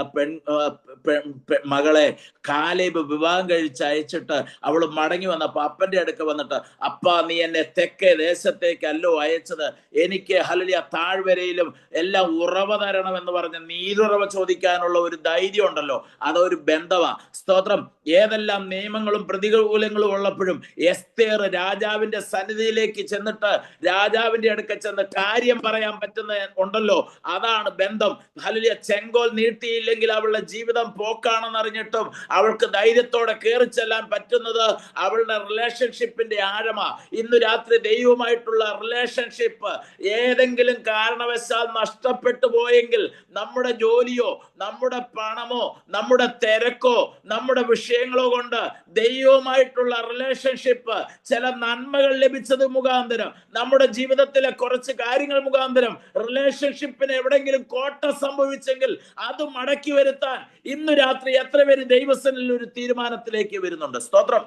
മകളെ കാലേബ് വിവാഹം കഴിച്ച് അയച്ചിട്ട് അവൾ മടങ്ങി വന്നപ്പോ അപ്പന്റെ അടുക്ക വന്നിട്ട്, അപ്പ നീ എന്നെ തെക്കേ ദേശത്തേക്കല്ലോ അയച്ചത്, എനിക്ക് ഹല്ലേലൂയ താഴ്വരയിലും എല്ലാം ഉറവ തരണം എന്ന് പറഞ്ഞ് നീരുറവ ചോദിക്കാനുള്ള ഒരു ധൈര്യം ഉണ്ടല്ലോ, അതൊരു ബന്ധമാ. സ്തോത്രം. ഏതെല്ലാം നിയമങ്ങളും പ്രതികൂലങ്ങളും ഉള്ളപ്പോഴും എസ്തേർ രാജാവിന്റെ സന്നിധിയിലേക്ക് ചെന്നിട്ട് രാജാവിന്റെ അടുക്ക ചെന്ന് കാര്യം പറയാൻ പറ്റുന്ന ഉണ്ടല്ലോ, അതാണ് ബന്ധം. ഹല്ലേലൂയ. ചെങ്കോൽ നീട്ടിയില്ലെങ്കിൽ അവളുടെ ജീവിതം പോക്കാണെന്ന് അറിഞ്ഞിട്ടും അവൾക്ക് ധൈര്യത്തോടെ കയറി ചെല്ലാൻ പറ്റുന്നത് അവളുടെ റിലേഷൻഷിപ്പിന്റെ ആഴമാ. ഇന്ന് രാത്രി ദൈവവുമായിട്ടുള്ള റിലേഷൻഷിപ്പ് ഏതെങ്കിലും കാരണവശാൽ നഷ്ടപ്പെട്ടു പോയെങ്കിൽ, നമ്മുടെ ജോലിയോ നമ്മുടെ പണമോ നമ്മുടെ തിരക്കോ നമ്മുടെ വിഷയങ്ങളോ കൊണ്ട് ദൈവവുമായിട്ടുള്ള റിലേഷൻഷിപ്പ്, ചില നന്മകൾ ലഭിച്ചത് മുഖാന്തരം, നമ്മുടെ ജീവിതത്തിലെ കുറച്ച് കാര്യങ്ങൾ മുഖാന്തരം റിലേഷൻഷിപ്പിന് എവിടെങ്കിലും കോട്ട സംഭവിച്ചെങ്കിൽ അത് മടക്കി വരുത്താൻ ഇന്ന് രാത്രി എത്ര പേര് ദൈവസന്നിധിയിൽ ഒരു തീരുമാനത്തിലേക്ക് വരുന്നുണ്ട്? സ്തോത്രം.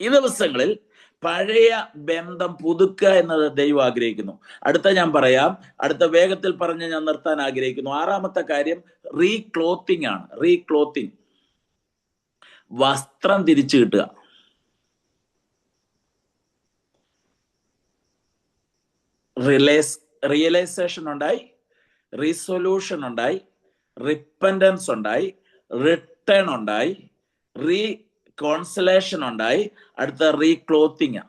ഈ ദിവസങ്ങളിൽ പഴയ ബന്ധം പുതുക്കുക എന്നത് ദൈവം ആഗ്രഹിക്കുന്നു. അടുത്ത ഞാൻ പറയാം, അടുത്ത വേഗത്തിൽ പറഞ്ഞ് ഞാൻ നിർത്താൻ ആഗ്രഹിക്കുന്നു. 6ാമത്തെ കാര്യം റീക്ലോത്തിങ് ആണ്. റീക്ലോത്തിങ്, വസ്ത്രം തിരിച്ചു കിട്ടുക. റിയലൈസേഷൻ ഉണ്ടായി, റീസൊല്യൂഷൻ ഉണ്ടായി, റിപ്പൻഡൻസ് ഉണ്ടായി, റിട്ടേൺ ഉണ്ടായി, റീകോൺസിലേഷൻ ഉണ്ടായി. അടുത്ത റീക്ലോത്തിങ്.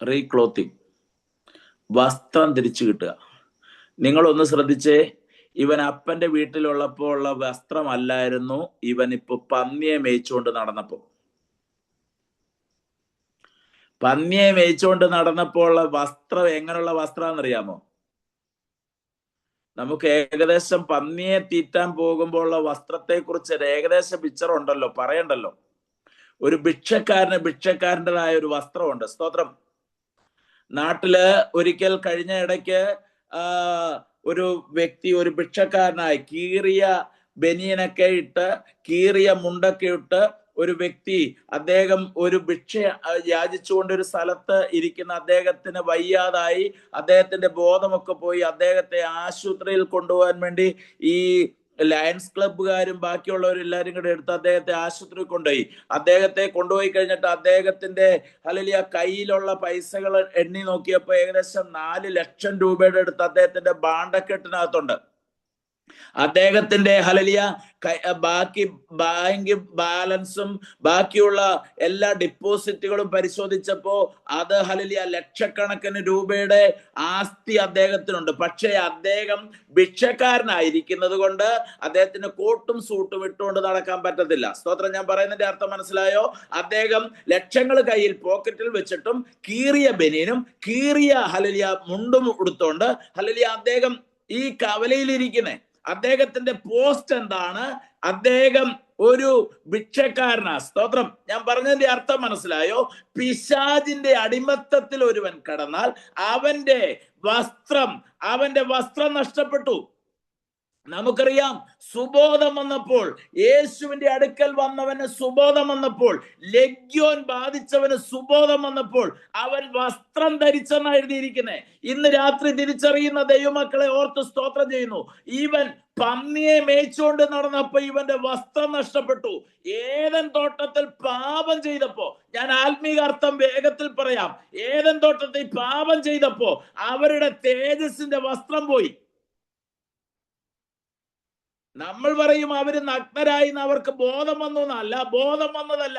റീക്ലോത്തിങ്, വസ്ത്രം തിരിച്ചു കിട്ടുക. നിങ്ങളൊന്ന് ശ്രദ്ധിച്ചേ, ഇവൻ അപ്പന്റെ വീട്ടിലുള്ളപ്പോൾ ഉള്ള വസ്ത്രമല്ലായിരുന്നു ഇവൻ ഇപ്പൊ പന്നിയെ മേയിച്ചുകൊണ്ട് നടന്നപ്പോ. പന്നിയെ മേയിച്ചുകൊണ്ട് നടന്നപ്പോൾ ഉള്ള വസ്ത്രം എങ്ങനെയുള്ള വസ്ത്രമാണെന്നറിയാമോ? നമുക്ക് ഏകദേശം പന്നിയെ തീറ്റാൻ പോകുമ്പോൾ ഉള്ള വസ്ത്രത്തെ കുറിച്ച് ഏകദേശം പിക്ചർ ഉണ്ടല്ലോ, പറയണ്ടല്ലോ. ഒരു ഭിക്ഷക്കാരൻ്റെതായ ഒരു വസ്ത്രമുണ്ട്. സ്തോത്രം. നാട്ടില് ഒരിക്കൽ കഴിഞ്ഞ ഇടയ്ക്ക് ഒരു വ്യക്തി, ഒരു ഭിക്ഷക്കാരനായി കീറിയ ബനിയനൊക്കെ ഇട്ട് കീറിയ മുണ്ടൊക്കെ ഇട്ട് ഒരു വ്യക്തി, അദ്ദേഹം ഒരു ഭിക്ഷ യാചിച്ചുകൊണ്ട് ഒരു സ്ഥലത്ത് ഇരിക്കുന്ന അദ്ദേഹത്തിന് വയ്യാതായി, അദ്ദേഹത്തിന്റെ ബോധമൊക്കെ പോയി. അദ്ദേഹത്തെ ആശുപത്രിയിൽ കൊണ്ടുപോകാൻ വേണ്ടി ഈ ലയൺസ് ക്ലബ്ബുകാരും ബാക്കിയുള്ളവരെല്ലാരും കൂടെ എടുത്ത് അദ്ദേഹത്തെ ആശുപത്രിയിൽ കൊണ്ടുപോയി. അദ്ദേഹത്തെ കൊണ്ടുപോയി കഴിഞ്ഞിട്ട് അദ്ദേഹത്തിന്റെ ഹല്ലേലൂയ കയ്യിലുള്ള പൈസകൾ എണ്ണി നോക്കിയപ്പോ ഏകദേശം 4 ലക്ഷം രൂപയുടെ അടുത്ത് അദ്ദേഹത്തിന്റെ ബാണ്ടക്കെട്ടിനകത്തുണ്ട്. അദ്ദേഹത്തിന്റെ ഹല്ലേലൂയ ബാക്കി ബാങ്ക് ബാലൻസും ബാക്കിയുള്ള എല്ലാ ഡിപ്പോസിറ്റുകളും പരിശോധിച്ചപ്പോ അത് ഹല്ലേലൂയ ലക്ഷക്കണക്കിന് രൂപയുടെ ആസ്തി അദ്ദേഹത്തിനുണ്ട്. പക്ഷേ അദ്ദേഹം ഭിക്ഷക്കാരനായിരിക്കുന്നത് കൊണ്ട് അദ്ദേഹത്തിന് കോട്ടും സൂട്ടും ഇട്ടുകൊണ്ട് നടക്കാൻ പറ്റത്തില്ല. സ്തോത്രം. ഞാൻ പറയുന്നതിന്റെ അർത്ഥം മനസ്സിലായോ? അദ്ദേഹം ലക്ഷങ്ങൾ കയ്യിൽ പോക്കറ്റിൽ വെച്ചിട്ടും കീറിയ ബനിയനും കീറിയ ഹല്ലേലൂയ മുണ്ടും ഉടുത്തോണ്ട് ഹല്ലേലൂയ അദ്ദേഹം ഈ കവലയിലിരിക്കുന്നേ. അദ്ദേഹത്തിന്റെ പോസ്റ്റ് എന്താണ്? അദ്ദേഹം ഒരു ഭിക്ഷക്കാരനാ. സ്തോത്രം. ഞാൻ പറഞ്ഞതിന്റെ അർത്ഥം മനസ്സിലായോ? പിശാചിന്റെ അടിമത്തത്തിൽ ഒരുവൻ കടന്നാൽ അവന്റെ വസ്ത്രം നഷ്ടപ്പെട്ടു. നമുക്കറിയാം, സുബോധം വന്നപ്പോൾ, യേശുവിന്റെ അടുക്കൽ വന്നവന് സുബോധം വന്നപ്പോൾ, ലഗ്യോൻ ബാധിച്ചവന് സുബോധം വന്നപ്പോൾ അവൻ വസ്ത്രം ധരിച്ചെന്നാണ് എഴുതിയിരിക്കുന്നത്. ഇന്ന് രാത്രി തിരിച്ചറിയുന്ന ദൈവമക്കളെ ഓർത്ത് സ്തോത്രം ചെയ്യുന്നു. ഇവൻ പന്നിയെ മേയിച്ചുകൊണ്ട് നടന്നപ്പോ ഇവന്റെ വസ്ത്രം നഷ്ടപ്പെട്ടു. ഏദൻ തോട്ടത്തിൽ പാപം ചെയ്തപ്പോ, ഞാൻ ആത്മീക അർത്ഥം വേഗത്തിൽ പറയാം, ഏദൻ തോട്ടത്തിൽ പാപം ചെയ്തപ്പോ അവരുടെ തേജസ്സിന്റെ വസ്ത്രം പോയി. നമ്മൾ പറയും അവര് നഗ്നരായി, അവർക്ക് ബോധം വന്നതല്ല,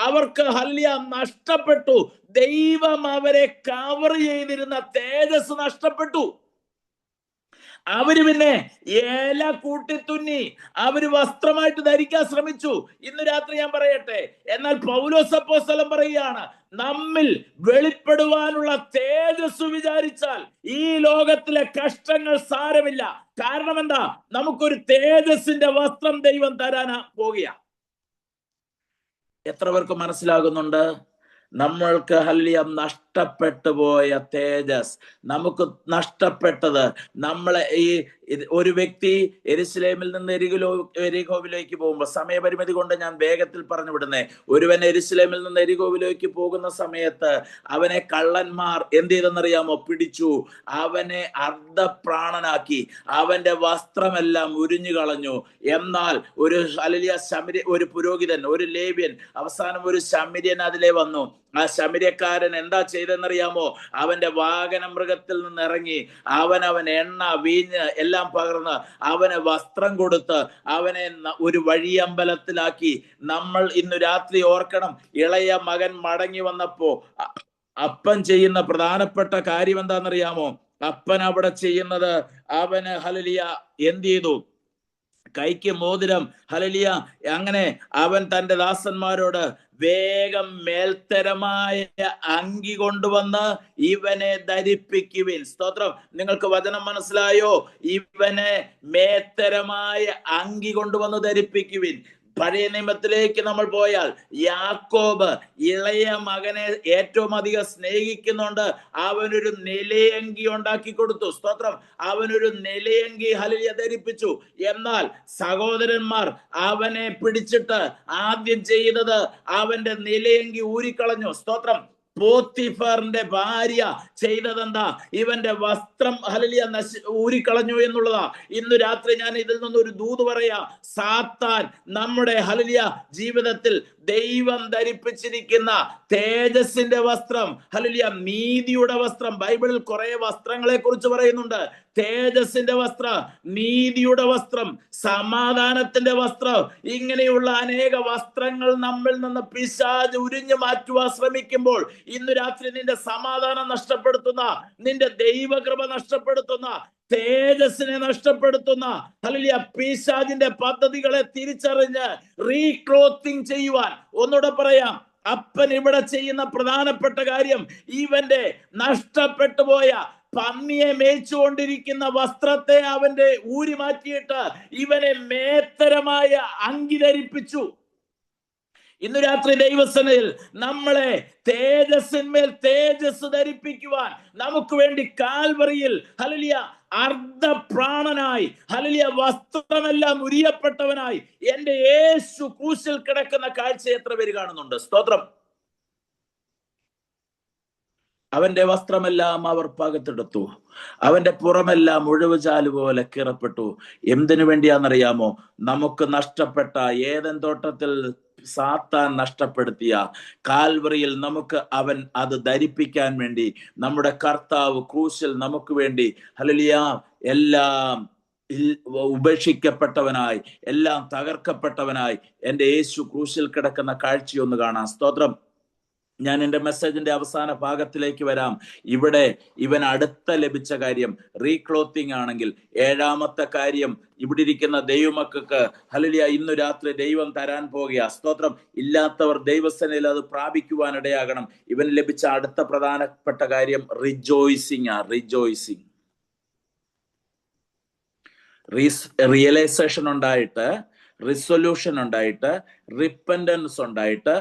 അവർക്ക് ഹല്ലേലൂയ നഷ്ടപ്പെട്ടു. ദൈവം അവരെ കവർ ചെയ്തിരുന്ന തേജസ് നഷ്ടപ്പെട്ടു. അവര് പിന്നെ ഏല കൂട്ടിത്തുന്നി അവര് വസ്ത്രമായിട്ട് ധരിക്കാൻ ശ്രമിച്ചു. ഇന്ന് രാത്രി ഞാൻ പറയട്ടെ, എന്നാൽ പൗലോസ് അപ്പോസ്തലൻ പറയുകയാണ്, നമ്മിൽ വെളിപ്പെടുവാനുള്ള തേജസ് വിചാരിച്ചാൽ ഈ ലോകത്തിലെ കഷ്ടങ്ങൾ സാരമില്ല. കാരണം എന്താ? നമുക്കൊരു തേജസ്സിന്റെ വസ്ത്രം ദൈവം തരാനാ പോകുക. എത്ര പേർക്ക് മനസ്സിലാകുന്നുണ്ട്? നമ്മൾക്ക് ഹല്ലേലൂയ നഷ്ടപ്പെട്ടു പോയ തേജസ്, നമുക്ക് നഷ്ടപ്പെട്ടത്, നമ്മളെ ഒരു വ്യക്തി യെരൂശലേമിൽ നിന്ന് എരിഹോവിലേക്ക് പോകുമ്പോൾ, സമയപരിമിതി കൊണ്ട് ഞാൻ വേഗത്തിൽ പറഞ്ഞു വിടുന്നേ, ഒരുവൻ യെരൂശലേമിൽ നിന്ന് എരിഹോവിലേക്ക് പോകുന്ന സമയത്ത് അവനെ കള്ളന്മാർ എന്ത് ചെയ്തെന്നറിയാമോ? പിടിച്ചു, അവനെ അർദ്ധപ്രാണനാക്കി, അവന്റെ വസ്ത്രമെല്ലാം ഉരിഞ്ഞു കളഞ്ഞു. എന്നാൽ ഒരു ഹല്ലേലൂയ ഒരു പുരോഹിതൻ, ഒരു ലേവ്യൻ, അവസാനം ഒരു ശമര്യൻ അതിലെ വന്നു. ആ ശമര്യക്കാരൻ എന്താ ചെയ്തെന്നറിയാമോ? അവന്റെ വാഹന മൃഗത്തിൽ നിന്ന് ഇറങ്ങി അവൻ എണ്ണ വീഞ്ഞ് എല്ലാം പകർന്ന് അവന് വസ്ത്രം കൊടുത്ത് അവനെ ഒരു വഴിയമ്പലത്തിലാക്കി. നമ്മൾ ഇന്ന് രാത്രി ഓർക്കണം, ഇളയ മകൻ മടങ്ങി വന്നപ്പോ അപ്പൻ ചെയ്യുന്ന പ്രധാനപ്പെട്ട കാര്യം എന്താണെന്നറിയാമോ? അപ്പൻ അവിടെ ചെയ്യുന്നത്, അവന് ഹല്ലേലൂയ എന്ത് ചെയ്തു? കൈക്ക് മോതിരം, ഹല്ലേലൂയ. അങ്ങനെ അവൻ തന്റെ ദാസന്മാരോട് വേഗം മേൽത്തരമായ അങ്കി കൊണ്ടുവന്ന് ഇവനെ ധരിപ്പിക്കുവിൻ. സ്തോത്രം. നിങ്ങൾക്ക് വചനം മനസ്സിലായോ? ഇവനെ മേൽത്തരമായ അങ്കി കൊണ്ടുവന്ന് ധരിപ്പിക്കുവിൻ. പഴയ നിയമത്തിലേക്ക് നമ്മൾ പോയാൽ യാക്കോബ് ഇളയ മകനെ ഏറ്റവും അധികം സ്നേഹിക്കുന്നുണ്ട്. അവനൊരു നിലയങ്കി ഉണ്ടാക്കി കൊടുത്തു. സ്തോത്രം. അവനൊരു നിലയങ്കി ഹല്ലേലൂയ ധരിപ്പിച്ചു. എന്നാൽ സഹോദരന്മാർ അവനെ പിടിച്ചിട്ട് ആദ്യം ചെയ്തത് അവന്റെ നിലയങ്കി ഊരിക്കളഞ്ഞു. സ്തോത്രം. പോത്തിഫറിന്റെ ഭാര്യ ചെയ്തതെന്താ? ഇവന്റെ വസ്ത്രം ഹല്ലേലൂയ ഊരിക്കളഞ്ഞു എന്നുള്ളതാ. ഇന്ന് രാത്രി ഞാൻ ഇതിൽ നിന്നൊരു ദൂത് പറയാം. സാത്താൻ നമ്മുടെ ഹല്ലേലൂയ ജീവിതത്തിൽ ദൈവം ധരിപ്പിച്ചിരിക്കുന്ന തേജസ്സിന്റെ വസ്ത്രം, ഹല്ലേലൂയ നീതിയുടെ വസ്ത്രം, ബൈബിളിൽ കുറെ വസ്ത്രങ്ങളെ കുറിച്ച് പറയുന്നുണ്ട്. തേജസ്സിന്റെ വസ്ത്രം, നീതിയുടെ വസ്ത്രം, സമാധാനത്തിന്റെ വസ്ത്രം, ഇങ്ങനെയുള്ള അനേക വസ്ത്രങ്ങൾ നമ്മിൽ നിന്ന് പിശാച് ഉരിഞ്ഞു മാറ്റുവാൻ ശ്രമിക്കുമ്പോൾ ഇന്ന് രാത്രി നിന്റെ സമാധാനം നഷ്ടപ്പെടുത്തുന്ന, നിന്റെ ദൈവകൃപ നഷ്ടപ്പെടുത്തുന്ന, തേജസ്സിനെ നഷ്ടപ്പെടുത്തുന്ന ഹല്ലേലൂയ പിശാചിന്റെ പദ്ധതികളെ തിരിച്ചറിഞ്ഞ് റീക്ലോത്തിങ് ചെയ്യുവാൻ, ഒന്നുകൂടെ പറയാം, അപ്പൻ ഇവിടെ ചെയ്യുന്ന പ്രധാനപ്പെട്ട കാര്യം ഇവന്റെ നഷ്ടപ്പെട്ടു പോയ പന്നിയെ മേയിച്ചുകൊണ്ടിരിക്കുന്ന വസ്ത്രത്തെ അവന്റെ ഊരി മാറ്റിയിട്ട് ഇവനെ മേത്തരമായ അങ്കി ധരിപ്പിച്ചു. ഇന്ന് രാത്രി ദൈവസനയിൽ നമ്മളെ തേജസ്സിന്മേൽ തേജസ് ധരിപ്പിക്കുവാൻ നമുക്ക് വേണ്ടി കാൽവറിയിൽ ഹല്ലേലൂയ അർദ്ധപ്രാണനായി, ഹല്ലേലൂയ വസ്ത്രമെല്ലാം ഉരിയപ്പെട്ടവനായി എന്റെ യേശു ക്രൂശിൽ കിടക്കുന്ന കാഴ്ച എത്ര പേര് കാണുന്നുണ്ട്? സ്തോത്രം. അവന്റെ വസ്ത്രമെല്ലാം അവർ പകത്തെടുത്തു, അവന്റെ പുറമെല്ലാം ഒഴിവുചാല് പോലെ കീറപ്പെട്ടു. എന്തിനു വേണ്ടിയാണെന്നറിയാമോ? നമുക്ക് നഷ്ടപ്പെട്ട ഏദൻ തോട്ടത്തിൽ സാത്താൻ നഷ്ടപ്പെടുത്തിയ കാൽവറിയിൽ നമുക്ക് അവൻ അത് ധരിപ്പിക്കാൻ വേണ്ടി നമ്മുടെ കർത്താവ് ക്രൂശിൽ നമുക്ക് വേണ്ടി ഹല്ലേലൂയ എല്ലാം ഉപേക്ഷിക്കപ്പെട്ടവനായി, എല്ലാം തകർക്കപ്പെട്ടവനായി എൻ്റെ യേശു ക്രൂശിൽ കിടക്കുന്ന കാഴ്ചയൊന്ന് കാണാം. സ്തോത്രം. ഞാൻ എൻ്റെ മെസ്സേജിന്റെ അവസാന ഭാഗത്തിലേക്ക് വരാം. ഇവിടെ ഇവൻ അടുത്ത ലഭിച്ച കാര്യം റീക്ലോത്തിങ് ആണെങ്കിൽ, ഏഴാമത്തെ കാര്യം ഇവിടെ ഇരിക്കുന്ന ദൈവമക്കൾക്ക് ഹല്ലേലൂയ ഇന്നു രാത്രി ദൈവം തരാൻ പോകുക. സ്തോത്രം. ഇല്ലാത്തവർ ദൈവസേനയിൽ അത് പ്രാപിക്കുവാനിടയാകണം. ഇവൻ ലഭിച്ച അടുത്ത പ്രധാനപ്പെട്ട കാര്യം റിജോയ്സിങ്. റിജോയ്സിങ്, റിയലൈസേഷൻ ഉണ്ടായിട്ട്, റിസൊല്യൂഷൻ ഉണ്ടായിട്ട്, റിപ്പൻഡൻസ് ഉണ്ടായിട്ട്,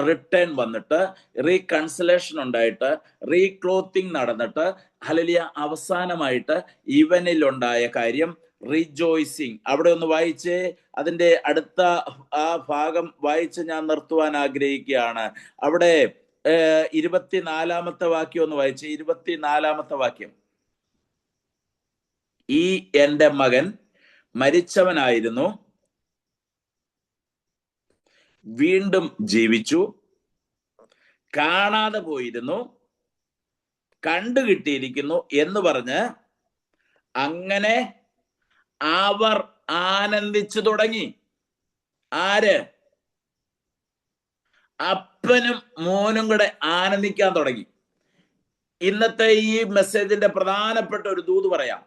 റിട്ടേൺ വന്നിട്ട്, റീകൺസിലേഷൻ ഉണ്ടായിട്ട്, റീക്ലോത്തിങ് നടന്നിട്ട്, ഹല്ലേലൂയ അവസാനമായിട്ട് ഇവനിലുണ്ടായ കാര്യം റിജോയ്സിങ്. അവിടെ ഒന്ന് വായിച്ചേ, അതിന്റെ അടുത്ത ആ ഭാഗം വായിച്ച് ഞാൻ നിർത്തുവാൻ ആഗ്രഹിക്കുകയാണ്. അവിടെ 24-ാമത്തെ വാക്യം ഒന്ന് വായിച്ചേ. 24-ാമത്തെ വാക്യം. ഈ എൻ്റെ മകൻ മരിച്ചവനായിരുന്നു, വീണ്ടും ജീവിച്ചു, കാണാതെ പോയിരുന്നു, കണ്ടുകിട്ടിയിരിക്കുന്നു എന്ന് പറഞ്ഞ് അങ്ങനെ അവർ ആനന്ദിച്ചു തുടങ്ങി. ആര്? അപ്പനും മോനും കൂടെ ആനന്ദിക്കാൻ തുടങ്ങി. ഇന്നത്തെ ഈ മെസ്സേജിന്റെ പ്രധാനപ്പെട്ട ഒരു ദൂത് പറയാം.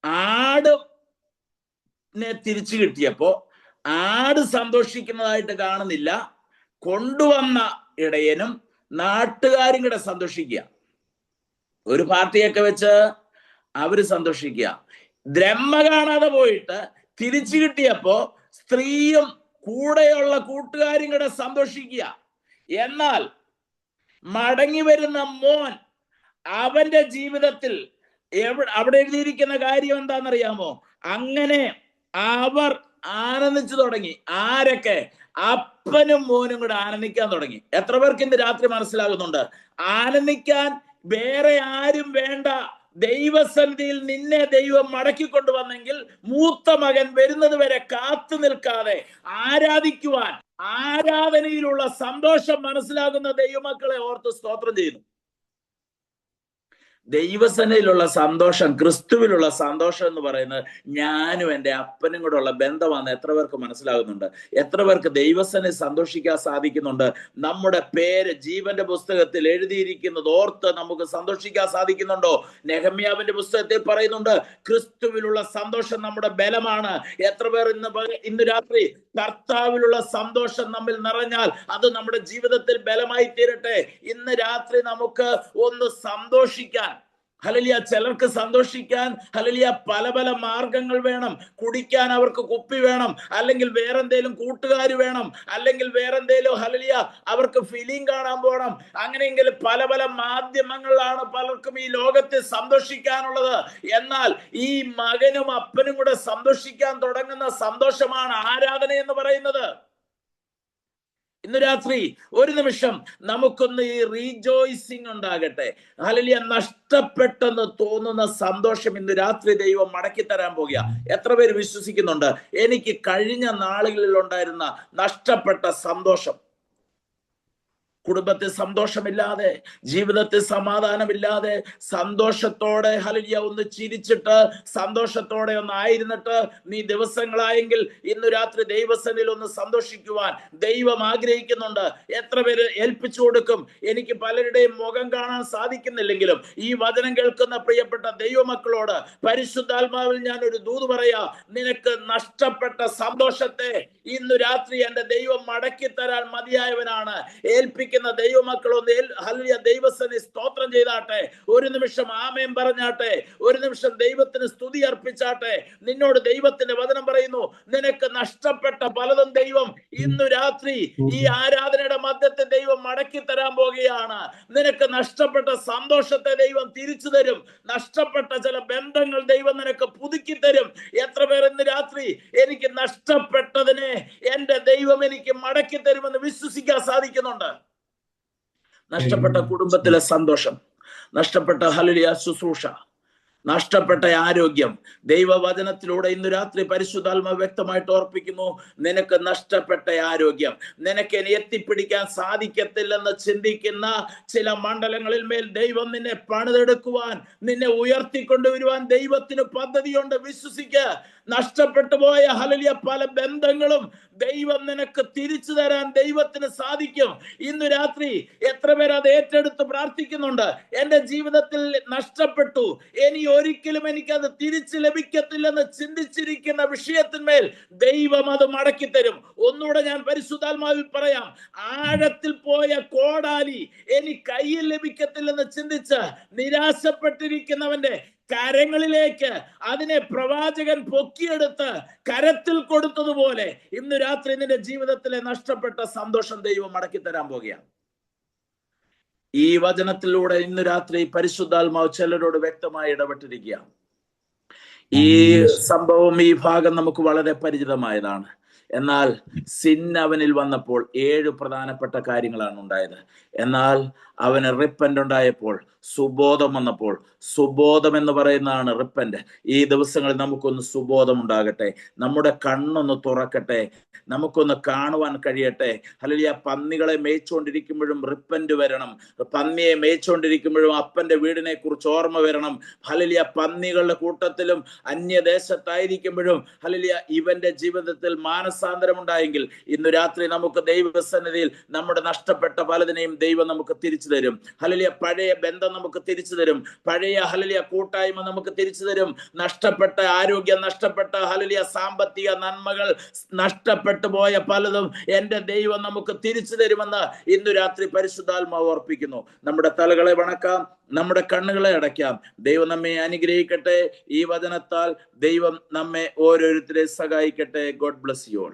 ആടിനെ തിരിച്ചു കിട്ടിയപ്പോ ആട് സന്തോഷിക്കുന്നതായിട്ട് കാണുന്നില്ല. കൊണ്ടുവന്ന ഇടയനും നാട്ടുകാരും കൂടെ സന്തോഷിക്കുക. ഒരു പാർട്ടിയൊക്കെ വെച്ച് അവര് സന്തോഷിക്കുക. ദ്രഹ്മ കാണാതെ പോയിട്ട് തിരിച്ചു കിട്ടിയപ്പോ സ്ത്രീയും കൂടെയുള്ള കൂട്ടുകാരും കൂടെ സന്തോഷിക്കുക. എന്നാൽ മടങ്ങി വരുന്ന മോൻ, അവന്റെ ജീവിതത്തിൽ അവിടെ എഴുതിയിരിക്കുന്ന കാര്യം എന്താണെന്നറിയാമോ? അങ്ങനെ അവർ ആനന്ദിച്ചു തുടങ്ങി. ആരൊക്കെ? അപ്പനും മോനും കൂടെ ആനന്ദിക്കാൻ തുടങ്ങി. എത്ര പേർക്ക് ഇന്ന് രാത്രി മനസ്സിലാകുന്നുണ്ട്? ആനന്ദിക്കാൻ വേറെ ആരും വേണ്ട. ദൈവസന്നിധിയിൽ നിന്നെ ദൈവം മടക്കിക്കൊണ്ടുവന്നെങ്കിൽ മൂത്ത മകൻ വരുന്നത് വരെ കാത്തു നിൽക്കാതെ ആരാധിക്കുവാൻ, ആരാധനയിലുള്ള സന്തോഷം മനസ്സിലാകുന്ന ദൈവമക്കളെ ഓർത്ത് സ്തോത്രം ചെയ്യുന്നു. ദൈവസേനയിലുള്ള സന്തോഷം, ക്രിസ്തുവിലുള്ള സന്തോഷം എന്ന് പറയുന്നത് ഞാനും എൻ്റെ അപ്പനും കൂടെ ഉള്ള ബന്ധമാണ്. എത്ര പേർക്ക് മനസ്സിലാകുന്നുണ്ട്? എത്ര പേർക്ക് ദൈവസേനയിൽ സന്തോഷിക്കാൻ സാധിക്കുന്നുണ്ട്? നമ്മുടെ പേര് ജീവന്റെ പുസ്തകത്തിൽ എഴുതിയിരിക്കുന്നത് ഓർത്ത് നമുക്ക് സന്തോഷിക്കാൻ സാധിക്കുന്നുണ്ടോ? നെഹമ്യാവിന്റെ പുസ്തകത്തിൽ പറയുന്നുണ്ട്, ക്രിസ്തുവിലുള്ള സന്തോഷം നമ്മുടെ ബലമാണ്. എത്ര പേർ ഇന്ന് രാത്രി കർത്താവിലുള്ള സന്തോഷം നമ്മിൽ നിറഞ്ഞാൽ അത് നമ്മുടെ ജീവിതത്തിൽ ബലമായി തീരട്ടെ. ഇന്ന് രാത്രി നമുക്ക് ഒന്ന് സന്തോഷിക്കാൻ. ഹല്ലേലൂയ. ചിലർക്ക് സന്തോഷിക്കാൻ ഹല്ലേലൂയ പല പല മാർഗങ്ങൾ വേണം. കുടിക്കാൻ അവർക്ക് കുപ്പി വേണം, അല്ലെങ്കിൽ വേറെന്തേലും കൂട്ടുകാർ വേണം, അല്ലെങ്കിൽ വേറെന്തേലും ഹല്ലേലൂയ അവർക്ക് ഫിലിം കാണാൻ പോകണം. അങ്ങനെയെങ്കിൽ പല പല മാധ്യമങ്ങളിലാണ് പലർക്കും ഈ ലോകത്തിൽ സന്തോഷിക്കാനുള്ളത്. എന്നാൽ ഈ മകനും അപ്പനും കൂടെ സന്തോഷിക്കാൻ തുടങ്ങുന്ന സന്തോഷമാണ് ആരാധന എന്ന് പറയുന്നത്. ഇന്ന് രാത്രി ഒരു നിമിഷം നമുക്കൊന്ന് ഈ റീജോയ്സിങ് ഉണ്ടാകട്ടെ. ഹല്ലേലൂയ. നഷ്ടപ്പെട്ടെന്ന് തോന്നുന്ന സന്തോഷം ഇന്ന് രാത്രി ദൈവം മടക്കി തരാൻ പോകുക. എത്ര പേര് വിശ്വസിക്കുന്നുണ്ട്? എനിക്ക് കഴിഞ്ഞ നാളുകളിൽ ഉണ്ടായിരുന്ന നഷ്ടപ്പെട്ട സന്തോഷം, കുടുംബത്തിൽ സന്തോഷമില്ലാതെ, ജീവിതത്തിൽ സമാധാനമില്ലാതെ, സന്തോഷത്തോടെ ഹല്ലേലൂയ ഒന്ന് ചിരിച്ചിട്ട് സന്തോഷത്തോടെ ഒന്ന് ആയിരുന്നിട്ട് നീ ദിവസങ്ങളായെങ്കിൽ ഇന്ന് രാത്രി ദൈവസന്നിധിയിൽ ഒന്ന് സന്തോഷിക്കുവാൻ ദൈവം ആഗ്രഹിക്കുന്നുണ്ട്. എത്ര പേര് ഏൽപ്പിച്ചു കൊടുക്കും? എനിക്ക് പലരുടെയും മുഖം കാണാൻ സാധിക്കുന്നില്ലെങ്കിലും ഈ വചനം കേൾക്കുന്ന പ്രിയപ്പെട്ട ദൈവമക്കളോട് പരിശുദ്ധാത്മാവിൽ ഞാൻ ഒരു ദൂത് പറയാ. നിനക്ക് നഷ്ടപ്പെട്ട സന്തോഷത്തെ ഇന്ന് രാത്രി എൻ്റെ ദൈവം മടക്കി തരാൻ മതിയായവനാണ്. ഏൽപ്പിക്കുന്ന ദൈവമക്കളൊന്ന് ഹല്ലേലൂയ ദൈവസന്നിധി സ്തോത്രം ചെയ്താട്ടെ. ഒരു നിമിഷം ആമേൻ പറഞ്ഞാട്ടെ. ഒരു നിമിഷം ദൈവത്തിന് സ്തുതി അർപ്പിച്ചാട്ടെ. നിന്നോട് ദൈവത്തിന്റെ വചനം പറയുന്നു, നിനക്ക് നഷ്ടപ്പെട്ട പലതും ദൈവം ഇന്നു രാത്രി ഈ ആരാധനയുടെ മധ്യത്തിൽ ദൈവം മടക്കി തരാൻ പോകുകയാണ്. നിനക്ക് നഷ്ടപ്പെട്ട സന്തോഷത്തെ ദൈവം തിരിച്ചു തരും. നഷ്ടപ്പെട്ട ചില ബന്ധങ്ങൾ ദൈവം നിനക്ക് പുതുക്കി തരും. എത്ര പേർ ഇന്ന് രാത്രി എനിക്ക് നഷ്ടപ്പെട്ടതിനെ എൻ്റെ ദൈവം എനിക്ക് മടക്കി തരുമെന്ന് വിശ്വസിക്കാൻ സാധിക്കുന്നുണ്ട്? നഷ്ടപ്പെട്ട കുടുംബത്തിലെ സന്തോഷം, നഷ്ടപ്പെട്ട ഹല്ലേലൂയ ശുശ്രൂഷ, നഷ്ടപ്പെട്ട ആരോഗ്യം ദൈവവചനത്തിലൂടെ ഇന്ന് രാത്രി പരിശുദ്ധാത്മാവ് വ്യക്തമായിട്ട് ഓർപ്പിക്കുന്നു. നിനക്ക് നഷ്ടപ്പെട്ട ആരോഗ്യം, നിനക്ക് ഇനി എത്തിപ്പിടിക്കാൻ സാധിക്കത്തില്ലെന്ന് ചിന്തിക്കുന്ന ചില മണ്ഡലങ്ങളിൽ മേൽ ദൈവം നിന്നെ പണിതെടുക്കുവാൻ, നിന്നെ ഉയർത്തിക്കൊണ്ടുവരുവാൻ ദൈവത്തിന് പദ്ധതിയുണ്ട്. വിശ്വസിക്കുക. നഷ്ടപ്പെട്ടു പോയ ഹല്ലേലൂയ പല ബന്ധങ്ങളും ദൈവം നിനക്ക് തിരിച്ചു തരാൻ ദൈവത്തിന് സാധിക്കും. ഇന്ന് രാത്രി എത്ര പേർ അത് ഏറ്റെടുത്ത് പ്രാർത്ഥിക്കുന്നുണ്ട്? എന്റെ ജീവിതത്തിൽ നഷ്ടപ്പെട്ടു, ഇനി ഒരിക്കലും എനിക്കത് തിരിച്ചു ലഭിക്കത്തില്ലെന്ന് ചിന്തിച്ചിരിക്കുന്ന വിഷയത്തിന്മേൽ ദൈവം അത് മടക്കി തരും. ഒന്നുകൂടെ ഞാൻ പരിശുദ്ധാത്മാവിൽ പറയാം. ആഴത്തിൽ പോയ കോടാലി ഇനി കയ്യിൽ ലഭിക്കത്തില്ലെന്ന് ചിന്തിച്ച് നിരാശപ്പെട്ടിരിക്കുന്നവന്റെ കരങ്ങളിലേക്ക് അതിനെ പ്രവാചകൻ പൊക്കിയെടുത്ത് കരത്തിൽ കൊടുത്തതുപോലെ ഇന്ന് രാത്രി നിന്റെ ജീവിതത്തിലെ നഷ്ടപ്പെട്ട സന്തോഷം ദൈവം മടക്കി തരാൻ പോകുകയാണ്. ഈ വചനത്തിലൂടെ ഇന്ന് രാത്രി പരിശുദ്ധാത്മാവ് ചിലരോട് വ്യക്തമായി ഇടപെട്ടിരിക്കുകയാണ്. ഈ സംഭവം, ഈ ഭാഗം നമുക്ക് വളരെ പരിചിതമായതാണ്. എന്നാൽ സിൻ അവനിൽ വന്നപ്പോൾ 7 പ്രധാനപ്പെട്ട കാര്യങ്ങളാണ് ഉണ്ടായത്. എന്നാൽ അവന് റിപ്പന്റ് ഉണ്ടായപ്പോൾ, സുബോധം വന്നപ്പോൾ, സുബോധം എന്ന് പറയുന്നതാണ് റിപ്പന്റ്. ഈ ദിവസങ്ങളിൽ നമുക്കൊന്ന് സുബോധം ഉണ്ടാകട്ടെ, നമ്മുടെ കണ്ണൊന്ന് തുറക്കട്ടെ, നമുക്കൊന്ന് കാണുവാൻ കഴിയട്ടെ. ഹല്ലേലൂയ. പന്നികളെ മേയിച്ചുകൊണ്ടിരിക്കുമ്പോഴും റിപ്പന്റ് വരണം. പന്നിയെ മേയിച്ചുകൊണ്ടിരിക്കുമ്പോഴും അപ്പന്റെ വീടിനെ കുറിച്ച് ഓർമ്മ വരണം. ഹല്ലേലൂയ. പന്നികളുടെ കൂട്ടത്തിലും അന്യദേശത്തായിരിക്കുമ്പോഴും ഹല്ലേലൂയ ഇവന്റെ ജീവിതത്തിൽ മാനസാന്തരം ഉണ്ടായെങ്കിൽ ഇന്ന് രാത്രി നമുക്ക് ദൈവസന്നിധിയിൽ നമ്മുടെ നഷ്ടപ്പെട്ട പലതിനെയും ദൈവം നമുക്ക് തിരിച്ചു തരും. ഹല്ലേലൂയ. പഴയ ബന്ധം നമുക്ക് തിരിച്ചു തരും. പഴയ ഹല്ലേലൂയ കൂട്ടായ്മ നമുക്ക് തിരിച്ചു തരും. നഷ്ടപ്പെട്ട ആരോഗ്യം, നഷ്ടപ്പെട്ട ഹല്ലേലൂയ സാമ്പത്തിക നന്മകൾ, നഷ്ടപ്പെട്ടു പോയ പലതും എന്റെ ദൈവം നമുക്ക് തിരിച്ചു തരുമെന്ന് ഇന്ന് രാത്രി പരിശുദ്ധാത്മാവ് ഓർപ്പിക്കുന്നു. നമ്മുടെ തലകളെ വണക്കാം, നമ്മുടെ കണ്ണുകളെ അടയ്ക്കാം. ദൈവം നമ്മെ അനുഗ്രഹിക്കട്ടെ. ഈ വചനത്താൽ ദൈവം നമ്മെ ഓരോരുത്തരെ സഹായിക്കട്ടെ. God bless you all.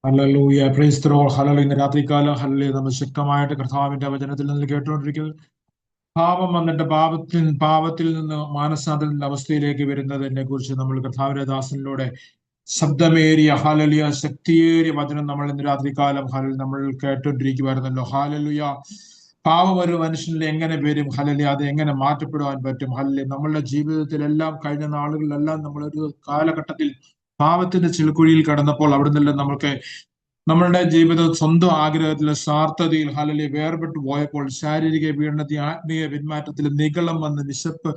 Hallelujah. Praise the Lord. Hallelujah. ഇന്ന് രാത്രികാലം ഹല്ലേലൂയ നമ്മൾ ശക്തമായിട്ട് കർത്താവിന്റെ വചനത്തിൽ നിന്ന് കേട്ടുകൊണ്ടിരിക്കുന്നത്, പാപം വന്നിട്ട് പാപത്തിൽ നിന്ന് മാനസാന്തരത്തിന്റെ അവസ്ഥയിലേക്ക് വരുന്നതിനെ കുറിച്ച് നമ്മൾ കർത്താവിന്റെ ദാസനിലൂടെ ശബ്ദമേറിയ ഹല്ലേലൂയ ശക്തിയേറിയ വചനം നമ്മൾ ഇന്ന് രാത്രികാലം നമ്മൾ കേട്ടുകൊണ്ടിരിക്കുവായിരുന്നല്ലോ. ഹല്ലേലൂയ. പാപം ഒരു മനുഷ്യനിൽ എങ്ങനെ വരും? ഹല്ലേലൂയ. അത് എങ്ങനെ മാറ്റപ്പെടുവാൻ പറ്റും? ഹല്ലേലൂയ. നമ്മളുടെ ജീവിതത്തിലെല്ലാം കഴിഞ്ഞ നാളുകളിലെല്ലാം നമ്മളൊരു കാലഘട്ടത്തിൽ പാപത്തിന്റെ ചിലക്കുഴിയിൽ കടന്നപ്പോൾ അവിടെ നിന്നെല്ലാം നമ്മൾക്ക് നമ്മളുടെ ജീവിതം സ്വന്തം ആഗ്രഹത്തിലും സ്വാർത്ഥതയിൽ ഹല്ലേലൂയ വേർപെട്ടു പോയപ്പോൾ, ശാരീരിക പീഡനത്തിൽ ആത്മീയ പിന്മാറ്റത്തിൽ നിഗളം വന്ന് വിശപ്പ്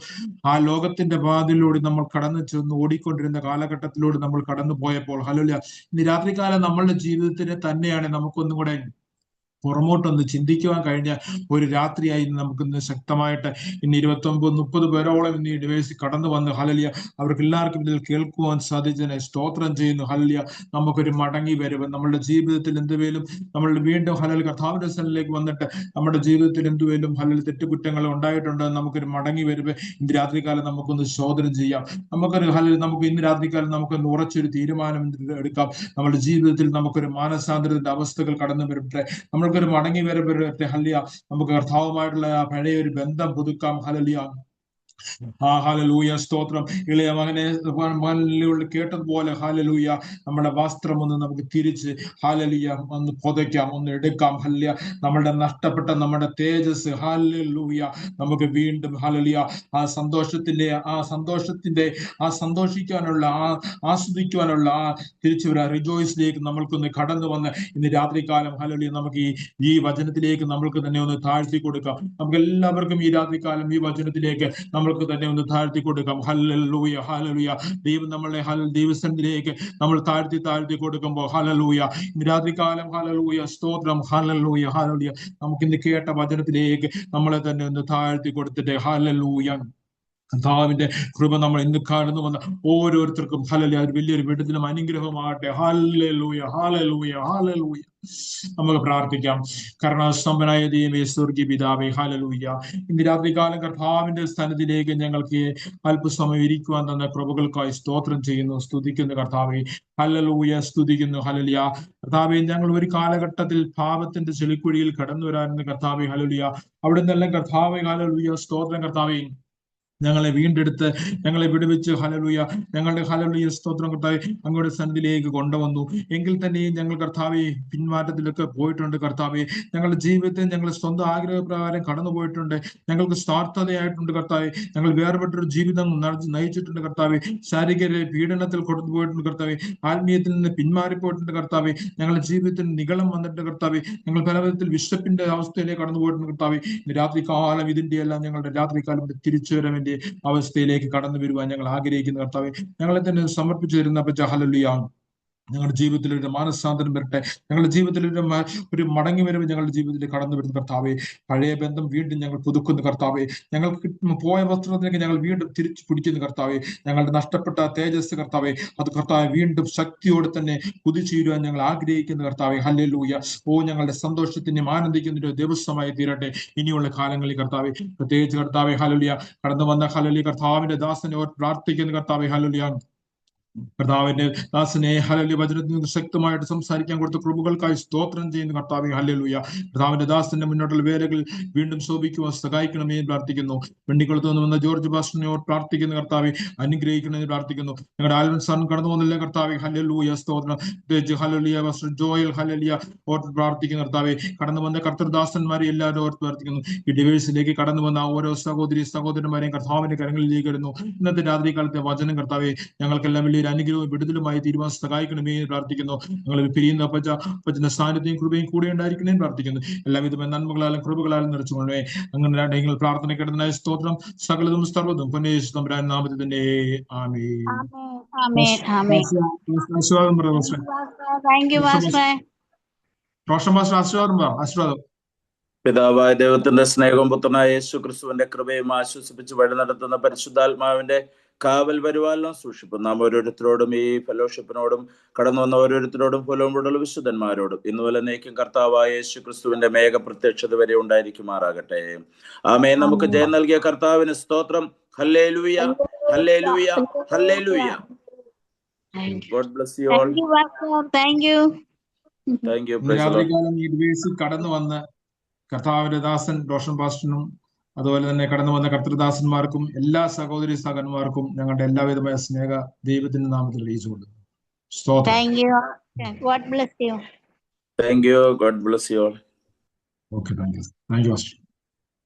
ആ ലോകത്തിന്റെ പാതയിലൂടെ നമ്മൾ കടന്നു ചെന്ന് ഓടിക്കൊണ്ടിരുന്ന കാലഘട്ടത്തിലൂടെ നമ്മൾ കടന്നു പോയപ്പോൾ ഹല്ലേലൂയ ഇന്ന് രാത്രികാലം നമ്മളുടെ ജീവിതത്തിന് തന്നെയാണ് നമുക്കൊന്നും കൂടെ പുറമോട്ടൊന്ന് ചിന്തിക്കുവാൻ കഴിഞ്ഞ ഒരു രാത്രിയായി നമുക്കിന്ന് ശക്തമായിട്ട് ഇന്ന് 29-30 പേരോളം ഇന്ന് ഈ ഡിവൈസിൽ കടന്നു വന്ന് ഹല്ലേലൂയ അവർക്ക് എല്ലാവർക്കും ഇതിൽ കേൾക്കുവാൻ സാധിച്ചതിനെ സ്തോത്രം ചെയ്യുന്നു. ഹല്ലേലൂയ. നമുക്കൊരു മടങ്ങി വരവ് നമ്മളുടെ ജീവിതത്തിൽ എന്തുവേലും നമ്മൾ വീണ്ടും ഹല്ലേലൂയ കർത്താവിന്റെ സന്നിധിയിലേക്ക് വന്നിട്ട് നമ്മുടെ ജീവിതത്തിൽ എന്തുവേലും ഹല്ലേലൂയ തെറ്റുകുറ്റങ്ങൾ ഉണ്ടായിട്ടുണ്ടെന്ന് നമുക്കൊരു മടങ്ങി വരവ് ഇന്ന് രാത്രികാലം നമുക്കൊന്ന് ശോധന ചെയ്യാം. നമുക്കൊരു ഹല്ലേലൂയ നമുക്ക് ഇന്ന് രാത്രികാലം നമുക്കൊന്ന് ഉറച്ചൊരു തീരുമാനം എടുക്കാം. നമ്മുടെ ജീവിതത്തിൽ നമുക്കൊരു മാനസാന്തരത്തിന്റെ അവസ്ഥകൾ കടന്നു വരട്ടെ. നമ്മൾക്കൊരു മടങ്ങി വരട്ടെ. ഹല്ലേലൂയ. നമുക്ക് കർത്താവുമായിട്ടുള്ള പഴയ ഒരു ബന്ധം പുതുക്കാം. ഹല്ലേലൂയ. ഹല്ലേലൂയ. സ്തോത്രം. ഇളയ മകനെ കേട്ടതുപോലെ ഹല്ലേലൂയ നമ്മുടെ വസ്ത്രം ഒന്ന് നമുക്ക് തിരിച്ച് ഹല്ലേലൂയ ഒന്ന് പുതയ്ക്കാം, ഒന്ന് എടുക്കാം. ഹല്ലേലൂയ. നമ്മുടെ നഷ്ടപ്പെട്ട നമ്മുടെ തേജസ് ഹല്ലേലൂയ നമുക്ക് വീണ്ടും ഹല്ലേലൂയ ആ സന്തോഷിക്കാനുള്ള ആസ്വദിക്കുവാനുള്ള തിരിച്ചു റിജോയ്സിലേക്ക് നമ്മൾക്കൊന്ന് കടന്നു വന്ന് ഇന്ന് രാത്രികാലം ഹല്ലേലൂയ നമുക്ക് ഈ വചനത്തിലേക്ക് നമ്മൾക്ക് തന്നെ ഒന്ന് താഴ്ത്തി കൊടുക്കാം. നമുക്ക് എല്ലാവർക്കും ഈ രാത്രികാലം ഈ വചനത്തിലേക്ക് നമ്മൾക്ക് തന്നെ ഒന്ന് താഴ്ത്തി കൊടുക്കാം. ഹല്ലേലൂയ. ഹല്ലേലൂയ. ദൈവം നമ്മളെ ദൈവസന്നിധിയിലേക്ക് നമ്മൾ താഴ്ത്തി കൊടുക്കുമ്പോൾ ഹല്ലേലൂയ ഇന്ന് രാത്രികാലം ഹല്ലേലൂയ സ്തോത്രം. ഹല്ലേലൂയ. ഹല്ലേലൂയ. നമുക്ക് ഇന്ന് കേട്ട വചനത്തിലേക്ക് നമ്മളെ തന്നെ ഒന്ന് താഴ്ത്തി കൊടുത്തിട്ട് ഹല്ലേലൂയ കർത്താവിന്റെ കൃപ നമ്മൾ ഇന്ന് കടന്നു വന്ന ഓരോരുത്തർക്കും ഹല്ലേലൂയ വലിയൊരു വിടുതലും അനുഗ്രഹമാകട്ടെ. ഹല്ലേലൂയ. ഹല്ലേലൂയ. ഹല്ലേലൂയ. നമുക്ക് പ്രാർത്ഥിക്കാം. കരുണാസമ്പന്നനായ ദൈവമേ, സ്വർഗീയ പിതാവേ, ഹല്ലേലൂയ ഇന്ന് രാത്രികാലം കർത്താവിന്റെ സ്ഥാനത്തിലേക്ക് ഞങ്ങൾക്ക് അല്പസമയം ഇരിക്കുവാൻ തന്ന കൃപകൾക്കായി സ്തോത്രം ചെയ്യുന്നു, സ്തുതിക്കുന്നു കർത്താവേ. ഹല്ലേലൂയ. സ്തുതിക്കുന്നു. ഹല്ലേലൂയ. കർത്താവേ, ഞങ്ങൾ ഒരു കാലഘട്ടത്തിൽ പാപത്തിന്റെ ചെളിക്കുഴിയിൽ കടന്നു വരാറുണ്ട് കർത്താവേ. ഹല്ലേലൂയ. അവിടെ നിന്നെല്ലാം കർത്താവേ ഹല്ലേലൂയ സ്തോത്രം കർത്താവേ ഞങ്ങളെ വീണ്ടെടുത്ത് ഞങ്ങളെ വിടുവിച്ച് ഹല്ലേലൂയ ഞങ്ങളുടെ ഹല്ലേലൂയ സ്തോത്രം കർത്താവേ അങ്ങയുടെ സന്നിധിയിലേക്ക് കൊണ്ടുവന്നു. എങ്കിൽ തന്നെയും ഞങ്ങൾ കർത്താവെ പിന്മാറ്റത്തിലൊക്കെ പോയിട്ടുണ്ട് കർത്താവെ. ഞങ്ങളുടെ ജീവിതത്തിൽ ഞങ്ങൾ സ്വന്തം ആഗ്രഹപ്രകാരം കടന്നു പോയിട്ടുണ്ട്. ഞങ്ങൾക്ക് സ്വാർത്ഥതയായിട്ടുണ്ട് കർത്താവെ. ഞങ്ങൾ വേർപെട്ടൊരു ജീവിതം നയിച്ചിട്ടുണ്ട് കർത്താവെ. ശാരീരിക പീഡനത്തിൽ കൊടുത്തു പോയിട്ടുണ്ട് കർത്താവെ. ആത്മീയത്തിൽ നിന്ന് പിന്മാറിപ്പോയിട്ടുണ്ട് കർത്താവെ. ഞങ്ങളുടെ ജീവിതത്തിൽ നിഗളം വന്നിട്ടുണ്ട് കർത്താവെ. ഞങ്ങൾ പല വിധത്തിൽ വിശപ്പിന്റെ അവസ്ഥയിലേക്ക് കടന്നു പോയിട്ടുണ്ട് കർത്താവെ. രാത്രി കാലം ഇതിന്റെ എല്ലാം ഞങ്ങളുടെ രാത്രികാലം തിരിച്ചു വരവിന്റെ അവസ്ഥയിലേക്ക് കടന്നു വരുവാൻ ഞങ്ങൾ ആഗ്രഹിക്കുന്ന കർത്താവെ. ഞങ്ങളെ തന്നെ സമർപ്പിച്ചു തരുന്ന ഹല്ലേലൂയ. ഞങ്ങളുടെ ജീവിതത്തിൽ ഒരു മാനസാന്തരം വരട്ടെ. ഞങ്ങളുടെ ജീവിതത്തിൽ ഒരു മടങ്ങി വരവ് ഞങ്ങളുടെ ജീവിതത്തിൽ കടന്നു വരുന്ന കർത്താവെ. പഴയ ബന്ധം വീണ്ടും ഞങ്ങൾ പുതുക്കുന്ന കർത്താവെ. ഞങ്ങൾക്ക് പോയ വസ്ത്രത്തിലേക്ക് ഞങ്ങൾ വീണ്ടും തിരിച്ചു പിടിക്കുന്ന കർത്താവെ. ഞങ്ങളുടെ നഷ്ടപ്പെട്ട തേജസ് കർത്താവെ അത് കർത്താവെ വീണ്ടും ശക്തിയോടെ തന്നെ കുതിച്ചുയരുവാൻ ഞങ്ങൾ ആഗ്രഹിക്കുന്ന കർത്താവെ. ഹല്ലേലൂയ. ഞങ്ങളുടെ സന്തോഷത്തിനും ആനന്ദിക്കുന്ന ദിവസമായി തീരട്ടെ ഇനിയുള്ള കാലങ്ങളിൽ കർത്താവെ. പ്രത്യേകിച്ച് കർത്താവെ ഹല്ലേലൂയ കടന്നു വന്ന ഹല്ലേലൂയ കർത്താവിന്റെ ദാസനെ പ്രാർത്ഥിക്കുന്ന കർത്താവെ. ഹല്ലേലൂയ കർത്താവിന്റെ ദാസനെ ഹല്ലേലൂയ വചനത്തിൽ നിന്ന് ശക്തമായിട്ട് സംസാരിക്കാൻ കൊടുത്ത കൃപകൾക്കായി സ്തോത്രം ചെയ്യുന്ന കർത്താവെ. ഹല്ലേലൂയ കർത്താവിന്റെ ദാസന്റെ മുന്നോട്ടുള്ള വേലകൾ വീണ്ടും ശോഭിക്കുവാൻ സഹായിക്കണമേ പ്രാർത്ഥിക്കുന്നു. വെണ്ണിക്കുളത്ത് നിന്ന് വന്ന ജോർജ് പാസ്റ്ററിനെ പ്രാർത്ഥിക്കുന്ന കർത്താവെ അനുഗ്രഹിക്കണമെന്ന് പ്രാർത്ഥിക്കുന്നു. ഞങ്ങളുടെ ആൽവൻ സാൻ കടന്നു വന്നില്ല കർത്താവെ. ഹല്ലേലൂയ സ്തോത്രം. ഹല്ലേലൂയ പാസ്റ്റർ ജോയൽ ഹല്ലേലൂയ ഓർത്ത് പ്രാർത്ഥിക്കുന്ന കർത്താവെ. കടന്നു വന്ന കർത്തൃദാസന്മാരെ എല്ലാവരും ഓർത്ത് പ്രാർത്ഥിക്കുന്നു. ഈ ഡിവൈസിലേക്ക് കടന്നു വന്ന ഓരോ സഹോദരന്മാരെയും കർത്താവിന്റെ കരങ്ങളിലേക്ക് വരുന്നു. ഇന്നത്തെ രാത്രി കാലത്തെ വചനം കർത്താവെ ഞങ്ങൾക്കെല്ലാം വലിയ അനുഗ്രഹവും വിടുതലുമായി തീരുമാനം സഹായിക്കണമേ എന്ന് പ്രാർത്ഥിക്കുന്നു. ഞങ്ങൾ പിരിയുന്ന അപ്പച്ചന്റെ സാന്നിധ്യം കൃപയും കൂടെ ഉണ്ടായിരിക്കണേ പ്രാർത്ഥിക്കുന്നു. എല്ലാവിധ നന്മകളാലും കൃപകളാലും നിറച്ചുകൊള്ളേ. അങ്ങനെ പ്രാർത്ഥന കിടന്നതിനായ സ്തോത്രം. സകലതും സർവ്വതും പൊന്നേശു തമ്പുരാൻ നാമത്തിൽ തന്നെ ആമേൻ. ആശീർവാദം. പിതാവായ ദൈവത്തിന്റെ സ്നേഹവും പുത്രനായ യേശു ക്രിസ്തുവിന്റെ കൃപയും ആശ്വസിപ്പിച്ച് വഴി നടത്തുന്ന പരിശുദ്ധാത്മാവിന്റെ കാവൽ പരിപാലനം സൂക്ഷിപ്പും നാം ഓരോരുത്തരോടും ഈ ഫെലോഷിപ്പിനോടും കടന്നു വന്ന ഓരോരുത്തരോടും ഫലമുള്ള വിശുദ്ധന്മാരോടും ഇന്നുപോലെ നയിക്കും കർത്താവായ യേശു ക്രിസ്തുവിന്റെ മേഘ പ്രത്യക്ഷത വരെ ഉണ്ടായിരിക്കുമാറാകട്ടെ. ആമേൻ. നമുക്ക് ജയം നൽകിയ കർത്താവിന് സ്തോത്രം. ഹല്ലേലൂയ, ഹല്ലേലൂയ, ഹല്ലേലൂയ. God bless you all. Thank you. രാത്രികാലം ഈ ഡിവൈസിൽ കടന്നു വന്ന് കർത്താവിന്റെ ദാസൻ റോഷൻ പാസ്റ്ററിനും അതുപോലെ തന്നെ കടന്നു വന്ന കർത്തൃദാസന്മാർക്കും എല്ലാ സഹോദരി സഹോദരന്മാർക്കും ഞങ്ങളുടെ എല്ലാവിധമായ സ്നേഹ ദൈവത്തിന്റെ നാമത്തിൽ അറിയിച്ചുകൊണ്ട് thank you. God bless U. Thank you. God bless you all. Okay, thank you. Thank you.